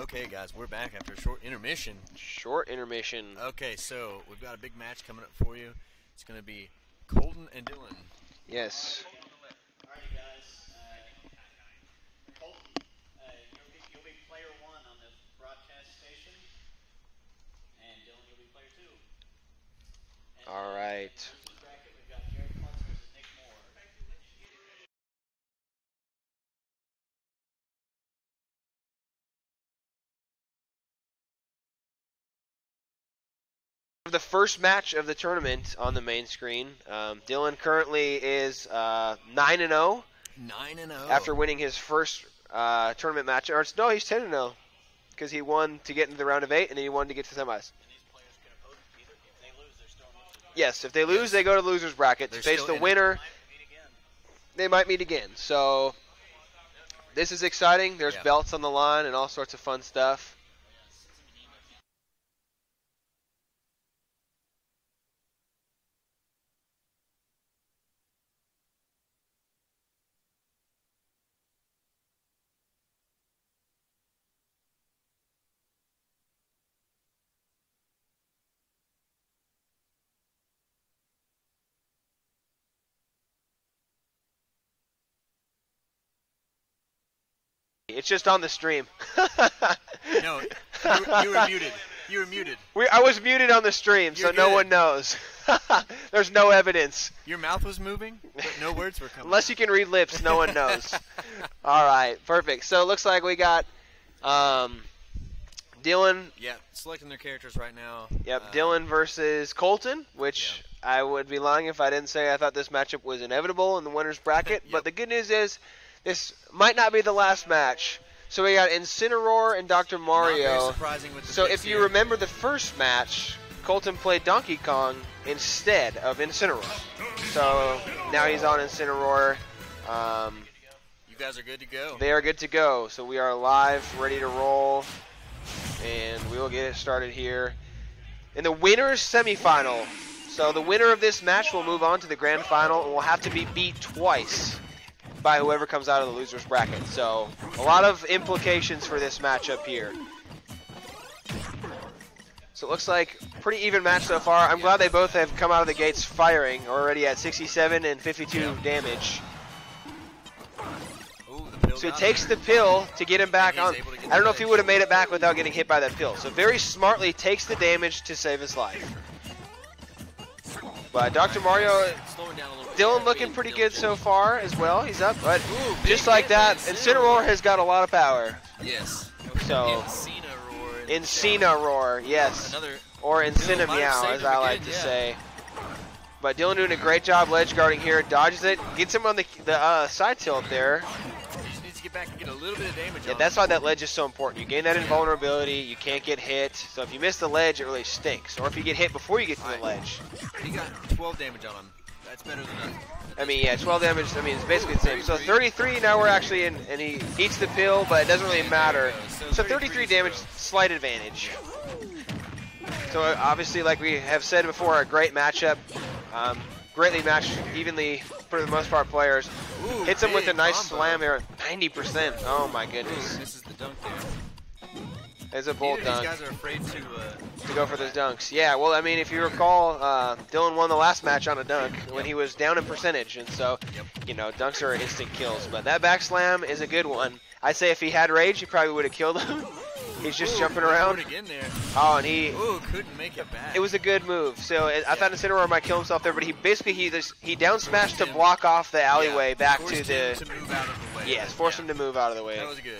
Okay, guys, we're back after a short intermission. Short intermission. Okay, so we've got a big match coming up for you. It's going to be Colton and Dylan. Yes. Alrighty, guys. Colton, you'll be player 1 on the broadcast station, and Dylan, you'll be player 2. And, All right. in the losers bracket, we've got Jared Klutz versus Nick Moore. The first match of the tournament on the main screen. Dylan currently is 9-0 9-0. after winning his first tournament match. Or no, he's 10-0 because he won to get into the round of 8 and then he won to get to the semis. And these players can oppose either. If they lose, they're still in losers. Yes, if they lose, they go to the losers bracket to They're face still the in it. winner. Might meet again. They might meet again. So this is exciting. There's Yeah. belts on the line and all sorts of fun stuff. It's just on the stream. No, you were muted. You were muted. I was muted on the stream, so You're no good. one knows. There's no evidence. Your mouth was moving, but no words were coming. Unless you can read lips, no one knows. All right, perfect. So it looks like we got Dylan. Yeah, selecting their characters right now. Yep, Dylan versus Colton, which I would be lying if I didn't say I thought this matchup was inevitable in the winner's bracket. Yep. But the good news is this might not be the last match. So we got Incineroar and Dr. Not Mario. very surprising with the So picks if you here. remember the first match, Colton played Donkey Kong instead of Incineroar. So now he's on Incineroar. You guys are good to go. They are good to go. So we are live, ready to roll, and we will get it started here in the winner's semifinal. So the winner of this match will move on to the grand final and will have to be beat twice by whoever comes out of the loser's bracket. So a lot of implications for this matchup here. So it looks like pretty even match so far. I'm glad they both have come out of the gates firing, already at 67 and 52 damage. Ooh, the pill So it got takes him. the pill to get him back He's on. able to get I don't the know if he edge. would have made it back without getting hit by that pill. So very smartly takes the damage to save his life. But Dr. Mario, Slowing down a little bit. Dylan looking pretty good so far as well. He's up, but Ooh, just big like hit that, by Incineroar has got a lot of power. Yes. So Incineroar. Incineroar, yes, Another. or Dylan might have Incinemeow, saved as him I like again, to yeah. say. But Dylan doing a great job ledge guarding here, dodges it, gets him on the side tilt there. He just needs to get back and get a little bit of damage Yeah, on that's him. why that ledge is so important. You gain that invulnerability, you can't get hit. So if you miss the ledge, it really stinks. Or if you get hit before you get to the Right. ledge. He got 12 damage on him. That's better than nothing. I mean, yeah, 12 damage, I mean, it's basically the same. So 33, now we're actually in, and he eats the pill, but it doesn't really matter. So 33 damage, slight advantage. So obviously, like we have said before, a great matchup. Greatly matched, evenly, for the most part, players. Ooh, Hits him with a big nice combo. slam here, 90%. Oh my Ooh, goodness. misses the dunk there. There's a bold Neither of dunk. these guys are afraid To go for those dunks. Yeah, well, I mean, if you recall, Dylan won the last match on a dunk when he was down in percentage, and so, you know, dunks are instant kills. But that back slam is a good one. I'd say if he had rage, he probably would have killed him. He's just jumping around. Again there. Oh, and he... Ooh, couldn't make it back. It was a good move. So I thought Incineroar might kill himself there, but he basically he down smashed to block off the alleyway back Forced to him the... to move out of the way. Yes, force him to move out of the way. That was good.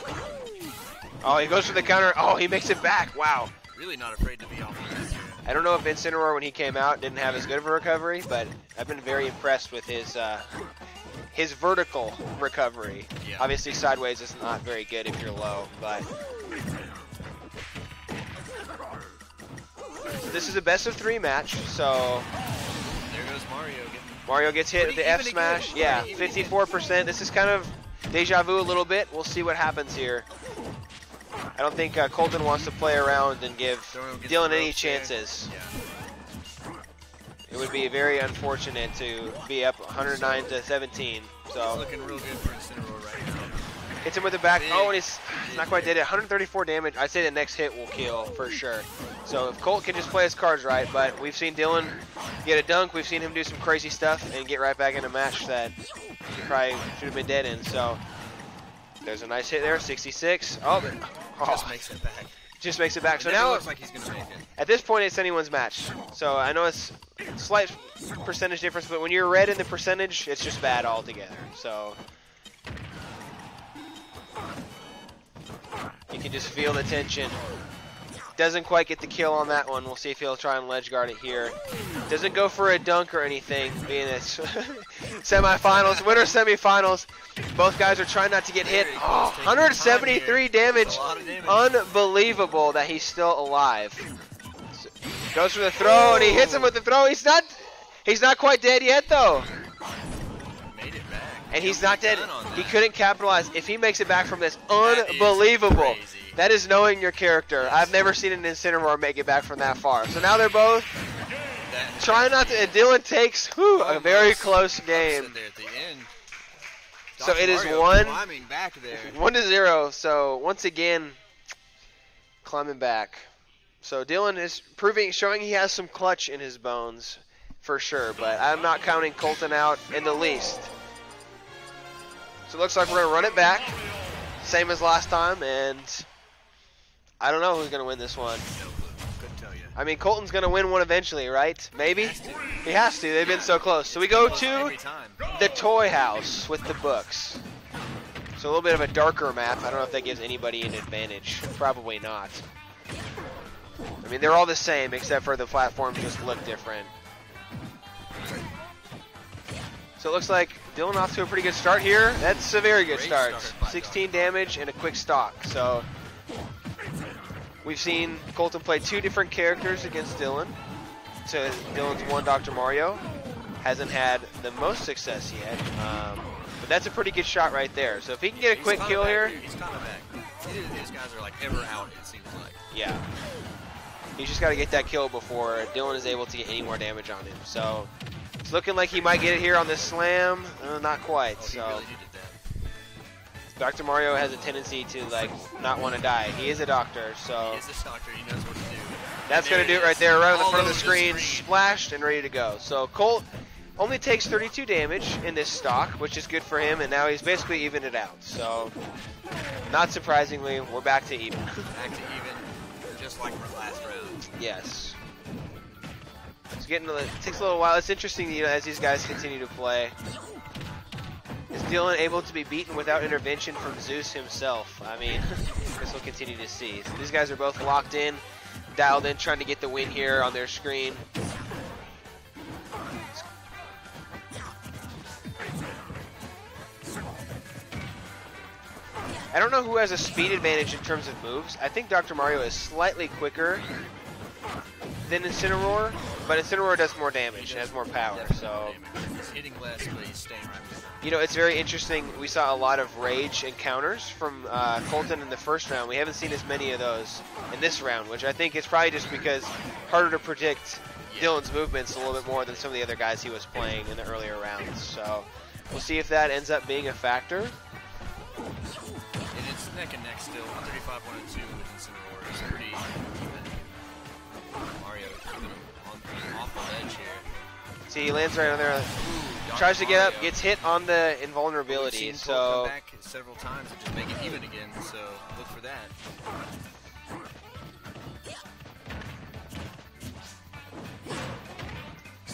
Oh, he goes for the counter. Oh, he makes it back. Wow. Really not afraid to be off the ledge here. I don't know if Incineroar, when he came out, didn't have as good of a recovery, but I've been very impressed with his vertical recovery. Yeah. Obviously, sideways is not very good if you're low, but... So this is a best-of-3 match, so There goes Mario. Mario gets hit with the Pretty F even smash. again. Yeah, Pretty even 54%. This is kind of deja vu a little bit. We'll see what happens here. I don't think Colton wants to play around and give Dylan any chances. Yeah. It would be very unfortunate to be up 109 to 17. It's So looking real good for Incineroar right now. Hits him with the back. Oh, and he's not quite did it. 134 damage. I'd say the next hit will kill for sure. So if Colt can just play his cards right, but we've seen Dylan get a dunk. We've seen him do some crazy stuff and get right back in a match that he probably should have been dead in. So there's a nice hit there, 66. Oh, Just makes it back. Just makes it back. So It never now, looks like he's gonna make it. at this point, it's anyone's match. So I know it's slight percentage difference, but when you're red in the percentage, it's just bad altogether. So you can just feel the tension. Doesn't quite get the kill on that one. We'll see if he'll try and ledge guard it here. Doesn't go for a dunk or anything, being it's semifinals, winter semifinals. Both guys are trying not to get hit. Oh, 173 damage. Unbelievable that he's still alive. So, goes for the throw and he hits him with the throw. He's not quite dead yet though. Made it back. And he's not dead. He couldn't capitalize. If he makes it back from this, That is unbelievable. crazy. That is knowing your character. I've never seen an Incineroar make it back from that far. So now they're both trying not to. And Dylan takes a very close game. There at the end. So it is Mario climbing back there. 1-0. So once again, climbing back. So Dylan is showing he has some clutch in his bones for sure. But I'm not counting Colton out in the least. So it looks like we're gonna run it back, same as last time, and I don't know who's gonna win this one. No clue. Couldn't tell you. I mean, Colton's gonna win one eventually, right? Maybe? He has to. They've been so close. So we go to Every time. the toy house with the books. So a little bit of a darker map. I don't know if that gives anybody an advantage. Probably not. I mean, they're all the same, except for the platforms just look different. So it looks like Dylan off to a pretty good start here. That's a very good Great start. start by 16 damage and a quick stock. So we've seen Colton play two different characters against Dylan. So Dylan's won Dr. Mario. Hasn't had the most success yet. But that's a pretty good shot right there. So if he can get a quick kill here. He's kind of back. Neither of these guys are like ever out, it seems like. Yeah. He's just got to get that kill before Dylan is able to get any more damage on him. So it's looking like he might get it here on this slam. Not quite. Oh, he So really needed that. Dr. Mario has a tendency to like not want to die. He is a doctor, so He is this doctor. He knows what to do. that's There going to do it it right is. there, right on the All front of the over screen, splashed and ready to go. So Colt only takes 32 damage in this stock, which is good for him, and now he's basically evened it out. So not surprisingly, we're back to even. Back to even, just like our last round. Yes. It's getting it takes a little while. It's interesting, you know, as these guys continue to play. Is Dylan able to be beaten without intervention from Zeus himself? I mean, I guess we'll continue to see. So these guys are both locked in, dialed in, trying to get the win here on their screen. I don't know who has a speed advantage in terms of moves. I think Dr. Mario is slightly quicker than Incineroar, but Incineroar does more damage, has more power, so... He's hitting less, but he's staying right with him. You know, it's very interesting. We saw a lot of rage encounters from Colton in the first round. We haven't seen as many of those in this round, which I think is probably just because harder to predict Dylan's movements a little bit more than some of the other guys he was playing in the earlier rounds. So we'll see if that ends up being a factor. And it's neck and neck still. 135, 102 with Incineroar. It's pretty even. Mario keeping him off the ledge here. See, he lands right on there. Ooh, Tries to get up, Mario. gets hit on the We've invulnerability. seen Colt So come back several times and just make it even again, so look for that.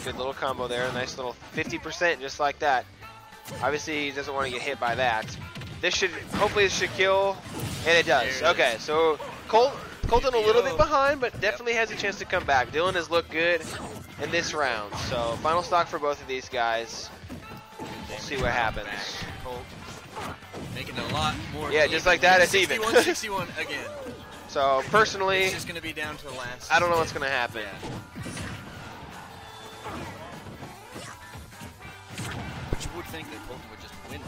good little combo there. Nice little 50% just like that. Obviously, he doesn't want to get hit by that. This should, hopefully this should kill, and it does. There it Okay, is. so Colton a little bit behind, but definitely has a chance to come back. Dylan has looked good in this round. So final stock for both of these guys. We'll see what happens. Colt making it a lot more. Yeah, just like that, it's even. 61 again. So personally, It's just going to be down to the last. I don't know what's going to happen. But you would think that Colton would just win.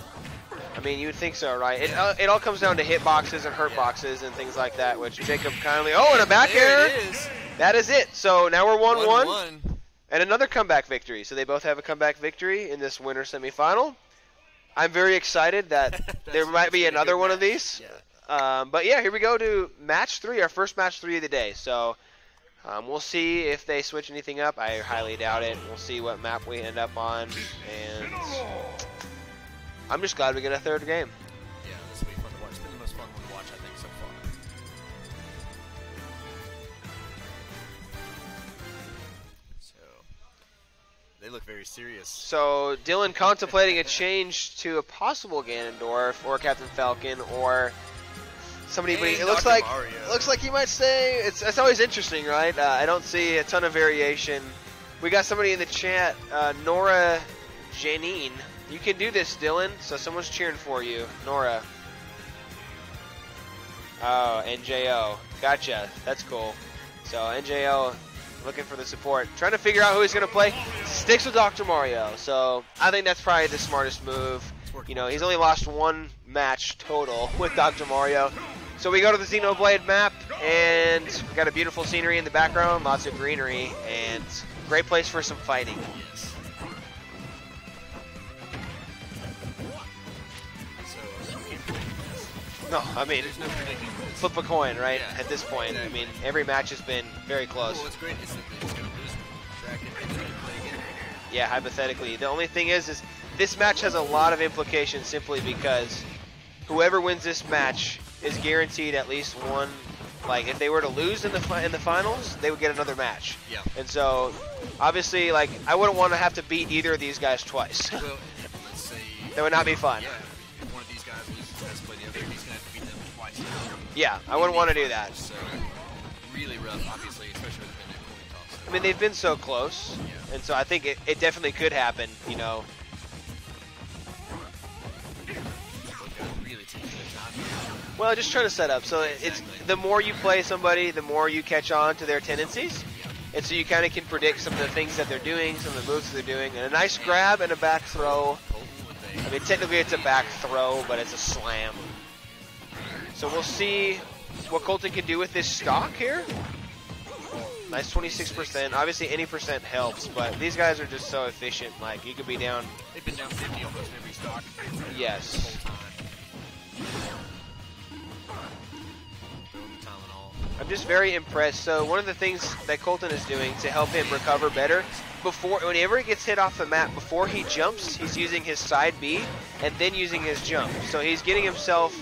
I mean, you would think so, right? It all comes down to hit boxes and hurt boxes and things like that, which Jacob kindly... Oh, and a back There air! it is. That is it. So now we're 1-1. 1-1. And another comeback victory. So they both have a comeback victory in this winter semifinal. I'm very excited that there might be another one of these. Yeah. But yeah, here we go to match 3, our first match 3 of the day. So we'll see if they switch anything up. I highly doubt it. We'll see what map we end up on. And I'm just glad we get a third game. Yeah, this will be fun to watch. It's been the most fun one to watch, I think, so far. So, they look very serious. So Dylan contemplating a change to a possible Ganondorf or Captain Falcon or somebody. But it looks Dr. like Mario. he might stay. It's always interesting, right? I don't see a ton of variation. We got somebody in the chat, Nora Janine. You can do this, Dylan. So someone's cheering for you, Nora. Oh, NJO. Gotcha. That's cool. So NJO looking for the support. Trying to figure out who he's going to play. Sticks with Dr. Mario. So I think that's probably the smartest move. You know, he's only lost 1 match total with Dr. Mario. So we go to the Xenoblade map, and we got a beautiful scenery in the background, lots of greenery, and great place for some fighting. Yes. So, you can't predict this. No, I mean, There's no predicting this. flip a coin, right? Yeah, At this point, exactly. I mean, every match has been very close. Well, what's great is that they're just going to lose track and then play again. Yeah, hypothetically. The only thing is this match has a lot of implications simply because whoever wins this match is guaranteed at least one. Like, if they were to lose in the finals, they would get another match. Yeah. And so, obviously, like, I wouldn't want to have to beat either of these guys twice. Well, let's say... That would not be fun. Yeah, if one of these guys loses, has to play the other, he's going to have to beat them twice. Yeah, I wouldn't want to do that. So, really rough, obviously, especially with the coin toss. I mean, they've been so close, Yeah. and so I think it definitely could happen, you know. Both guys really taking their time here. Well, just trying to set up. So it's the more you play somebody, the more you catch on to their tendencies. And so you kind of can predict some of the things that they're doing, some of the moves that they're doing. And a nice grab and a back throw. Colton with a... I mean, technically it's a back throw, but it's a slam. So we'll see what Colton can do with this stock here. Nice 26%. Obviously, any percent helps, but these guys are just so efficient. Like, you could be down. They've been down 50 almost every stock. Yes. The whole time. Tylenol. I'm just very impressed. So one of the things that Colton is doing to help him recover better, whenever he gets hit off the map, before he jumps, he's using his side B and then using his jump. So he's getting himself,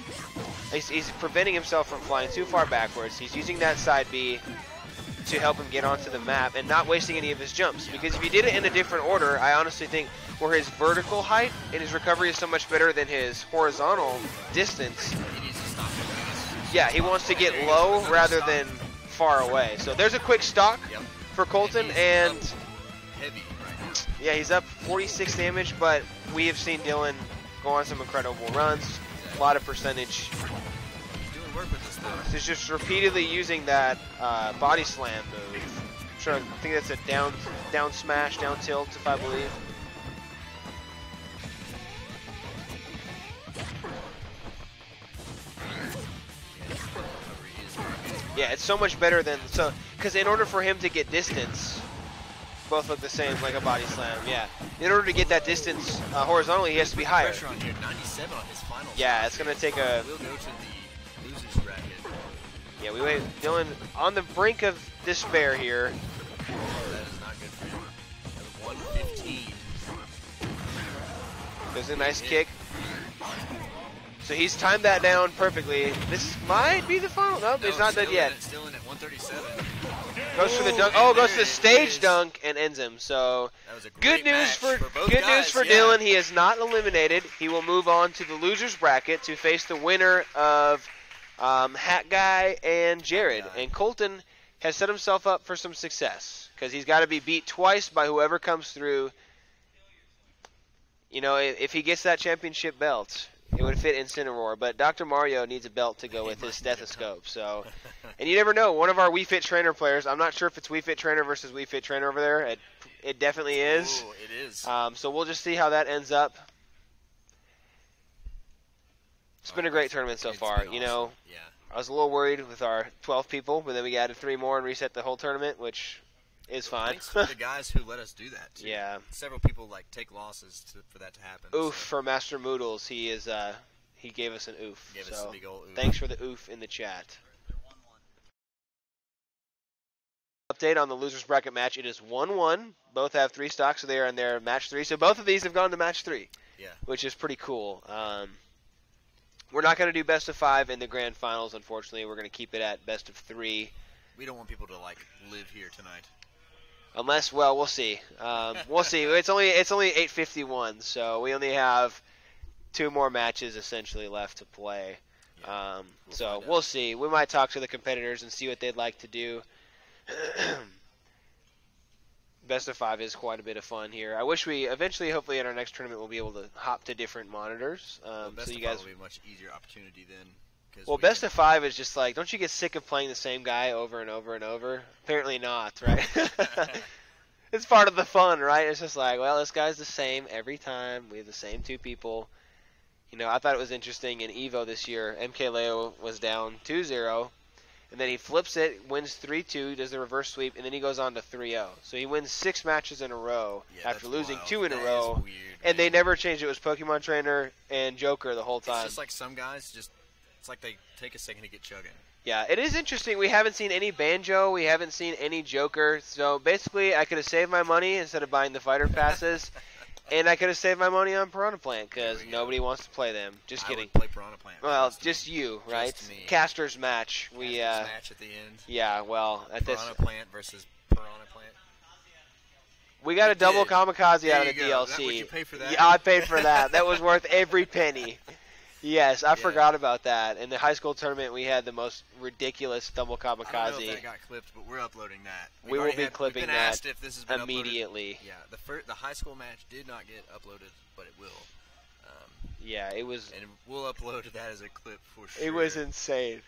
he's preventing himself from flying too far backwards. He's using that side B to help him get onto the map and not wasting any of his jumps. Because if he did it in a different order, I honestly think where his vertical height and his recovery is so much better than his horizontal distance. He needs to stop it. Yeah, he wants to get low rather than far away. So there's a quick stock Yep. for Colton, He's and up heavy right now. yeah, he's up 46 damage, but we have seen Dylan go on some incredible runs, a lot of percentage. He's doing work with this though. He's just repeatedly using that body slam move. I think that's a down smash, down tilt, if I believe. Yeah, it's so much better than because in order for him to get distance, both look the same, like a body slam. Yeah, in order to get that distance horizontally, he has to be higher. Pressure on here, 97 on his final. Yeah, it's gonna take a. We'll go to the losers bracket. Yeah, we wait. Dylan on the brink of despair here. That is not good for him. At 115. There's a nice kick. So he's timed that down perfectly. This might be the final. Nope, it's not done yet. Still in at 137. Goes for the dunk. Oh, goes to the stage dunk and ends him. So That was a good great news match for both good guys, news for yeah. Dylan. He is not eliminated. He will move on to the losers bracket to face the winner of Hat Guy and Jared. And Colton has set himself up for some success because he's got to be beat twice by whoever comes through. You know, if he gets that championship belt, it would fit Incineroar, but Dr. Mario needs a belt to go with his stethoscope. So, and you never know. One of our Wii Fit Trainer players, I'm not sure if it's Wii Fit Trainer versus Wii Fit Trainer over there. It definitely is. Ooh, it is. So we'll just see how that ends up. It's been a great tournament so It's far. been You awesome. know, Yeah. I was a little worried with our 12 people, but then we added 3 more and reset the whole tournament, which is fine. Thanks to the guys who let us do that, too. Yeah. Several people take losses for that to happen. Oof so. for Master Moodles. He gave us an oof. Gave us a big old oof. Thanks for the oof in the chat. Update on the losers bracket match. It is 1-1. Both have 3 stocks, so they are in their match 3. So both of these have gone to match 3. Yeah. Which is pretty cool. We're not going to do best of 5 in the grand finals, unfortunately. We're going to keep it at best of 3. We don't want people to live here tonight. Unless, well, we'll see. We'll see. It's only 8:51, so we only have 2 more matches essentially left to play. Yeah. So we'll see. We might talk to the competitors and see what they'd like to do. Best of 5 is quite a bit of fun here. I wish we eventually, hopefully, in our next tournament, we'll be able to hop to different monitors. Best so you of 5 guys will be a much easier opportunity then. Well, best of 5 is just like, don't you get sick of playing the same guy over and over and over? Apparently not, right? It's part of the fun, right? It's just like, well, this guy's the same every time. We have the same 2 people. You know, I thought it was interesting in EVO this year. MK Leo was down 2-0, and then he flips it, wins 3-2, does the reverse sweep, and then he goes on to 3-0. So he wins 6 matches in a row after losing wild. 2 in that a row. Is weird, and they never changed. It was Pokemon Trainer and Joker the whole time. It's just like some guys it's like they take a second to get chugging. Yeah, it is interesting. We haven't seen any Banjo. We haven't seen any Joker. So basically, I could have saved my money instead of buying the fighter passes. And I could have saved my money on Piranha Plant because nobody wants to play them. Just kidding. I would play Piranha Plant. Well, just you, right? Just me. Caster's match. Caster's match at the end. Yeah, well, at Piranha Plant versus Piranha Plant. We got a double kamikaze out of the DLC. Would you pay for that? Yeah, I paid for that. That was worth every penny. Yes, I forgot about that. In the high school tournament, we had the most ridiculous double kamikaze. I don't know if that got clipped, but we're uploading that. We will be clipping we've been that asked if this has been immediately. Uploaded. Yeah, the high school match did not get uploaded, but it will. Yeah, it was. And we'll upload that as a clip for sure. It was insane.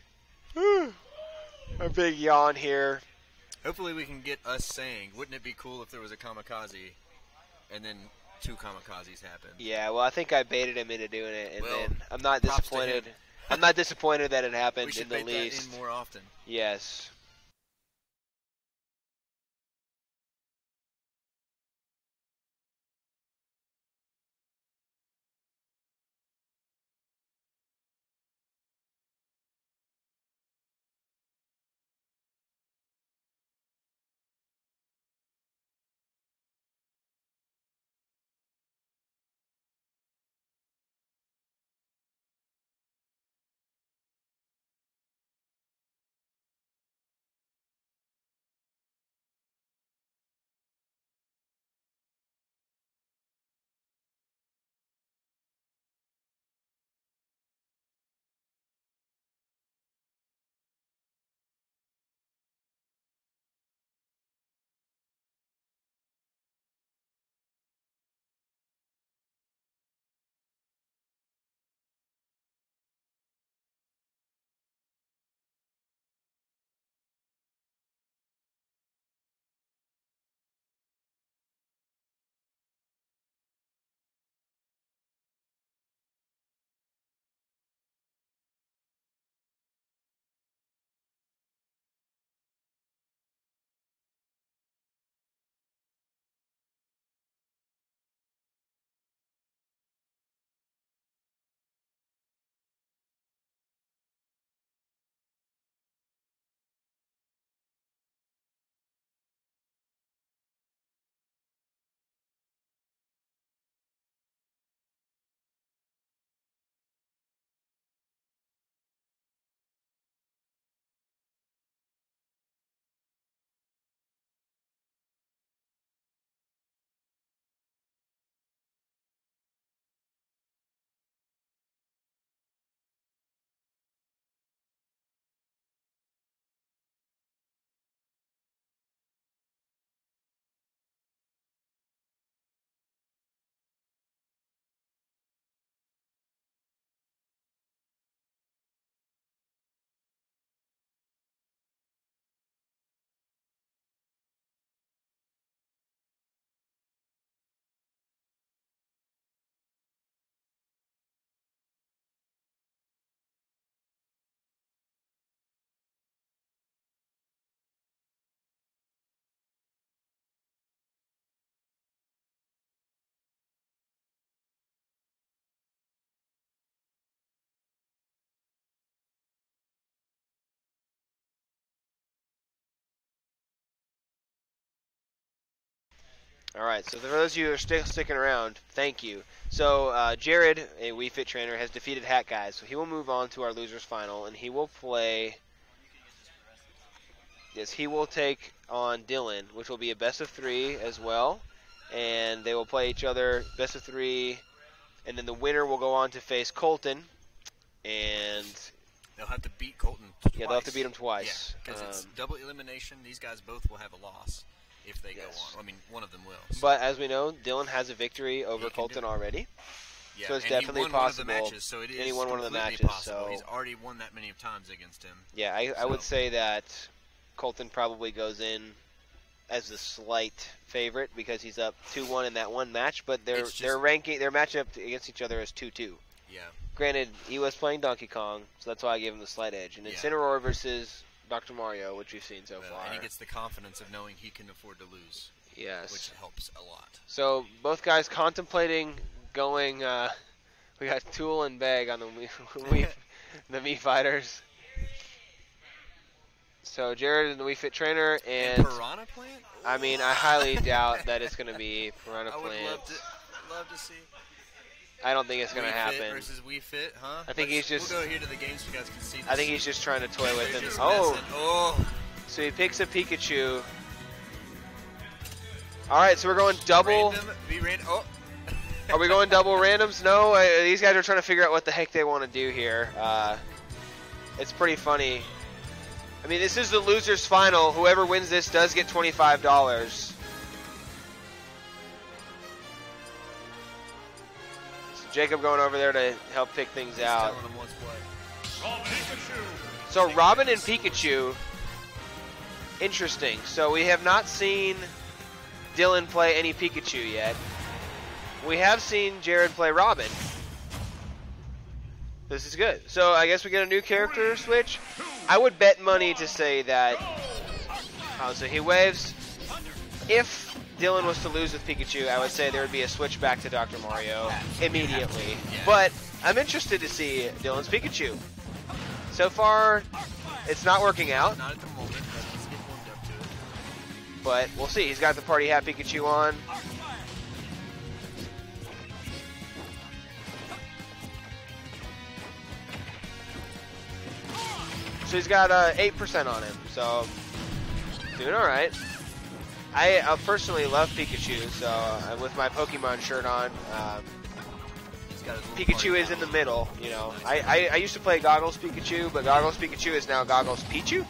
A big yawn here. Hopefully, we can get us saying, "Wouldn't it be cool if there was a kamikaze?" And then 2 kamikazes happened. Yeah, well, I think I baited him into doing it, and well, then I'm not disappointed. I'm not disappointed that it happened we should in the bait least. that in more often. Yes. All right, so for those of you who are still sticking around, thank you. So Jared, a Wii Fit trainer, has defeated Hat Guy, so he will move on to our losers final, and he will play. Yes, he will take on Dylan, which will be a best of 3 as well, and they will play each other best of 3, and then the winner will go on to face Colton, and they'll have to beat Colton twice. Yeah, they'll have to beat him twice. Yeah, because it's double elimination. These guys both will have a loss if they go on. I mean, one of them will. So. But as we know, Dylan has a victory over Colton already. Yeah, so it's and definitely he won possible. One of the matches, so it is and he won one of the matches. Possible. So he's already won that many times against him. Yeah, I would say that Colton probably goes in as the slight favorite because he's up 2-1 in that one match. But their matchup against each other is 2-2. Yeah. Granted, he was playing Donkey Kong, so that's why I gave him the slight edge. And it's Inaugural versus Dr. Mario, which we've seen so far. And he gets the confidence of knowing he can afford to lose. Yes. Which helps a lot. So both guys contemplating going. We got Tool and Beg on the Mii Fighters. So Jared is the Wii Fit trainer, and Piranha Plant. I mean, I highly doubt that it's going to be Piranha Plant. I would love to see. I don't think it's going to happen. Fit versus Wii Fit, huh? I think he's just. We'll go here to the game so you guys can see this. I think he's just trying to toy with him. Oh. So he picks a Pikachu. All right, so we're going double. Are we going double randoms? No, these guys are trying to figure out what the heck they want to do here. It's pretty funny. I mean, this is the losers final. Whoever wins this does get $25. Jacob going over there to help pick things out. So Robin and Pikachu, interesting. So we have not seen Dylan play any Pikachu yet. We have seen Jared play Robin. This is good. So I guess we get a new character switch. I would bet money to say that. Oh, so he waves. If Dylan was to lose with Pikachu, I would say there would be a switch back to Dr. Mario immediately. But I'm interested to see Dylan's Pikachu. So far, it's not working out. Not at the moment, but he's getting warmed up to it. But we'll see. He's got the party hat Pikachu on. So he's got 8% on him. So doing all right. I personally love Pikachu, so with my Pokemon shirt on, Pikachu is in the middle. You know, I used to play Goggles Pikachu, but Goggles Pikachu is now Goggles Pichu,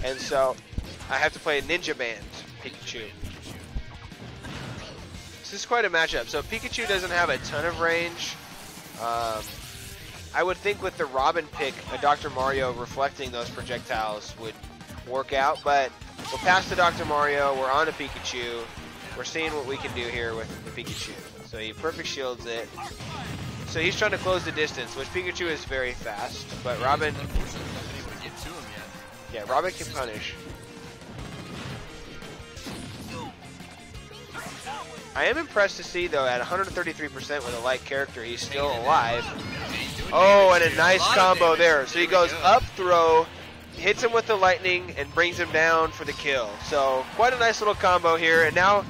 and so I have to play Ninja Band Pikachu. This is quite a matchup. So Pikachu doesn't have a ton of range. I would think with the Robin pick, a Dr. Mario reflecting those projectiles would work out, but we're past the Dr. Mario, we're on to Pikachu. We're seeing what we can do here with the Pikachu. So he perfect shields it. So he's trying to close the distance, which Pikachu is very fast, but Robin... Yeah, Robin can punish. I am impressed to see, though, at 133% with a light character, he's still alive. Oh, and a nice combo there. So he goes up throw, hits him with the lightning, and brings him down for the kill. So quite a nice little combo here. And now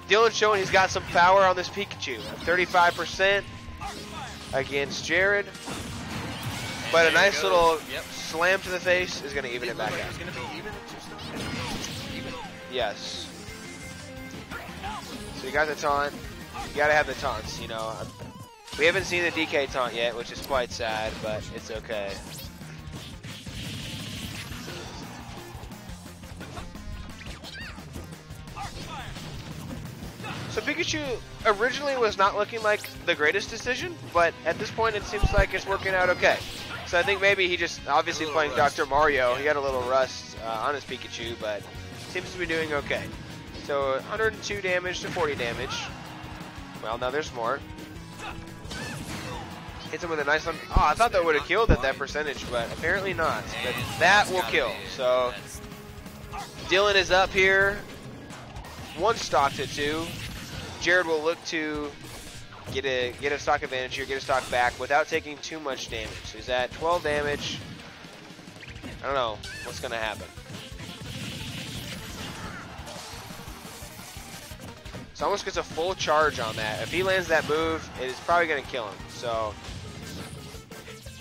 Dylan's showing he's got some power on this Pikachu. 35% against Jared. But a nice little slam to the face is going to even it back out. Yes. So you got the taunt. You got to have the taunts, you know. We haven't seen the DK taunt yet, which is quite sad, but it's okay. So Pikachu originally was not looking like the greatest decision, but at this point it seems like it's working out okay. So I think maybe he just, obviously playing rust. Dr. Mario, he got a little rust on his Pikachu, but seems to be doing okay. So 102 damage to 40 damage. Well, now there's more. Hits him with a nice one. Oh, I thought that would have killed at that percentage, but apparently not. But that will kill. So Dylan is up here. One stock to 2. Jared will look to get a stock advantage here, get a stock back without taking too much damage. He's at 12 damage. I don't know what's going to happen. So almost gets a full charge on that. If he lands that move, it is probably going to kill him. So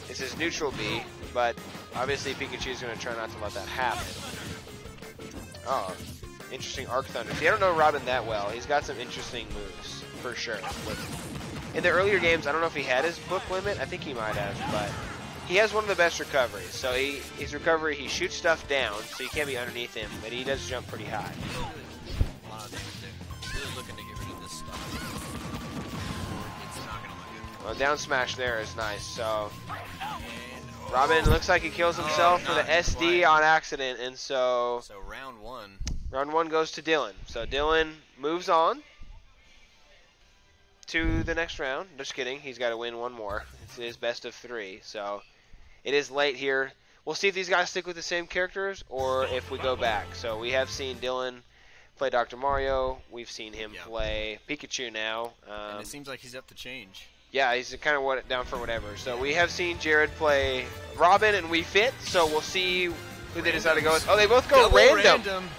it's his neutral B, but obviously Pikachu is going to try not to let that happen. Oh, interesting Arc Thunder. See, I don't know Robin that well. He's got some interesting moves, for sure. In the earlier games, I don't know if he had his book limit. I think he might have, but he has one of the best recoveries. So his recovery, he shoots stuff down, so you can't be underneath him, but he does jump pretty high. A lot of damage there. Really looking to get rid of this stuff. It's not going to look good. Well, down smash there is nice. So Robin looks like he kills himself for the SD on accident, and so round one. Round one goes to Dylan. So Dylan moves on to the next round. Just kidding. He's got to win one more. It's his best of 3. So it is late here. We'll see if these guys stick with the same characters or if we go back. So we have seen Dylan play Dr. Mario. We've seen him play Pikachu now. And it seems like he's up to change. Yeah, he's kind of down for whatever. So we have seen Jared play Robin and Wii Fit. So we'll see who they decide to go with. Oh, they both go random.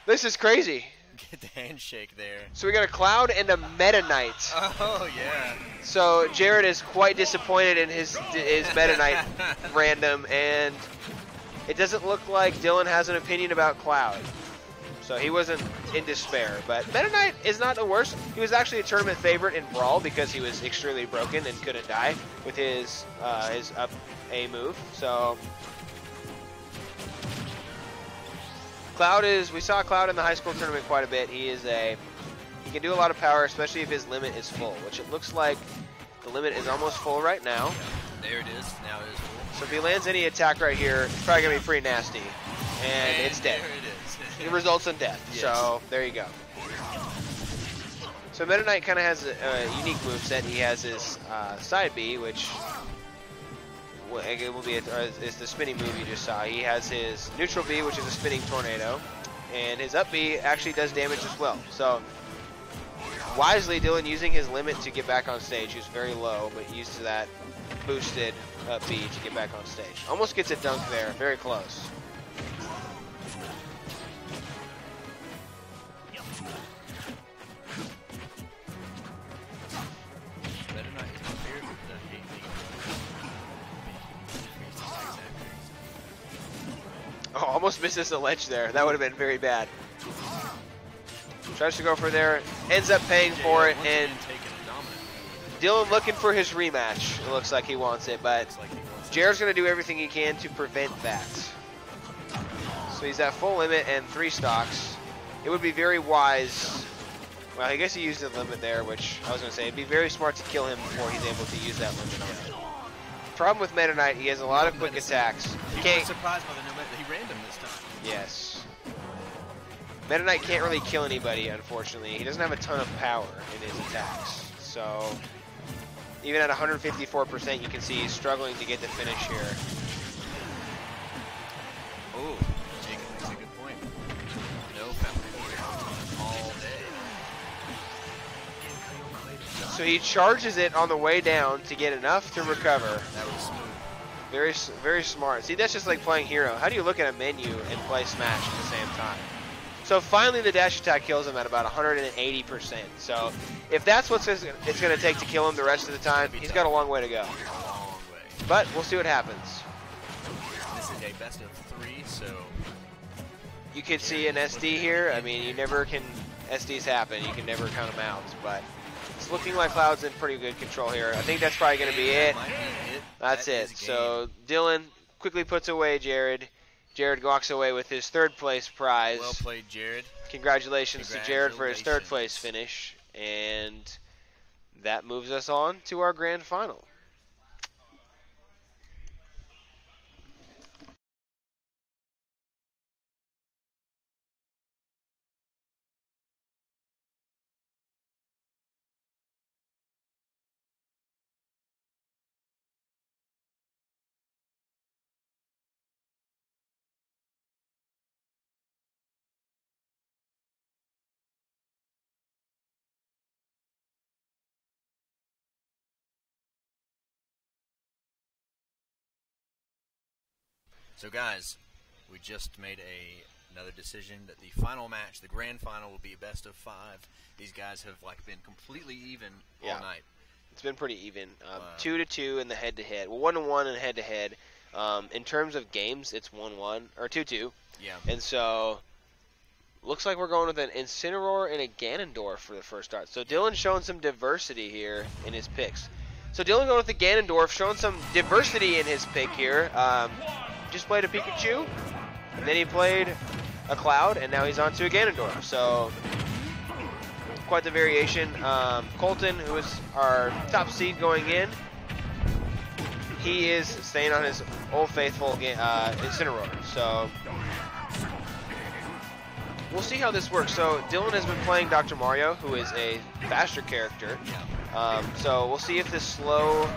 This is crazy. Get the handshake there. So we got a Cloud and a Meta Knight. Oh, yeah. So Jared is quite disappointed in his Meta Knight random, and it doesn't look like Dylan has an opinion about Cloud. So he wasn't in despair. But Meta Knight is not the worst. He was actually a tournament favorite in Brawl because he was extremely broken and couldn't die with his up A move. So Cloud we saw Cloud in the high school tournament quite a bit. He can do a lot of power, especially if his limit is full, which it looks like the limit is almost full right now. There it is. Now it is full. So if he lands any attack right here, it's probably going to be pretty nasty. And it's dead. There it is. It results in death. Yes. So there you go. So Meta Knight kind of has a unique moveset. He has his side B, which it will be is the spinning move you just saw. He has his neutral B, which is a spinning tornado, and his up B actually does damage as well. So wisely, Dylan using his limit to get back on stage. He was very low, but used that boosted up B to get back on stage. Almost gets a dunk there, very close. Oh, almost misses the ledge there. That would have been very bad. Tries to go for there, ends up paying for it, and Dylan looking for his rematch. It looks like he wants it, but Jared's going to do everything he can to prevent that. So he's at full limit and 3 stocks. It would be very wise. Well, I guess he used the limit there, which I was going to say, it'd be very smart to kill him before he's able to use that limit on it. Problem with Meta Knight, he has a lot of quick attacks. People are surprised by the no he random this time. Yes. Meta Knight can't really kill anybody, unfortunately. He doesn't have a ton of power in his attacks. So even at 154%, you can see he's struggling to get the finish here. Oh, Jacob makes a good point. No foul all day. So he charges it on the way down to get enough to recover. That was smooth. Very, very smart. See, that's just like playing Hero. How do you look at a menu and play Smash at the same time? So finally the dash attack kills him at about 180%. So if that's what it's going to take to kill him the rest of the time, he's got a long way to go. Long way. But we'll see what happens. This is a best of 3, so You could see an SD here. I mean, you never can, SDs happen. You can never count them out. But it's looking like Cloud's in pretty good control here. I think that's probably going to be it. That's it. So Dylan quickly puts away Jared. Jared walks away with his 3rd place prize. Well played, Jared. Congratulations to Jared for his 3rd place finish. And that moves us on to our grand final. So guys, we just made a another decision. That the final match, the grand final, will be best of 5. These guys have like been completely even all night. It's been pretty even. 2-2 in the head-to-head. Well, 1-1 in head-to-head. In terms of games, it's 1-1 or 2-2. Yeah. And so, looks like we're going with an Incineroar and a Ganondorf for the first start. So Dylan's showing some diversity here in his picks. So Dylan going with the Ganondorf, showing some diversity in his pick here. Just played a Pikachu, and then he played a Cloud, and now he's on to a Ganondorf. So quite the variation. Colton, who is our top seed going in, he is staying on his old faithful Incineroar. So we'll see how this works. So Dylan has been playing Dr. Mario, who is a faster character. So we'll see if the slow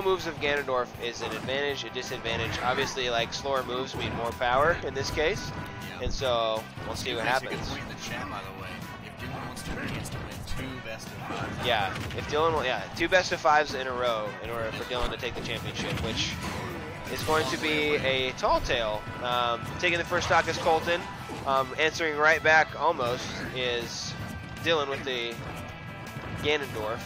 moves of Ganondorf is an advantage, a disadvantage. Obviously, like, slower moves mean more power in this case. And so we'll see what happens. A good point in the chat, by the way. If Dylan wants to win, he has to win 2 best of 5. Yeah, if Dylan, 2 best of 5s in a row in order for Dylan to take the championship, which is going to be a tall tale. Taking the first stock is Colton. Answering right back almost is Dylan with the Ganondorf.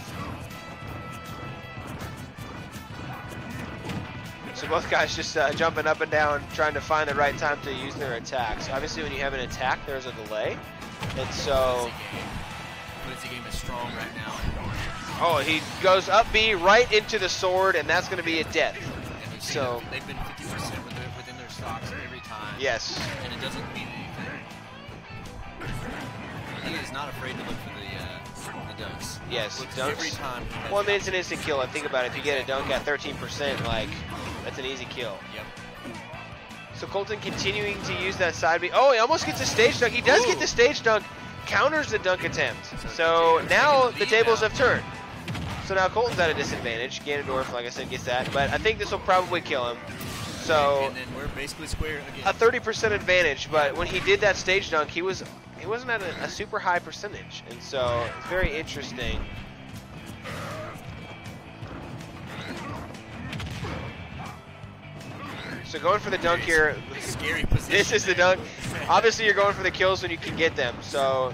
So both guys just jumping up and down, trying to find the right time to use their attacks. Obviously, when you have an attack, there's a delay. And so... Quincy game is strong right now. Oh, he goes up B right into the sword, and that's going to be a death. So they've been 50% within their stocks every time. Yes. And it doesn't mean anything. He is not afraid to look for the dunks. Yes, dunks. Every time. Well, I mean, it's an instant kill. I think about it. If you get a dunk at 13%, like, that's an easy kill. Yep. So Colton continuing to use that side B. Oh, he almost gets a stage dunk. He does get the stage dunk. Counters the dunk attempt. So now the tables have turned. So now Colton's at a disadvantage. Ganondorf, like I said, gets that. But I think this will probably kill him. So and then we're basically square again. A 30% advantage. But when he did that stage dunk, he wasn't at a super high percentage. And so it's very interesting. So going for the dunk here. Scary position. This is the dunk. Obviously, you're going for the kills when you can get them. So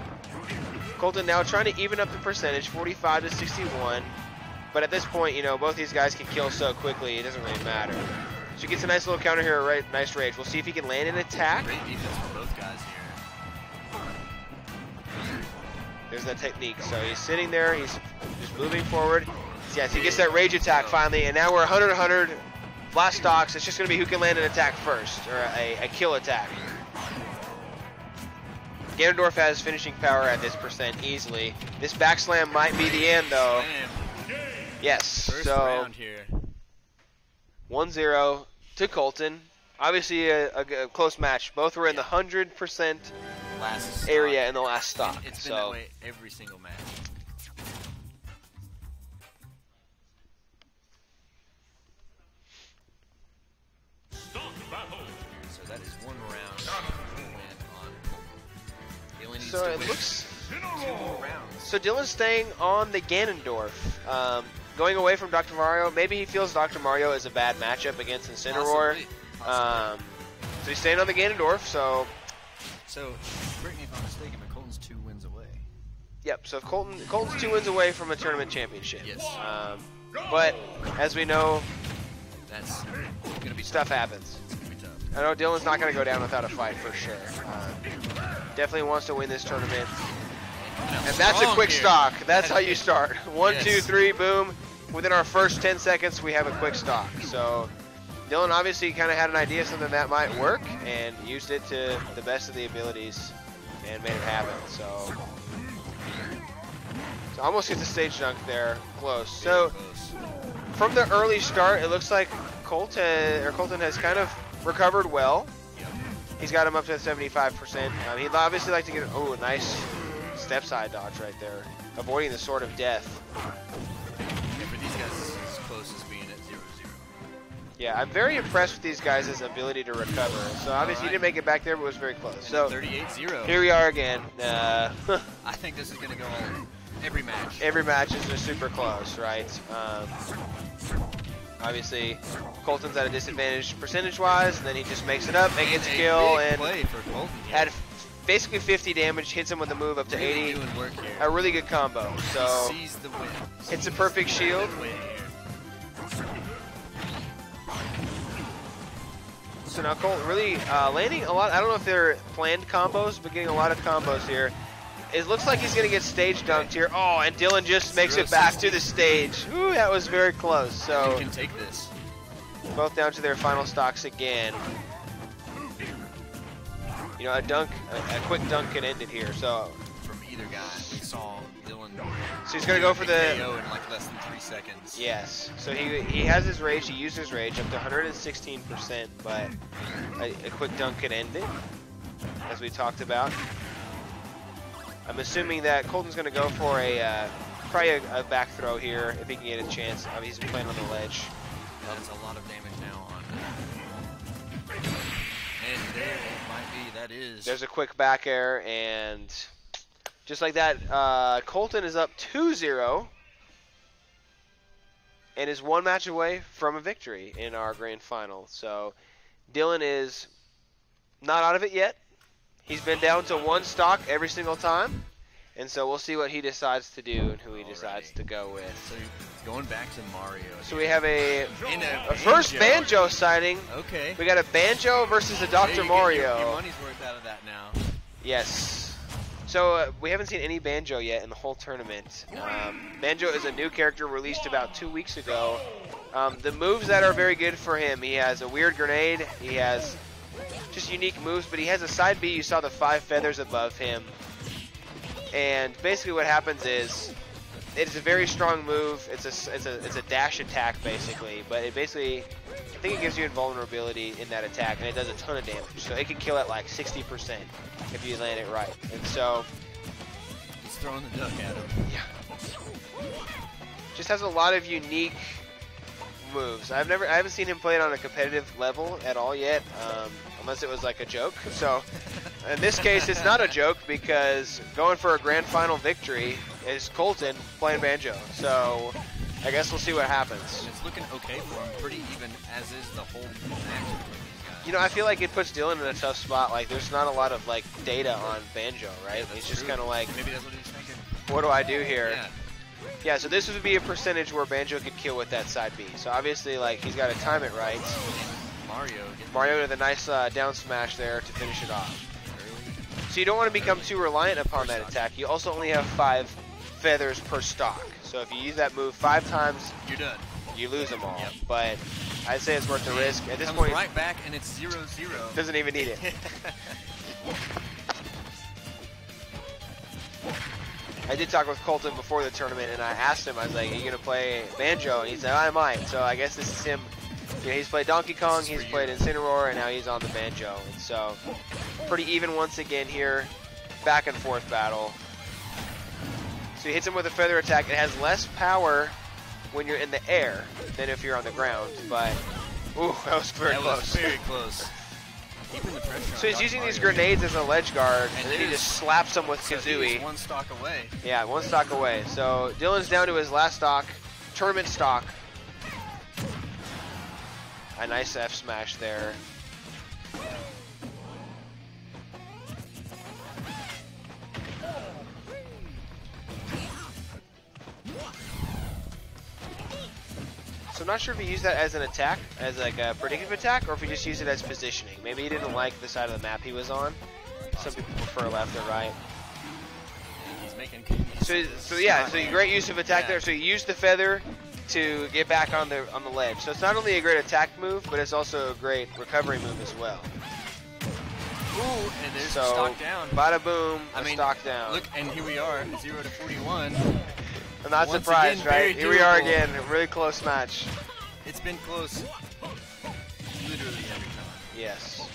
Colton now trying to even up the percentage, 45 to 61. But at this point, you know, both these guys can kill so quickly, it doesn't really matter. So he gets a nice little counter here, right? Nice rage. We'll see if he can land an attack. Great defense for both guys here. There's that technique. So he's sitting there. He's just moving forward. Yes, he gets that rage attack finally. And now we're 100-100. Last stocks. It's just going to be who can land an attack first, or a kill attack. Ganondorf has finishing power at this percent easily. This backslam might be the end, though. Yes. First so round here. 1-0 to Colton. Obviously a close match. Both were in the 100% area in the last stock. It's been that way every single match. So that is 1 round on So it looks 2 more rounds. So Dylan's staying on the Ganondorf. Going away from Dr. Mario. Maybe he feels Dr. Mario is a bad matchup against Incineroar. Possibly. So he's staying on the Ganondorf. So correct me if I'm mistaken, but Colton's 2 wins away. Yep. So Colton's 2 wins away from a tournament championship. Yes. But as we know, That's gonna be stuff happens. It's gonna be tough. I know Dylan's not going to go down without a fight for sure. Definitely wants to win this tournament. And that's a quick stock. That's how you start. 1, 2, 3, boom. Within our first 10 seconds, we have a quick stock. So Dylan obviously kind of had an idea of something that might work and used it to the best of the abilities and made it happen. So almost gets a stage dunk there. Close. So from the early start, it looks like Colton has kind of recovered well. He's got him up to 75%. He'd obviously like to get a nice step side dodge right there, avoiding the Sword of Death. And for these guys, this is as close as being at 0-0. Yeah, I'm very impressed with these guys' ability to recover. So obviously he didn't make it back there, but was very close. So 38-0. Here we are again. I think this is going to go on every match. Every match is just super close, right? Obviously, Colton's at a disadvantage percentage-wise, and then he just makes it up and gets a kill, big and play for Colton here. had basically 50 damage, hits him with a move up to 80. Doing work here. A really good combo. So He sees the win. hits a perfect shield. Win here. So now Colton really landing a lot. I don't know if they're planned combos, but getting a lot of combos here. It looks like he's going to get stage dunked here. Oh, and Dylan just makes it back to the stage. Ooh, that was very close. So You can take this. both down to their final stocks again. You know, a quick dunk can end it here. So From either guy. We saw Dylan. So he's going to go for the... KO in like less than 3 seconds. Yes. So he has his rage. He used his rage up to 116%, but a quick dunk could end it, as we talked about. I'm assuming that Colton's going to go for probably a back throw here if he can get a chance. I mean, he's been playing on the ledge. That's a lot of damage now on. And there it might be. That is. There's a quick back air, and just like that, Colton is up 2-0 and is one match away from a victory in our grand final. So Dylan is not out of it yet. He's been down to one stock every single time, and so we'll see what he decides to do and who he decides to go with. So going back to Mario. So we have a And first Banjo sighting. Okay. We got a Banjo versus a Dr. Mario. Your money's worth out of that now. Yes. So we haven't seen any Banjo yet in the whole tournament. Banjo is a new character released about 2 weeks ago. The moves that are very good for him, he has a weird grenade, he has just unique moves, but he has a side B. You saw the 5 feathers above him. And basically what happens is, it's a very strong move. It's a dash attack basically, but it basically, I think it gives you invulnerability in that attack, and it does a ton of damage. So it can kill at like 60% if you land it right. And so, He's throwing the duck at him. yeah, just has a lot of unique moves. I haven't seen him play it on a competitive level at all yet, unless it was like a joke. So in this case, it's not a joke because going for a grand final victory is Colton playing Banjo. So I guess we'll see what happens. And it's looking okay for him, pretty even as is the whole match with these guys. You know, I feel like it puts Dylan in a tough spot. Like, there's not a lot of like data on Banjo, right? That's He's just true. kind of like, Maybe that's what he's thinking. what do I do here? Yeah. Yeah, so this would be a percentage where Banjo could kill with that side B. So obviously, like, he's got to time it right. Mario with a nice down smash there to finish it off. So you don't want to become too reliant upon that attack. You also only have 5 feathers per stock. So if you use that move 5 times, You're done. you lose them all. Yep. But I'd say it's worth the risk. At this Comes point, right back and it's 0-0. doesn't even need it. I did talk with Colton before the tournament, and I asked him, I was like, are you going to play Banjo? And he said, I might. So I guess this is him. You know, he's played Donkey Kong, he's played Incineroar, and now he's on the Banjo. And so, pretty even once again here. Back and forth battle. So he hits him with a feather attack. It has less power when you're in the air than if you're on the ground. But, ooh, that was very close. Was very close. Keeping the pressure So on he's using Mario these grenades as a ledge guard, and then he is. just slaps him with So Kazooie. he's one stock away. Yeah, 1 stock away. So Dylan's down to his last stock, tournament stock. A nice F smash there. So I'm not sure if he used that as an attack, as like a predictive attack, or if he just used it as positioning. Maybe he didn't like the side of the map he was on. Some people prefer left or right. He's making. So yeah, so great use of attack Yeah. there. So you use the feather to get back on the ledge. So it's not only a great attack move, but it's also a great recovery move as well. Ooh, and there's So a stock down. bada boom, I mean, stock down. Look, and here we are, 0-41. I'm not once surprised, again, very right? Here we are doable. again, a really close match. It's been close, literally every time. Yes.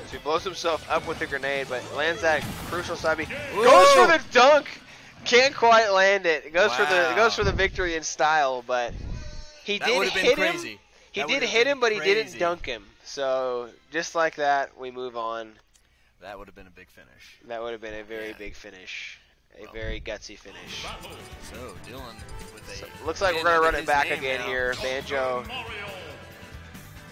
So he blows himself up with the grenade, but lands that crucial side B. Goes for the dunk. Can't quite land it. It goes for the victory in style, but he That did would've been hit crazy. him. He That did would've hit been him, but he didn't crazy. dunk him. So just like that, we move on. That would have been a big finish. That would have been a very big finish, a very gutsy finish. So Dylan with a looks like we're going to run it back again here. Banjo.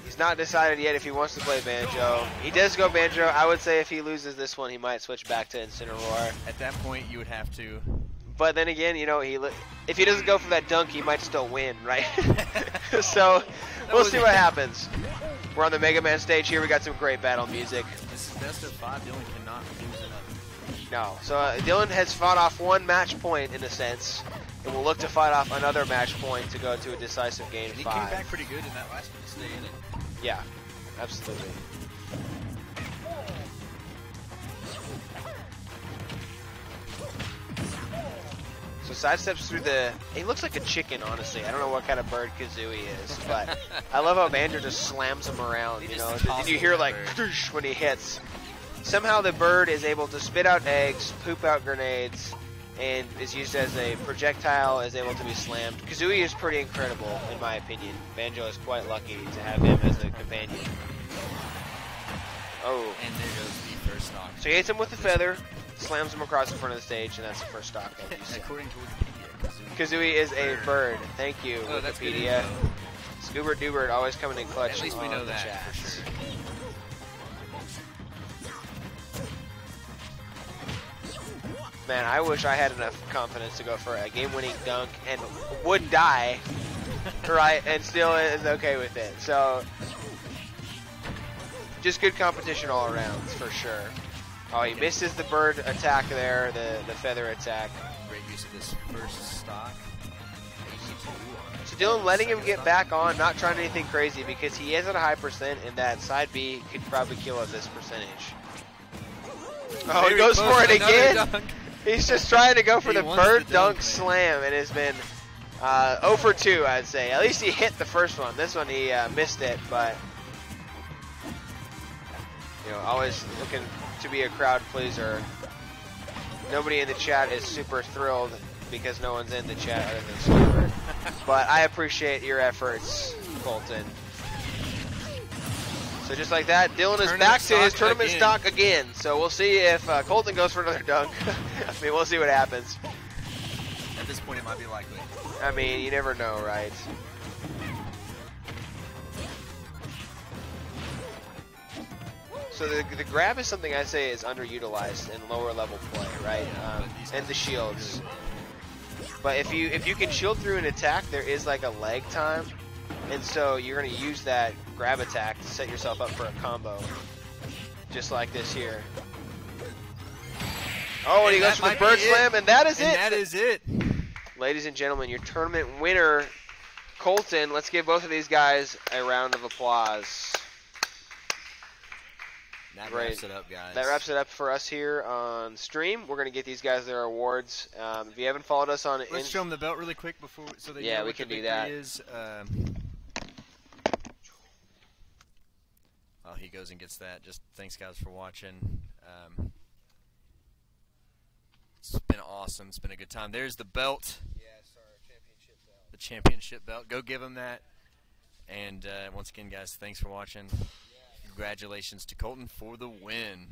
He's not decided yet if he wants to play Banjo. He does go Banjo. I would say if he loses this one, he might switch back to Incineroar. At that point, you would have to. But then again, you know, if he doesn't go for that dunk, he might still win, right? So we'll see what happens. We're on the Mega Man stage here. We got some great battle music. This is best of 5. Dylan cannot lose enough. No. So Dylan has fought off one match point in a sense, and will look to fight off another match point to go to a decisive game 5. He came back pretty good in that last one to stay in it. Yeah, absolutely. So sidesteps through the... He looks like a chicken, honestly. I don't know what kind of bird Kazooie is, but I love how Banjo just slams him around, you know. And you hear like when he hits. Somehow the bird is able to spit out eggs, poop out grenades, and is used as a projectile, is able to be slammed. Kazooie is pretty incredible, in my opinion. Banjo is quite lucky to have him as a companion. Oh. And there goes the first stock. So he hits him with the feather, slams him across the front of the stage, and that's the first stock. According to Wikipedia, Kazooie is a bird. Thank you, Oh, that's good Wikipedia. info. Scoobert Doobert always coming in clutch. At least we on know the that chats. for sure. Man, I wish I had enough confidence to go for a game-winning dunk and would die, right, and still is okay with it. So, just good competition all around, for sure. Oh, he misses the bird attack there, the feather attack. Great use of this first stock. So Dylan letting him get back on, not trying anything crazy, because he is at a high percent, and that side B could probably kill at this percentage. Oh, he Very goes close, for it another again. dunk. He's just trying to go for He the wants bird the dunk dunk, man. slam, and has been 0 for 2, I'd say. At least he hit the first one. This one he missed it, but you know, always looking to be a crowd pleaser. Nobody in the chat is super thrilled because no one's in the chat other than Scoobert. But I appreciate your efforts, Colton. So just like that, Dylan is back to his tournament stock again. So we'll see if Colton goes for another dunk. I mean, we'll see what happens. At this point, it might be likely. I mean, you never know, right? So the grab is something I say is underutilized in lower level play, right? And the shields. But if you can shield through an attack, there is like a lag time, and so you're going to use that grab attack to set yourself up for a combo, just like this here. Oh, and he goes for the bird slam, and that is it. That is it. Ladies and gentlemen, your tournament winner, Colton. Let's give both of these guys a round of applause. That Great. wraps it up, guys. That wraps it up for us here on stream. We're going to get these guys their awards. If you haven't followed us on... Let's show them the belt really quick before, so they Yeah, know we what can the do victory that. is. Oh, he goes and gets that. Just thanks, guys, for watching. It's been awesome. It's been a good time. There's the belt. Yes, our championship belt. The championship belt. Go give him that. And once again, guys, thanks for watching. Congratulations to Colton for the win.